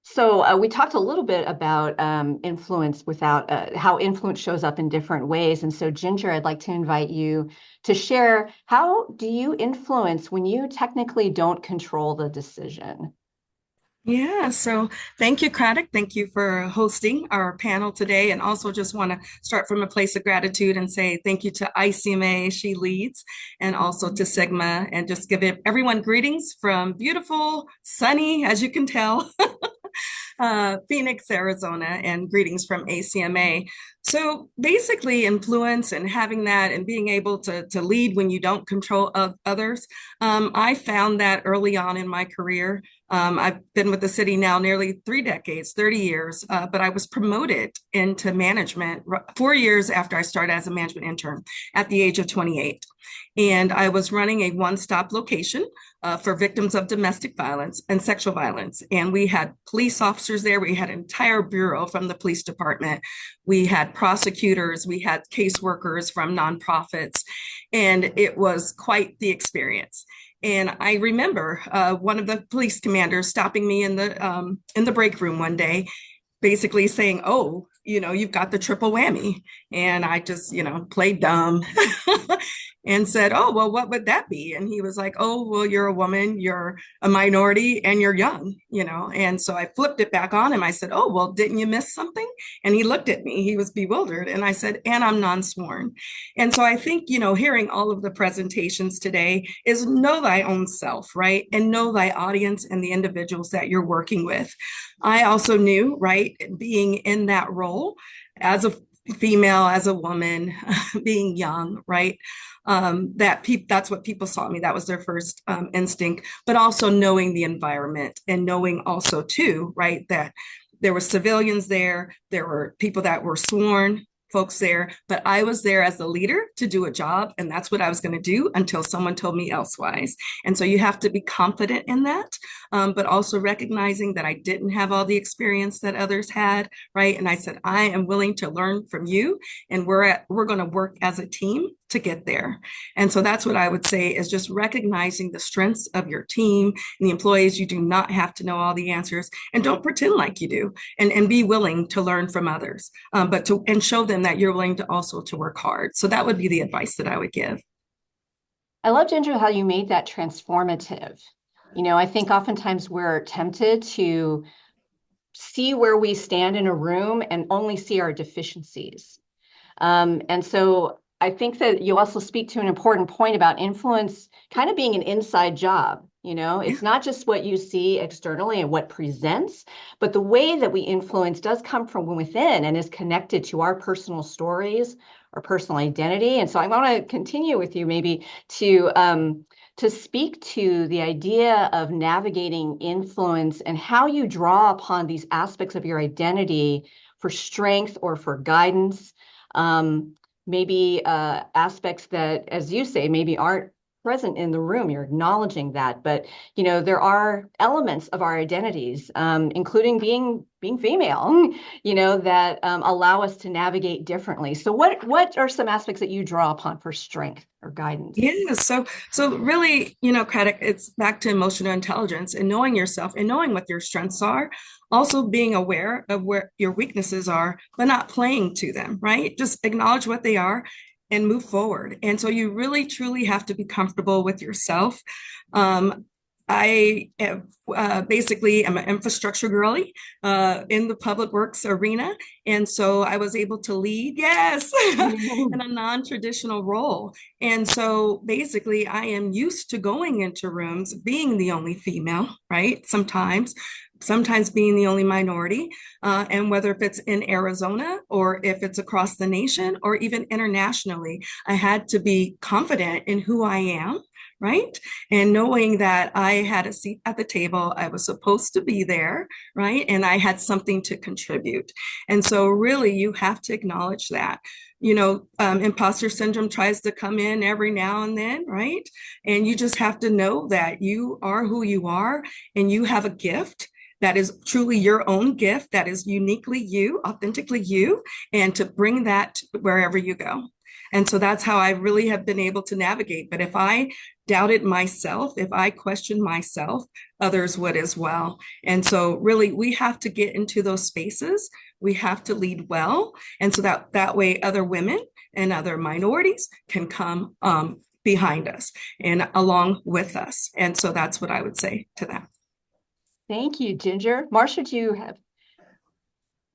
So we talked a little bit about influence without how influence shows up in different ways. And so Ginger, I'd like to invite you to share, how do you influence when you technically don't control the decision? Yeah, so thank you, Craddock. Thank you for hosting our panel today. And also just want to start from a place of gratitude and say thank you to ICMA, She Leads, and also to Sigma, and just give everyone greetings from beautiful, sunny, as you can tell, Phoenix, Arizona, and greetings from ACMA. So basically influence and having that and being able to lead when you don't control others. I found that early on in my career. I've been with the city now nearly 3 decades, 30 years, but I was promoted into management 4 years after I started as a management intern at the age of 28. And I was running a one-stop location for victims of domestic violence and sexual violence. And we had police officers there. We had an entire bureau from the police department. We had prosecutors. We had caseworkers from nonprofits. And it was quite the experience. And I remember one of the police commanders stopping me in the break room one day, basically saying, "Oh, you've got the triple whammy." And I just, played dumb. and said, "Oh, well, what would that be?" And he was like, "Oh, well, you're a woman, you're a minority, and you're young, you know." And so I flipped it back on him. I said, "Oh, well, didn't you miss something?" And he looked at me, he was bewildered. And I said, "And I'm non-sworn." And so I think, hearing all of the presentations today is know thy own self, right? And know thy audience and the individuals that you're working with. I also knew, right, being in that role as a female, as a woman, being young, right? That's what people saw me. That was their first instinct, but also knowing the environment and knowing also too, right, that there were civilians there, there were people that were sworn, folks there, but I was there as a leader to do a job, and that's what I was going to do until someone told me elsewise. And so you have to be confident in that, but also recognizing that I didn't have all the experience that others had, right? And I said, I am willing to learn from you, and we're going to work as a team to get there. And so that's what I would say is just recognizing the strengths of your team and the employees. You do not have to know all the answers, and don't pretend like you do, and be willing to learn from others, and show them that you're willing to also to work hard. So that would be the advice that I would give. I love, Ginger, how you made that transformative. I think oftentimes we're tempted to see where we stand in a room and only see our deficiencies. And so I think that you also speak to an important point about influence kind of being an inside job. It's not just what you see externally and what presents, but the way that we influence does come from within and is connected to our personal stories, our personal identity. And so I want to continue with you maybe to speak to the idea of navigating influence and how you draw upon these aspects of your identity for strength or for guidance. Maybe aspects that, as you say, maybe aren't present in the room. You're acknowledging that, but there are elements of our identities, including being female, that allow us to navigate differently. So, what are some aspects that you draw upon for strength or guidance? Yeah, so really, Craddock, it's back to emotional intelligence and knowing yourself and knowing what your strengths are. Also being aware of where your weaknesses are, but not playing to them, right? Just acknowledge what they are and move forward. And so you really, truly have to be comfortable with yourself. I have, basically am an infrastructure girly in the public works arena. And so I was able to lead, yes, in a non-traditional role. And so basically I am used to going into rooms, being the only female, right? Sometimes being the only minority, and whether if it's in Arizona or if it's across the nation or even internationally, I had to be confident in who I am, right? And knowing that I had a seat at the table, I was supposed to be there, right? And I had something to contribute. And so really you have to acknowledge that. Imposter syndrome tries to come in every now and then, right? And you just have to know that you are who you are and you have a gift that is truly your own gift, that is uniquely you, authentically you, and to bring that wherever you go. And so that's how I really have been able to navigate. But if I doubted myself, if I questioned myself, others would as well. And so really we have to get into those spaces. We have to lead well. And so that way other women and other minorities can come behind us and along with us. And so that's what I would say to that. Thank you, Ginger. Marcia, do you have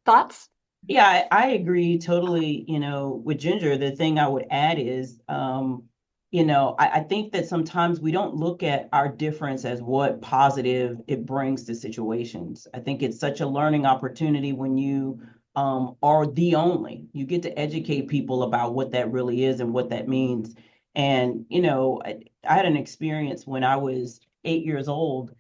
thoughts? Yeah, I agree totally, with Ginger. The thing I would add is, I think that sometimes we don't look at our difference as what positive it brings to situations. I think it's such a learning opportunity when you are the only. You get to educate people about what that really is and what that means. And, I had an experience when I was 8 years old.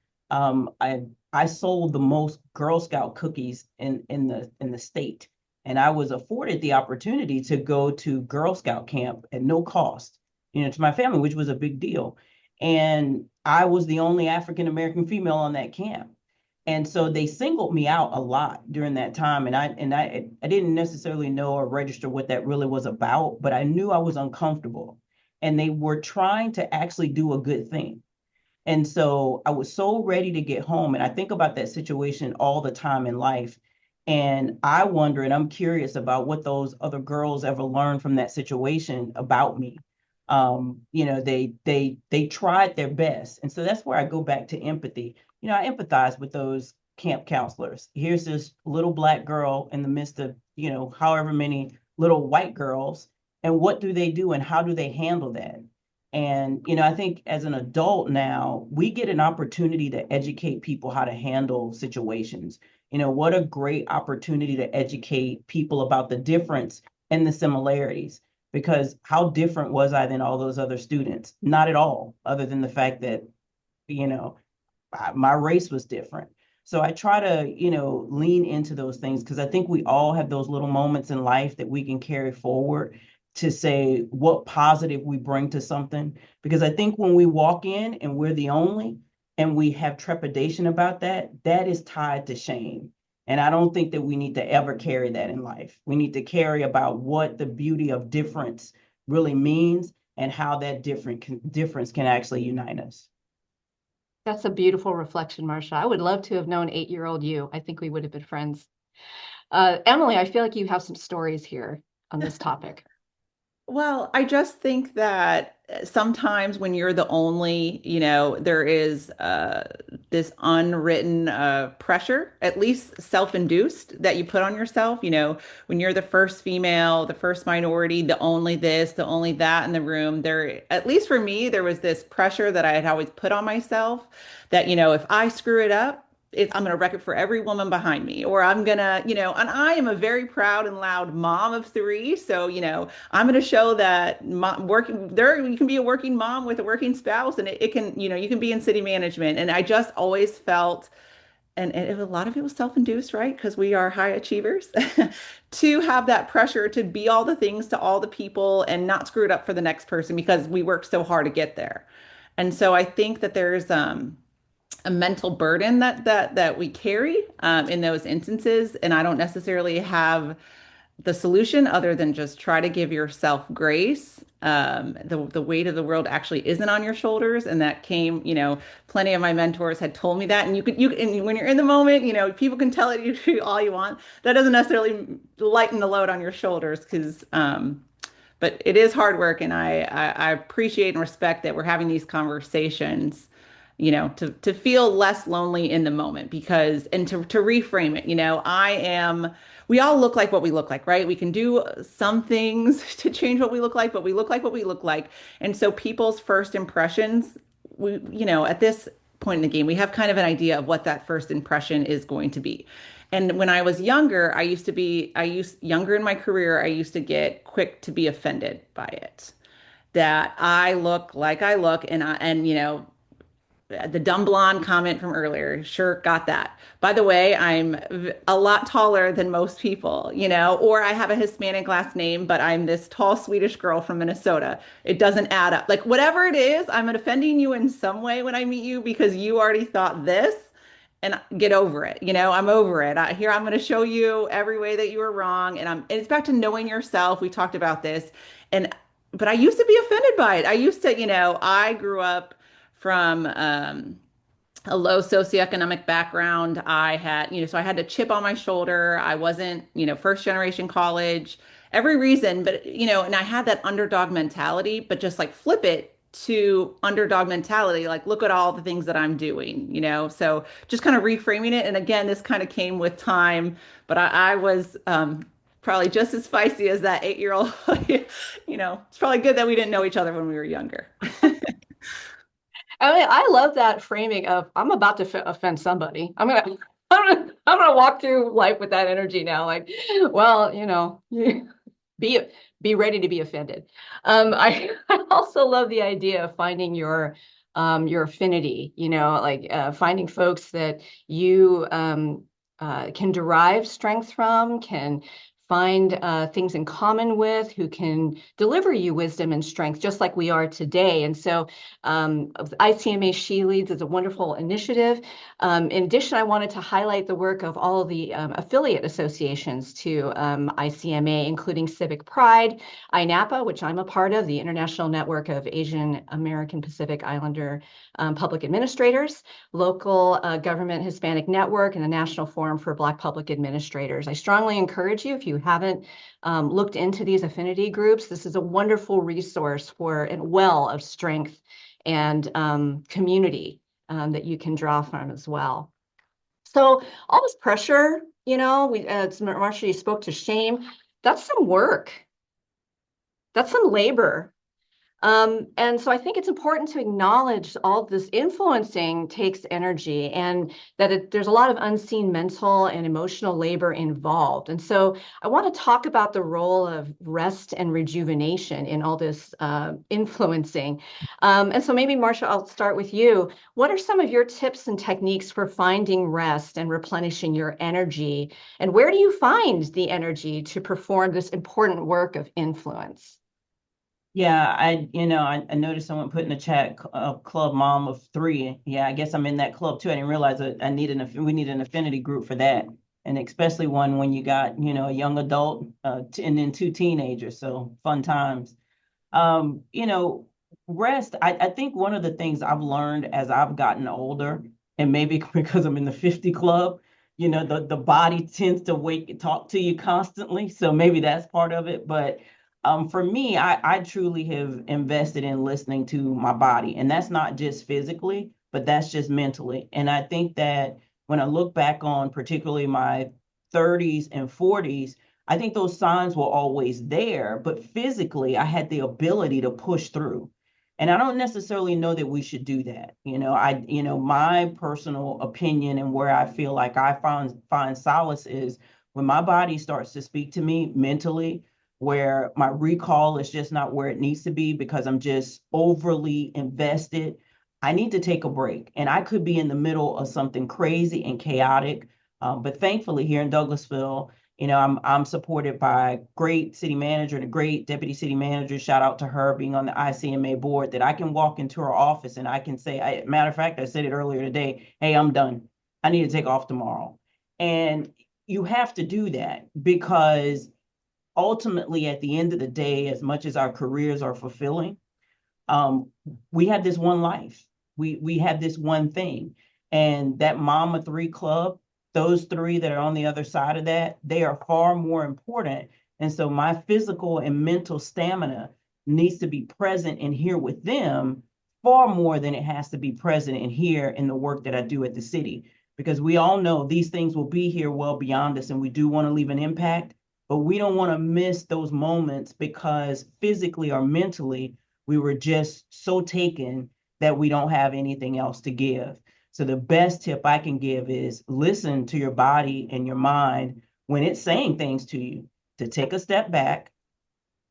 I sold the most Girl Scout cookies in the state. And I was afforded the opportunity to go to Girl Scout camp at no cost, to my family, which was a big deal. And I was the only African American female on that camp. And so they singled me out a lot during that time. And I didn't necessarily know or register what that really was about, but I knew I was uncomfortable. And they were trying to actually do a good thing. And so I was so ready to get home. And I think about that situation all the time in life. And I wonder, and I'm curious about what those other girls ever learned from that situation about me. They tried their best. And so that's where I go back to empathy. I empathize with those camp counselors. Here's this little Black girl in the midst of, however many little white girls. And what do they do and how do they handle that? And, I think as an adult now, we get an opportunity to educate people how to handle situations. What a great opportunity to educate people about the difference and the similarities. Because how different was I than all those other students? Not at all, other than the fact that, you know, my race was different. So I try to, lean into those things because I think we all have those little moments in life that we can carry forward to say what positive we bring to something. Because I think when we walk in and we're the only and we have trepidation about that, that is tied to shame. And I don't think that we need to ever carry that in life. We need to carry about what the beauty of difference really means and how that difference can actually unite us. That's a beautiful reflection, Marsha. I would love to have known 8-year-old you. I think we would have been friends. Emily, I feel like you have some stories here on this topic. Well, I just think that sometimes when you're the only, there is this unwritten pressure, at least self-induced, that you put on yourself. When you're the first female, the first minority, the only this, the only that in the room, at least for me, there was this pressure that I had always put on myself that, if I screw it up, I'm going to wreck it for every woman behind me, or I'm going to, and I am a very proud and loud mom of 3. So, I'm going to show that working there, you can be a working mom with a working spouse, and it can, you can be in city management. And I just always felt, and a lot of it was self-induced, right? Because we are high achievers, to have that pressure to be all the things to all the people and not screw it up for the next person because we worked so hard to get there. And so I think that there's, a mental burden that we carry in those instances. And I don't necessarily have the solution other than just try to give yourself grace. The weight of the world actually isn't on your shoulders. And that came, plenty of my mentors had told me that. And and when you're in the moment, people can tell it you all you want. That doesn't necessarily lighten the load on your shoulders because, but it is hard work. And I appreciate and respect that we're having these conversations, to feel less lonely in the moment and to reframe it, we all look like what we look like, right? We can do some things to change what we look like, but we look like what we look like. And so people's first impressions, at this point in the game, we have kind of an idea of what that first impression is going to be. And when I was younger, younger in my career, I used to get quick to be offended by it. That I look like I look the dumb blonde comment from earlier, sure got that. By the way, I'm a lot taller than most people, or I have a Hispanic last name, but I'm this tall Swedish girl from Minnesota. It doesn't add up. Like whatever it is, I'm offending you in some way when I meet you because you already thought this. And get over it. I'm over it. I'm going to show you every way that you were wrong. And it's back to knowing yourself. We talked about this. But I used to be offended by it. I used to, I grew up from a low socioeconomic background. I had, so I had a chip on my shoulder. I wasn't, first generation college, every reason, but, and I had that underdog mentality, but just like flip it to underdog mentality, like look at all the things that I'm doing, so just kind of reframing it. And again, this kind of came with time, but I was probably just as feisty as that 8-year-old. It's probably good that we didn't know each other when we were younger. I mean, I love that framing of I'm about to offend somebody. I'm gonna walk through life with that energy now. Like, well, be ready to be offended. I also love the idea of finding your affinity. Finding folks that you can derive strength from, can find things in common with, who can deliver you wisdom and strength, just like we are today. And so ICMA She Leads is a wonderful initiative. In addition, I wanted to highlight the work of all of the affiliate associations to ICMA, including Civic Pride, INAPA, which I'm a part of, the International Network of Asian American Pacific Islander Public Administrators, Local Government Hispanic Network, and the National Forum for Black Public Administrators. I strongly encourage you, if you you haven't looked into these affinity groups, this is a wonderful resource for a well of strength and community that you can draw from as well. So all this pressure, Marcia, you spoke to shame. That's some work. That's some labor. And so I think it's important to acknowledge all this influencing takes energy, and that there's a lot of unseen mental and emotional labor involved. And so I want to talk about the role of rest and rejuvenation in all this influencing. And so maybe, Marcia, I'll start with you. What are some of your tips and techniques for finding rest and replenishing your energy? And where do you find the energy to perform this important work of influence? Yeah, I noticed someone put in the chat, club mom of 3. Yeah, I guess I'm in that club too. I didn't realize that we need an affinity group for that. And especially one when you got, a young adult, and then 2 teenagers. So fun times. Rest, I think one of the things I've learned as I've gotten older, and maybe because I'm in the 50 club, the body tends to talk to you constantly. So maybe that's part of it. But for me, I truly have invested in listening to my body. And that's not just physically, but that's just mentally. And I think that when I look back on particularly my 30s and 40s, I think those signs were always there, but physically I had the ability to push through. And I don't necessarily know that we should do that. My personal opinion and where I feel like I find solace is when my body starts to speak to me mentally, where my recall is just not where it needs to be because I'm just overly invested. I need to take a break. And I could be in the middle of something crazy and chaotic. But thankfully here in Douglasville, I'm supported by a great city manager and a great deputy city manager. Shout out to her being on the ICMA board, that I can walk into her office and I can say, matter of fact, I said it earlier today, hey, I'm done. I need to take off tomorrow. And you have to do that because ultimately, at the end of the day, as much as our careers are fulfilling, we have this one life. We have this one thing. And that Mama 3 club, those 3 that are on the other side of that, they are far more important. And so my physical and mental stamina needs to be present and here with them far more than it has to be present and here in the work that I do at the city. Because we all know these things will be here well beyond us, and we do want to leave an impact. But we don't want to miss those moments because physically or mentally, we were just so taken that we don't have anything else to give. So the best tip I can give is listen to your body and your mind when it's saying things to you, to take a step back,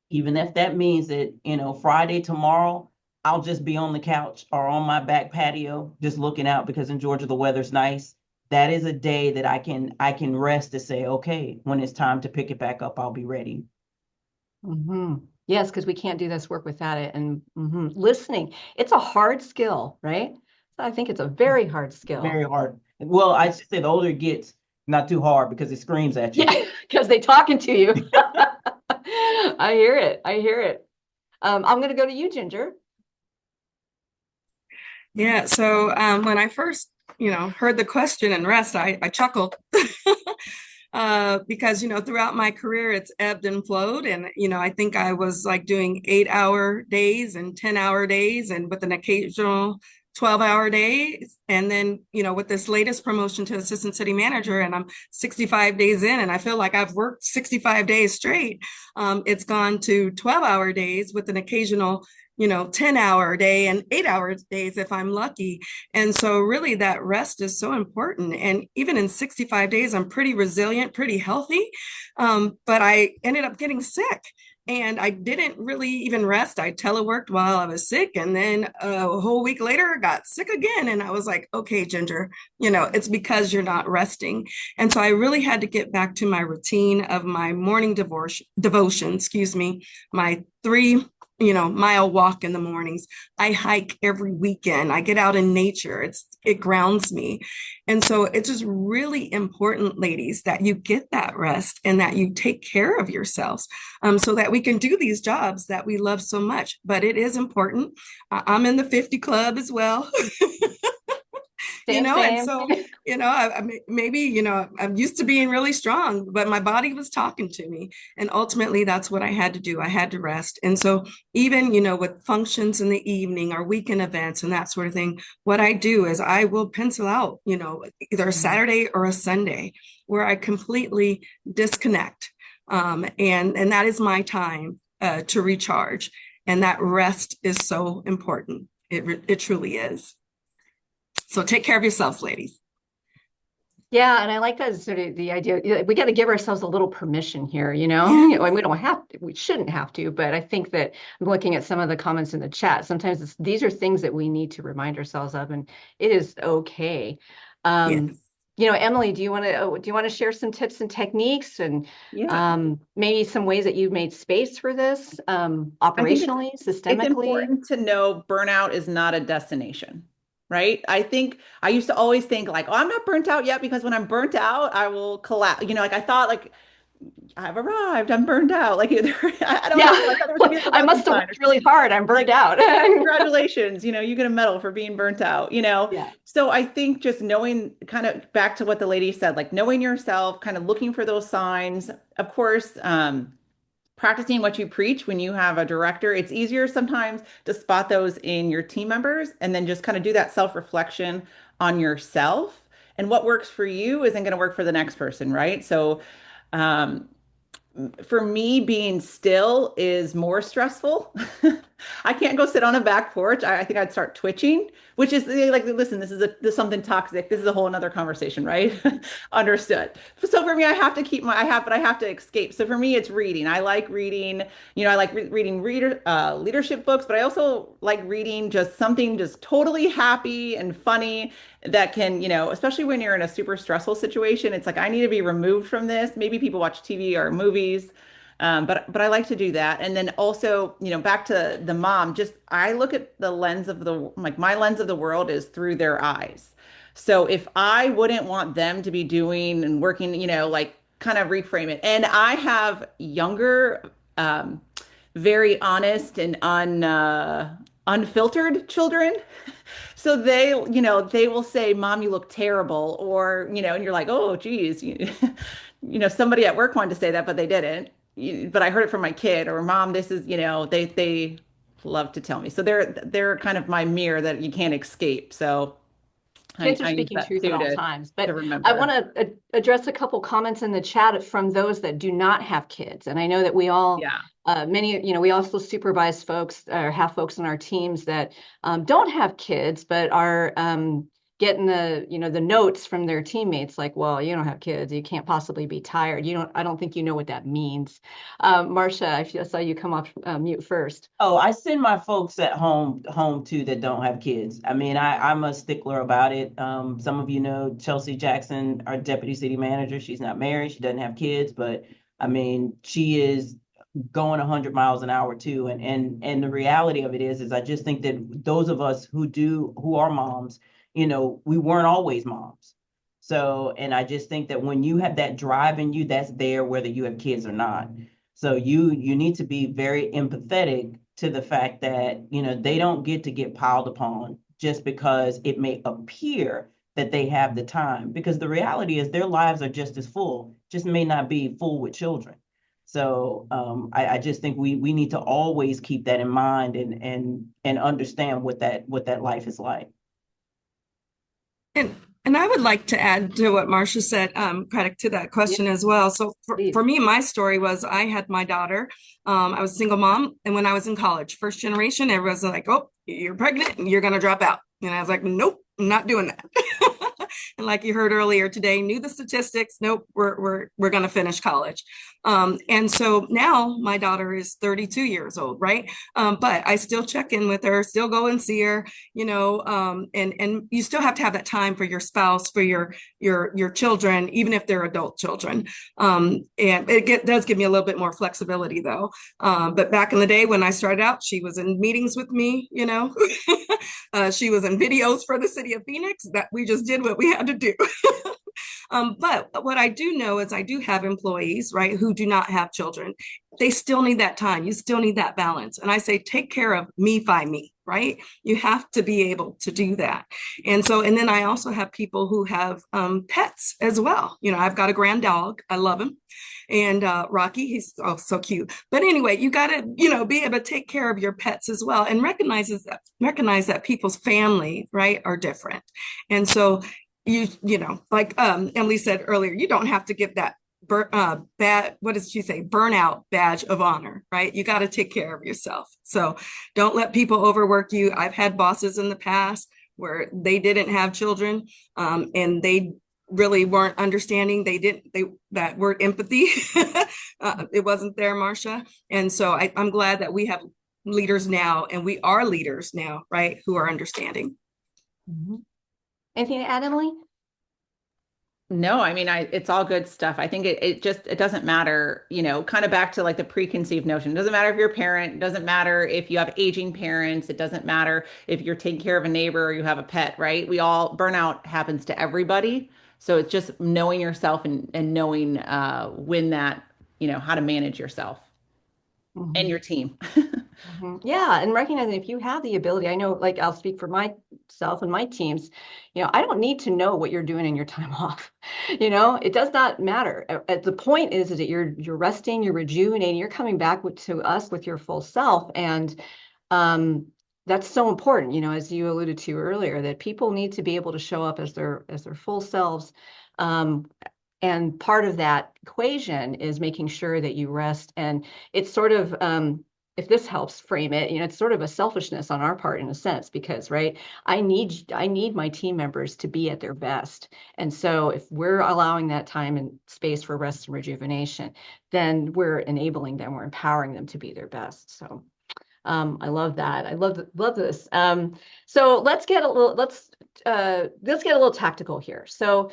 even if that means that, Friday tomorrow, I'll just be on the couch or on my back patio, just looking out because in Georgia, the weather's nice. That is a day that I can rest to say, okay, when it's time to pick it back up, I'll be ready. Mm-hmm. Yes, because we can't do this work without it. And listening, it's a hard skill, right? I think it's a very hard skill. Very hard. Well, I should say the older it gets, not too hard because it screams at you. Yeah, because they're talking to you. I hear it. I hear it. I'm going to go to you, Ginger. Yeah, so when I first, heard the question and rest, I chuckled because, throughout my career, it's ebbed and flowed. And, I think I was like doing 8-hour days and 10-hour days and with an occasional 12-hour days. And then, with this latest promotion to assistant city manager, and I'm 65 days in, and I feel like I've worked 65 days straight. It's gone to 12-hour days with an occasional 10-hour day and 8-hour days if I'm lucky. And so really that rest is so important. And even in 65 days, I'm pretty resilient, pretty healthy. But I ended up getting sick. And I didn't really even rest. I teleworked while I was sick. And then a whole week later, I got sick again. And I was like, okay, Ginger, it's because you're not resting. And so I really had to get back to my routine of my morning devotion, my 3 mile walk in the mornings. I hike every weekend. I get out in nature. It grounds me. And so it's just really important, ladies, that you get that rest and that you take care of yourselves so that we can do these jobs that we love so much. But it is important. I'm in the 50 club as well. Same, and same. so, maybe, I'm used to being really strong, but my body was talking to me. And ultimately, that's what I had to do. I had to rest. And so even, with functions in the evening or weekend events and that sort of thing, what I do is I will pencil out, either a Saturday or a Sunday where I completely disconnect. And that is my time to recharge. And that rest is so important. It truly is. So take care of yourselves, ladies. Yeah, and I like that sort of the idea. We got to give ourselves a little permission here, Yeah. And we don't have to, we shouldn't have to, but I think that I'm looking at some of the comments in the chat. Sometimes these are things that we need to remind ourselves of, and it is okay. Yes. Emily, do you want to share some tips and techniques and maybe some ways that you've made space for this operationally, systemically? It's important to know burnout is not a destination, right? I think I used to always think like, oh, I'm not burnt out yet because when I'm burnt out, I will collapse. I thought like I've arrived, I'm burned out. Like I don't know. I thought there was gonna be like a I must have worked really hard. I'm burned out. Congratulations, you get a medal for being burnt out, Yeah. So I think just knowing, kind of back to what the lady said, like knowing yourself, kind of looking for those signs, of course, practicing what you preach when you have a director. It's easier sometimes to spot those in your team members and then just kind of do that self-reflection on yourself. And what works for you isn't going to work for the next person, right? So um, for me, being still is more stressful. I can't go sit on a back porch. I think I'd start twitching, which is like, listen, this is something toxic. This is a whole another conversation, right? Understood. So for me, I have to but I have to escape. So for me, it's reading. I like reading, I like reading leadership books, but I also like reading just something just totally happy and funny that can, especially when you're in a super stressful situation, it's like, I need to be removed from this. Maybe people watch TV or movies. But I like to do that. And then also, back to the mom, just I look at the lens of my lens of the world is through their eyes. So if I wouldn't want them to be doing and working, like kind of reframe it. And I have younger, very honest and unfiltered children. So they will say, "Mom, you look terrible," or, and you're like, "Oh, geez." Somebody at work wanted to say that, but they didn't. But I heard it from my kid, or Mom, this is, they love to tell me. So they're kind of my mirror that you can't escape. So Kids are I use speaking that truth too at all to times, but remember. I want to address a couple comments in the chat from those that do not have kids. And I know that we all, we also supervise folks or have folks in our teams that don't have kids, but are getting the notes from their teammates like, well, you don't have kids, you can't possibly be tired. I don't think you know what that means. Marcia, I saw you come off mute first. Oh, I send my folks at home too that don't have kids. I mean, I'm a stickler about it. Some of you know Chelsea Jackson, our deputy city manager. She's not married, she doesn't have kids, but I mean, she is going 100 miles an hour too. And the reality of it is I just think that those of us who are moms, we weren't always moms. So, and I just think that when you have that drive in you, that's there whether you have kids or not. So you need to be very empathetic to the fact that, they don't get to get piled upon just because it may appear that they have the time, because the reality is their lives are just as full, just may not be full with children. So I just think we need to always keep that in mind and understand what that life is like. And I would like to add to what Marcia said, credit to that question as well. So for me, my story was I had my daughter. I was a single mom. And when I was in college, first generation, everyone was like, oh, you're pregnant and you're going to drop out. And I was like, nope, I'm not doing that. And like you heard earlier today, knew the statistics. Nope, we're going to finish college. And so now my daughter is 32 years old, right? But I still check in with her, still go and see her, and you still have to have that time for your spouse, for your children, even if they're adult children. And it does give me a little bit more flexibility though. But back in the day when I started out, she was in meetings with me, she was in videos for the city of Phoenix that we just did what we had to do. But what I do know is I do have employees, right, who do not have children. They still need that time. You still need that balance. And I say, take care of me by me, right? You have to be able to do that. And so, and then I also have people who have pets as well. You know, I've got a grand dog. I love him. And Rocky, he's oh so cute. But anyway, you got to, you know, be able to take care of your pets as well, and recognize that people's family, right, are different. And so you know, like Emily said earlier, you don't have to give that what did she say, burnout badge of honor, right? You got to take care of yourself. So don't let people overwork you. I've had bosses in the past where they didn't have children, and they really weren't understanding. That word empathy, it wasn't there, Marcia. And so I'm glad that we have leaders now, and we are leaders now, right, who are understanding. Mm-hmm. Anything to add, Emily? No, I mean, it's all good stuff. I think it doesn't matter, you know, kind of back to like the preconceived notion. It doesn't matter if you're a parent, it doesn't matter if you have aging parents, it doesn't matter if you're taking care of a neighbor or you have a pet, right? Burnout happens to everybody. So it's just knowing yourself and knowing when that, you know, how to manage yourself and your team. Yeah, and recognizing if you have the ability, I know, like I'll speak for myself and my teams, you know, I don't need to know what you're doing in your time off. You know, it does not matter. The point is that you're resting, you're rejuvenating, you're coming back to us with your full self. And that's so important, you know, as you alluded to earlier, that people need to be able to show up as their full selves. And part of that equation is making sure that you rest. And it's sort of if this helps frame it, you know, it's sort of a selfishness on our part in a sense, because, right, I need my team members to be at their best. And so if we're allowing that time and space for rest and rejuvenation, then we're enabling them, we're empowering them to be their best. So I love that. I love this. So let's get a little tactical here. So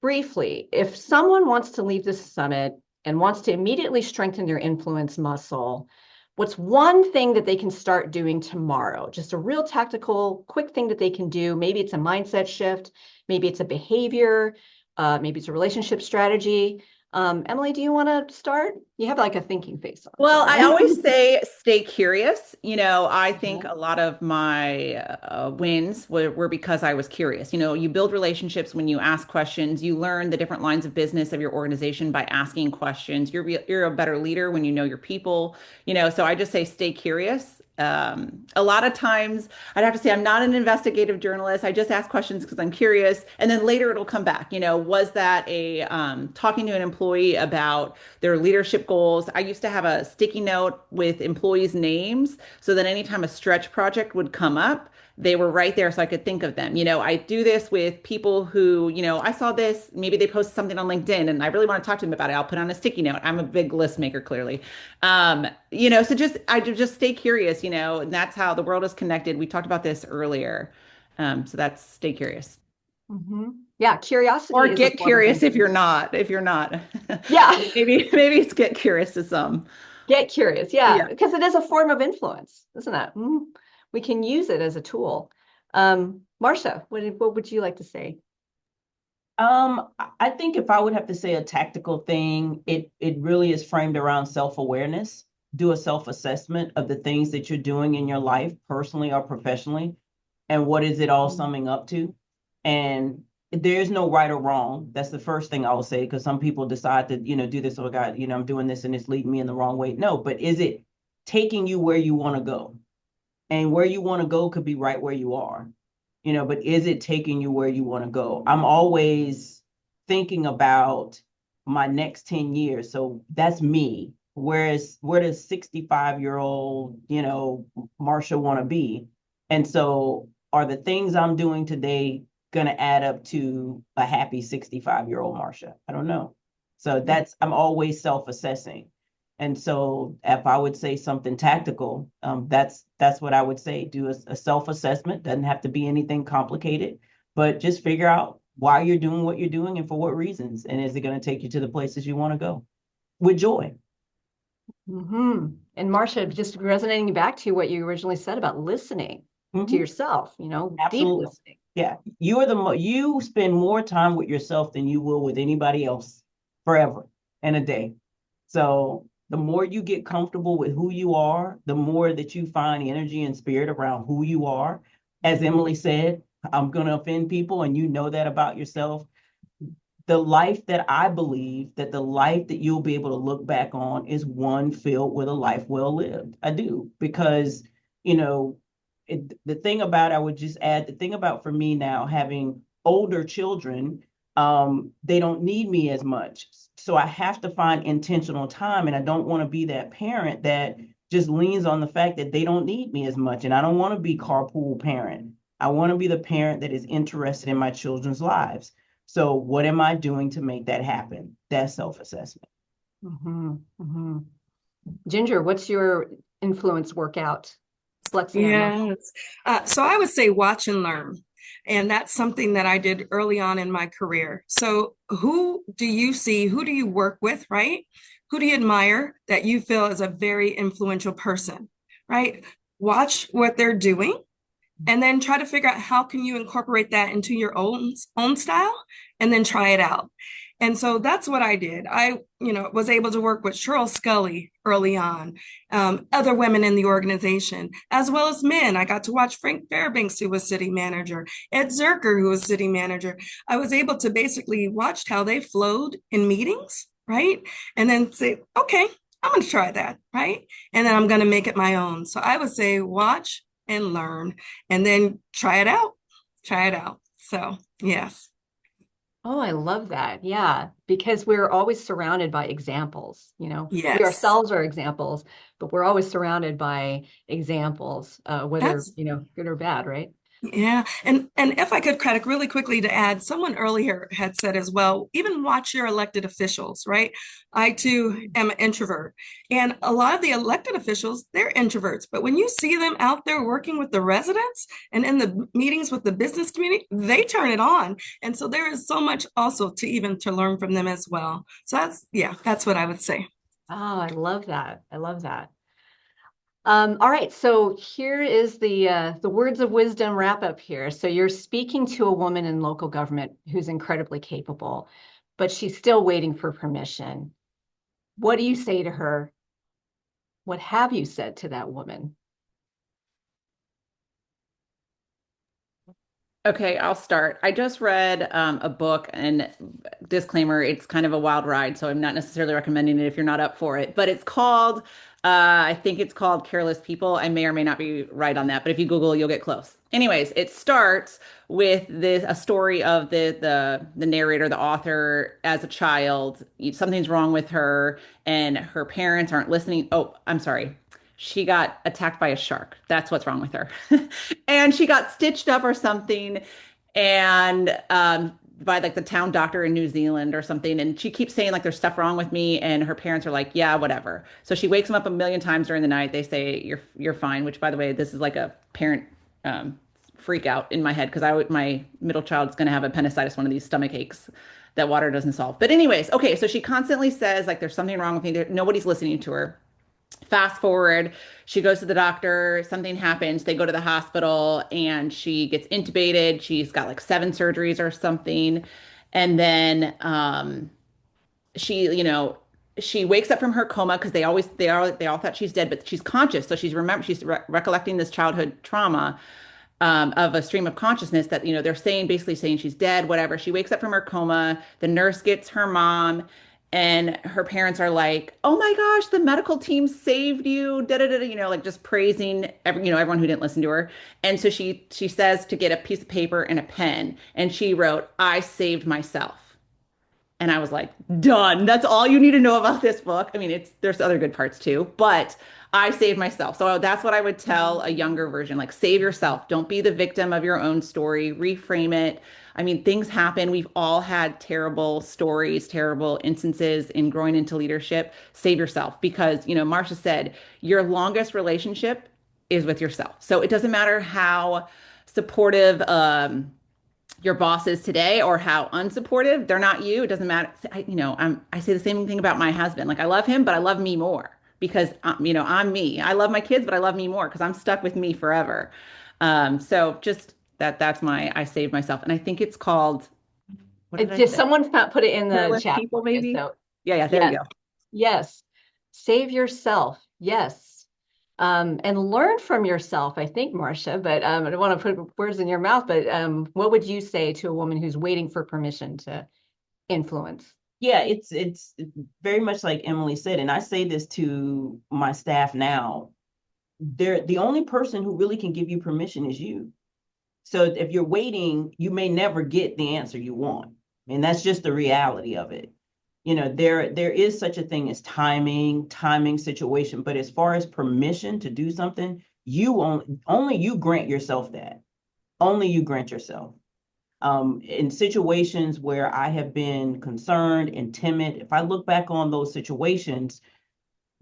briefly, if someone wants to leave this summit and wants to immediately strengthen their influence muscle, what's one thing that they can start doing tomorrow? Just a real tactical, quick thing that they can do. Maybe it's a mindset shift. Maybe it's a behavior. Maybe it's a relationship strategy. Emily, do you want to start? You have like a thinking face on. Well, I always say stay curious. You know, I think a lot of my wins were because I was curious. You know, you build relationships when you ask questions. You learn the different lines of business of your organization by asking questions. You're a better leader when you know your people. You know, so I just say stay curious. A lot of times I'd have to say I'm not an investigative journalist. I just ask questions because I'm curious, and then later it'll come back. You know, was that a talking to an employee about their leadership goals? I used to have a sticky note with employees' names so that anytime a stretch project would come up, they were right there so I could think of them. You know, I do this with people who, you know, I saw this, maybe they posted something on LinkedIn and I really want to talk to them about it. I'll put on a sticky note. I'm a big list maker, clearly. You know, so I just stay curious, you know, and that's how the world is connected. We talked about this earlier. So that's stay curious. Yeah, curiosity. Or get curious if you're not. Yeah. maybe it's get curious to some. Get curious, yeah, because it is a form of influence, isn't it? We can use it as a tool. Marcia, what would you like to say? I think if I would have to say a tactical thing, it really is framed around self-awareness. Do a self-assessment of the things that you're doing in your life, personally or professionally, and what is it all summing up to? And there's no right or wrong. That's the first thing I will say, because some people decide to, you know, do this, oh God, you know, I'm doing this and it's leading me in the wrong way. No, but is it taking you where you want to go? And where you want to go could be right where you are, you know, but is it taking you where you want to go? I'm always thinking about my next 10 years. So that's me. Where does 65-year-old, you know, Marcia want to be? And so are the things I'm doing today going to add up to a happy 65-year-old Marcia? I don't know. So I'm always self-assessing. And so if I would say something tactical, that's what I would say. Do a self-assessment. Doesn't have to be anything complicated, but just figure out why you're doing what you're doing and for what reasons. And is it going to take you to the places you want to go with joy? And Marcia, just resonating back to what you originally said about listening to yourself, you know, Absolutely. deep listening. Yeah, you spend more time with yourself than you will with anybody else forever in a day. So the more you get comfortable with who you are, the more that you find energy and spirit around who you are. As Emily said, I'm going to offend people, and you know that about yourself. The life that I believe that the life that you'll be able to look back on is one filled with a life well lived. I do, because, you know, the thing about, I would just add, the thing about for me now having older children, they don't need me as much. So I have to find intentional time, and I don't want to be that parent that just leans on the fact that they don't need me as much. And I don't want to be carpool parent. I want to be the parent that is interested in my children's lives. So what am I doing to make that happen? That's self-assessment. Ginger, what's your influence workout? Flexing Yes. So I would say watch and learn. And that's something that I did early on in my career. So who do you see? Who do you work with, right? Who do you admire that you feel is a very influential person, right? Watch what they're doing and then try to figure out how can you incorporate that into your own style and then try it out. And so that's what I did. I, was able to work with Cheryl Scully early on, other women in the organization, as well as men. I got to watch Frank Fairbanks, who was city manager, Ed Zerker, who was city manager. I was able to basically watch how they flowed in meetings, right? And then say, okay, I'm going to try that, right? And then I'm going to make it my own. So I would say watch and learn and then try it out. Try it out. So, yes. Oh, I love that. Yeah, because we're always surrounded by examples, Yes. We ourselves are examples, but we're always surrounded by examples, whether, good or bad, right? Yeah. And if I could, Craddock, really quickly to add, someone earlier had said as well, even watch your elected officials, right? I too am an introvert. And a lot of the elected officials, they're introverts. But when you see them out there working with the residents and in the meetings with the business community, they turn it on. And so there is so much also to learn from them as well. So that's what I would say. Oh, I love that. I love that. All right, so here is the words of wisdom wrap up here. So you're speaking to a woman in local government who's incredibly capable, but she's still waiting for permission. What do you say to her? What have you said to that woman? Okay, I'll start. I just read a book, and disclaimer, it's kind of a wild ride, so I'm not necessarily recommending it if you're not up for it. But it's called, I think it's called Careless People. I may or may not be right on that, but if you Google, you'll get close. Anyways, it starts with a story of the narrator, the author, as a child. Something's wrong with her, and her parents aren't listening. Oh, I'm sorry. She got attacked by a shark. That's what's wrong with her. And she got stitched up or something, and by like the town doctor in New Zealand or something. And she keeps saying like there's stuff wrong with me, and her parents are like, yeah, whatever. So she wakes them up a million times during the night. They say you're fine. Which, by the way, this is like a parent freak out in my head, because my middle child's going to have appendicitis, one of these stomach aches that water doesn't solve. But anyways, okay, so she constantly says like there's something wrong with me. Nobody's listening to her. Fast forward, she goes to the doctor, something happens, they go to the hospital, and she gets intubated. She's got like 7 surgeries or something. And then she, she wakes up from her coma, because they all thought she's dead, but she's conscious. So she's recollecting this childhood trauma, of a stream of consciousness that, they're basically saying she's dead, whatever. She wakes up from her coma. The nurse gets her mom, and her parents are like, "Oh my gosh, the medical team saved you!" Da da da, like just praising everyone who didn't listen to her. And so she says to get a piece of paper and a pen, and she wrote, "I saved myself." And I was like, done. That's all you need to know about this book. I mean, there's other good parts too, but I saved myself. So that's what I would tell a younger version, like save yourself. Don't be the victim of your own story. Reframe it. I mean, things happen. We've all had terrible stories, terrible instances in growing into leadership. Save yourself, because, Marcia said, your longest relationship is with yourself. So it doesn't matter how supportive, your bosses today, or how unsupportive, they're not you. It doesn't matter. I say the same thing about my husband. Like, I love him, but I love me more, because I'm me. I love my kids, but I love me more because I'm stuck with me forever. So just That's my I saved myself. And I think it's called, what did I say? Someone put it in the Fearless chat People, for you. maybe? So Yeah, there you go. yes. Save yourself. Yes. And learn from yourself, I think, Marcia, but I don't want to put words in your mouth, but what would you say to a woman who's waiting for permission to influence? Yeah, it's very much like Emily said, and I say this to my staff now. The only person who really can give you permission is you. So if you're waiting, you may never get the answer you want. And that's just the reality of it. There is such a thing as timing situation, but as far as permission to do something, only you grant yourself that. Only you grant yourself. In situations where I have been concerned and timid, if I look back on those situations,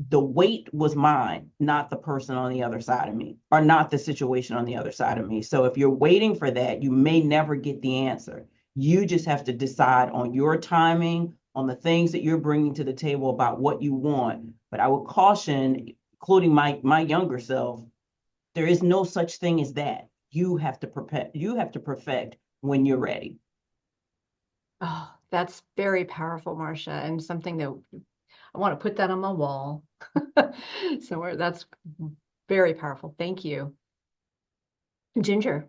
the weight was mine, not the person on the other side of me, or not the situation on the other side of me. So if you're waiting for that, you may never get the answer. You just have to decide on your timing, on the things that you're bringing to the table about what you want. But I would caution, including my younger self, there is no such thing as that. You have to perfect when you're ready. Oh, that's very powerful, Marcia, and something that I want to put that on my wall. So that's very powerful. Thank you. Ginger.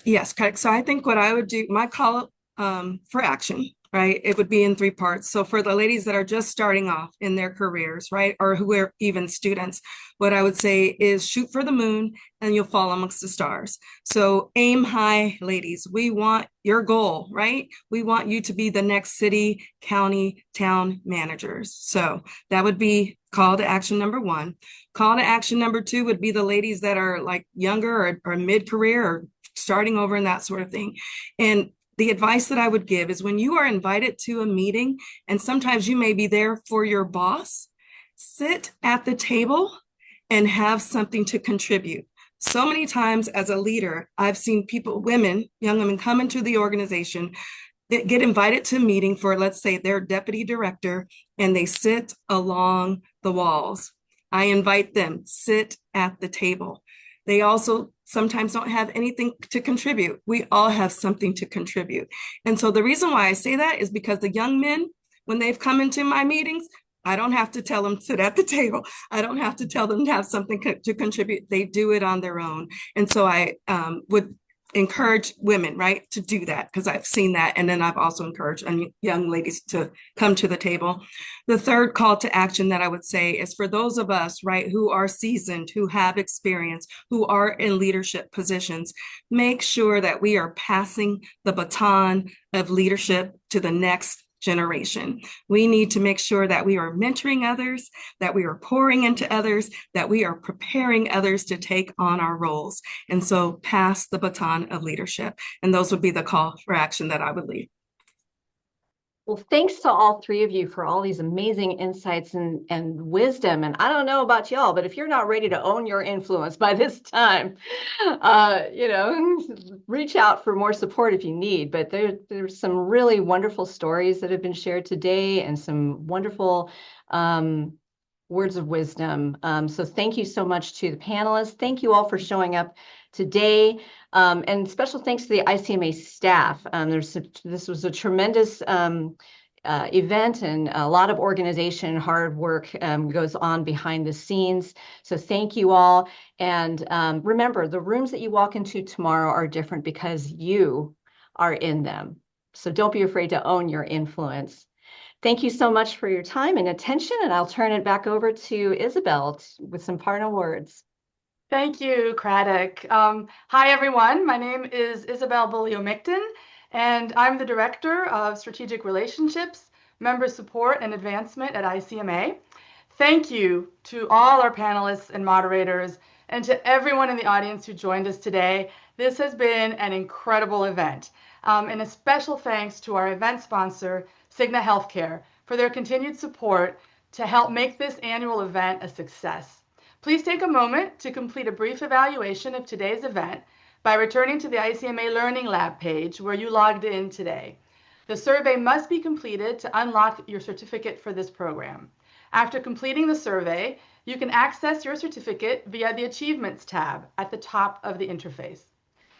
Yes, correct. So I think what I would do, my call for action, right? It would be in 3 parts. So for the ladies that are just starting off in their careers, right? Or who are even students, what I would say is shoot for the moon and you'll fall amongst the stars. So aim high, ladies. We want your goal, right? We want you to be the next city, county, town managers. So that would be call to action number 1. Call to action number 2 would be the ladies that are like younger or mid-career or starting over and that sort of thing. And the advice that I would give is when you are invited to a meeting, and sometimes you may be there for your boss, sit at the table and have something to contribute. So many times as a leader, I've seen young women come into the organization, that get invited to a meeting for, let's say, their deputy director, and they sit along the walls. I invite them, sit at the table. They also sometimes don't have anything to contribute. We all have something to contribute. And so the reason why I say that is because the young men, when they've come into my meetings, I don't have to tell them sit at the table. I don't have to tell them to have something to contribute. They do it on their own. And so I would encourage women, right, to do that, because I've seen that. And then I've also encouraged young ladies to come to the table. The third call to action that I would say is for those of us, right, who are seasoned, who have experience, who are in leadership positions, make sure that we are passing the baton of leadership to the next generation. We need to make sure that we are mentoring others, that we are pouring into others, that we are preparing others to take on our roles. And so pass the baton of leadership. And those would be the call for action that I would lead. Well, thanks to all 3 of you for all these amazing insights and wisdom. And I don't know about y'all, but if you're not ready to own your influence by this time, reach out for more support if you need. But there's some really wonderful stories that have been shared today and some wonderful words of wisdom. So thank you so much to the panelists. Thank you all for showing up today. And special thanks to the ICMA staff. This was a tremendous event, and a lot of organization and hard work goes on behind the scenes. So thank you all. And remember, the rooms that you walk into tomorrow are different because you are in them. So don't be afraid to own your influence. Thank you so much for your time and attention, and I'll turn it back over to Isabel with some final words. Thank you, Craddock. Hi, everyone. My name is Isabel Bulio-Micton, and I'm the Director of Strategic Relationships, Member Support and Advancement at ICMA. Thank you to all our panelists and moderators, and to everyone in the audience who joined us today. This has been an incredible event. And a special thanks to our event sponsor, Cigna Healthcare, for their continued support to help make this annual event a success. Please take a moment to complete a brief evaluation of today's event by returning to the ICMA Learning Lab page where you logged in today. The survey must be completed to unlock your certificate for this program. After completing the survey, you can access your certificate via the Achievements tab at the top of the interface.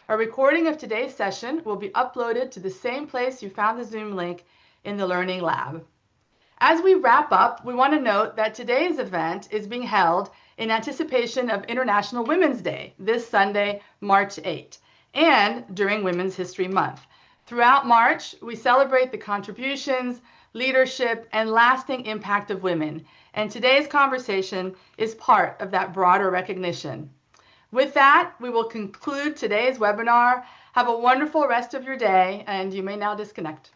A recording of today's session will be uploaded to the same place you found the Zoom link in the Learning Lab. As we wrap up, we want to note that today's event is being held in anticipation of International Women's Day, this Sunday, March 8, and during Women's History Month. Throughout March, we celebrate the contributions, leadership, and lasting impact of women, and today's conversation is part of that broader recognition. With that, we will conclude today's webinar. Have a wonderful rest of your day, and you may now disconnect.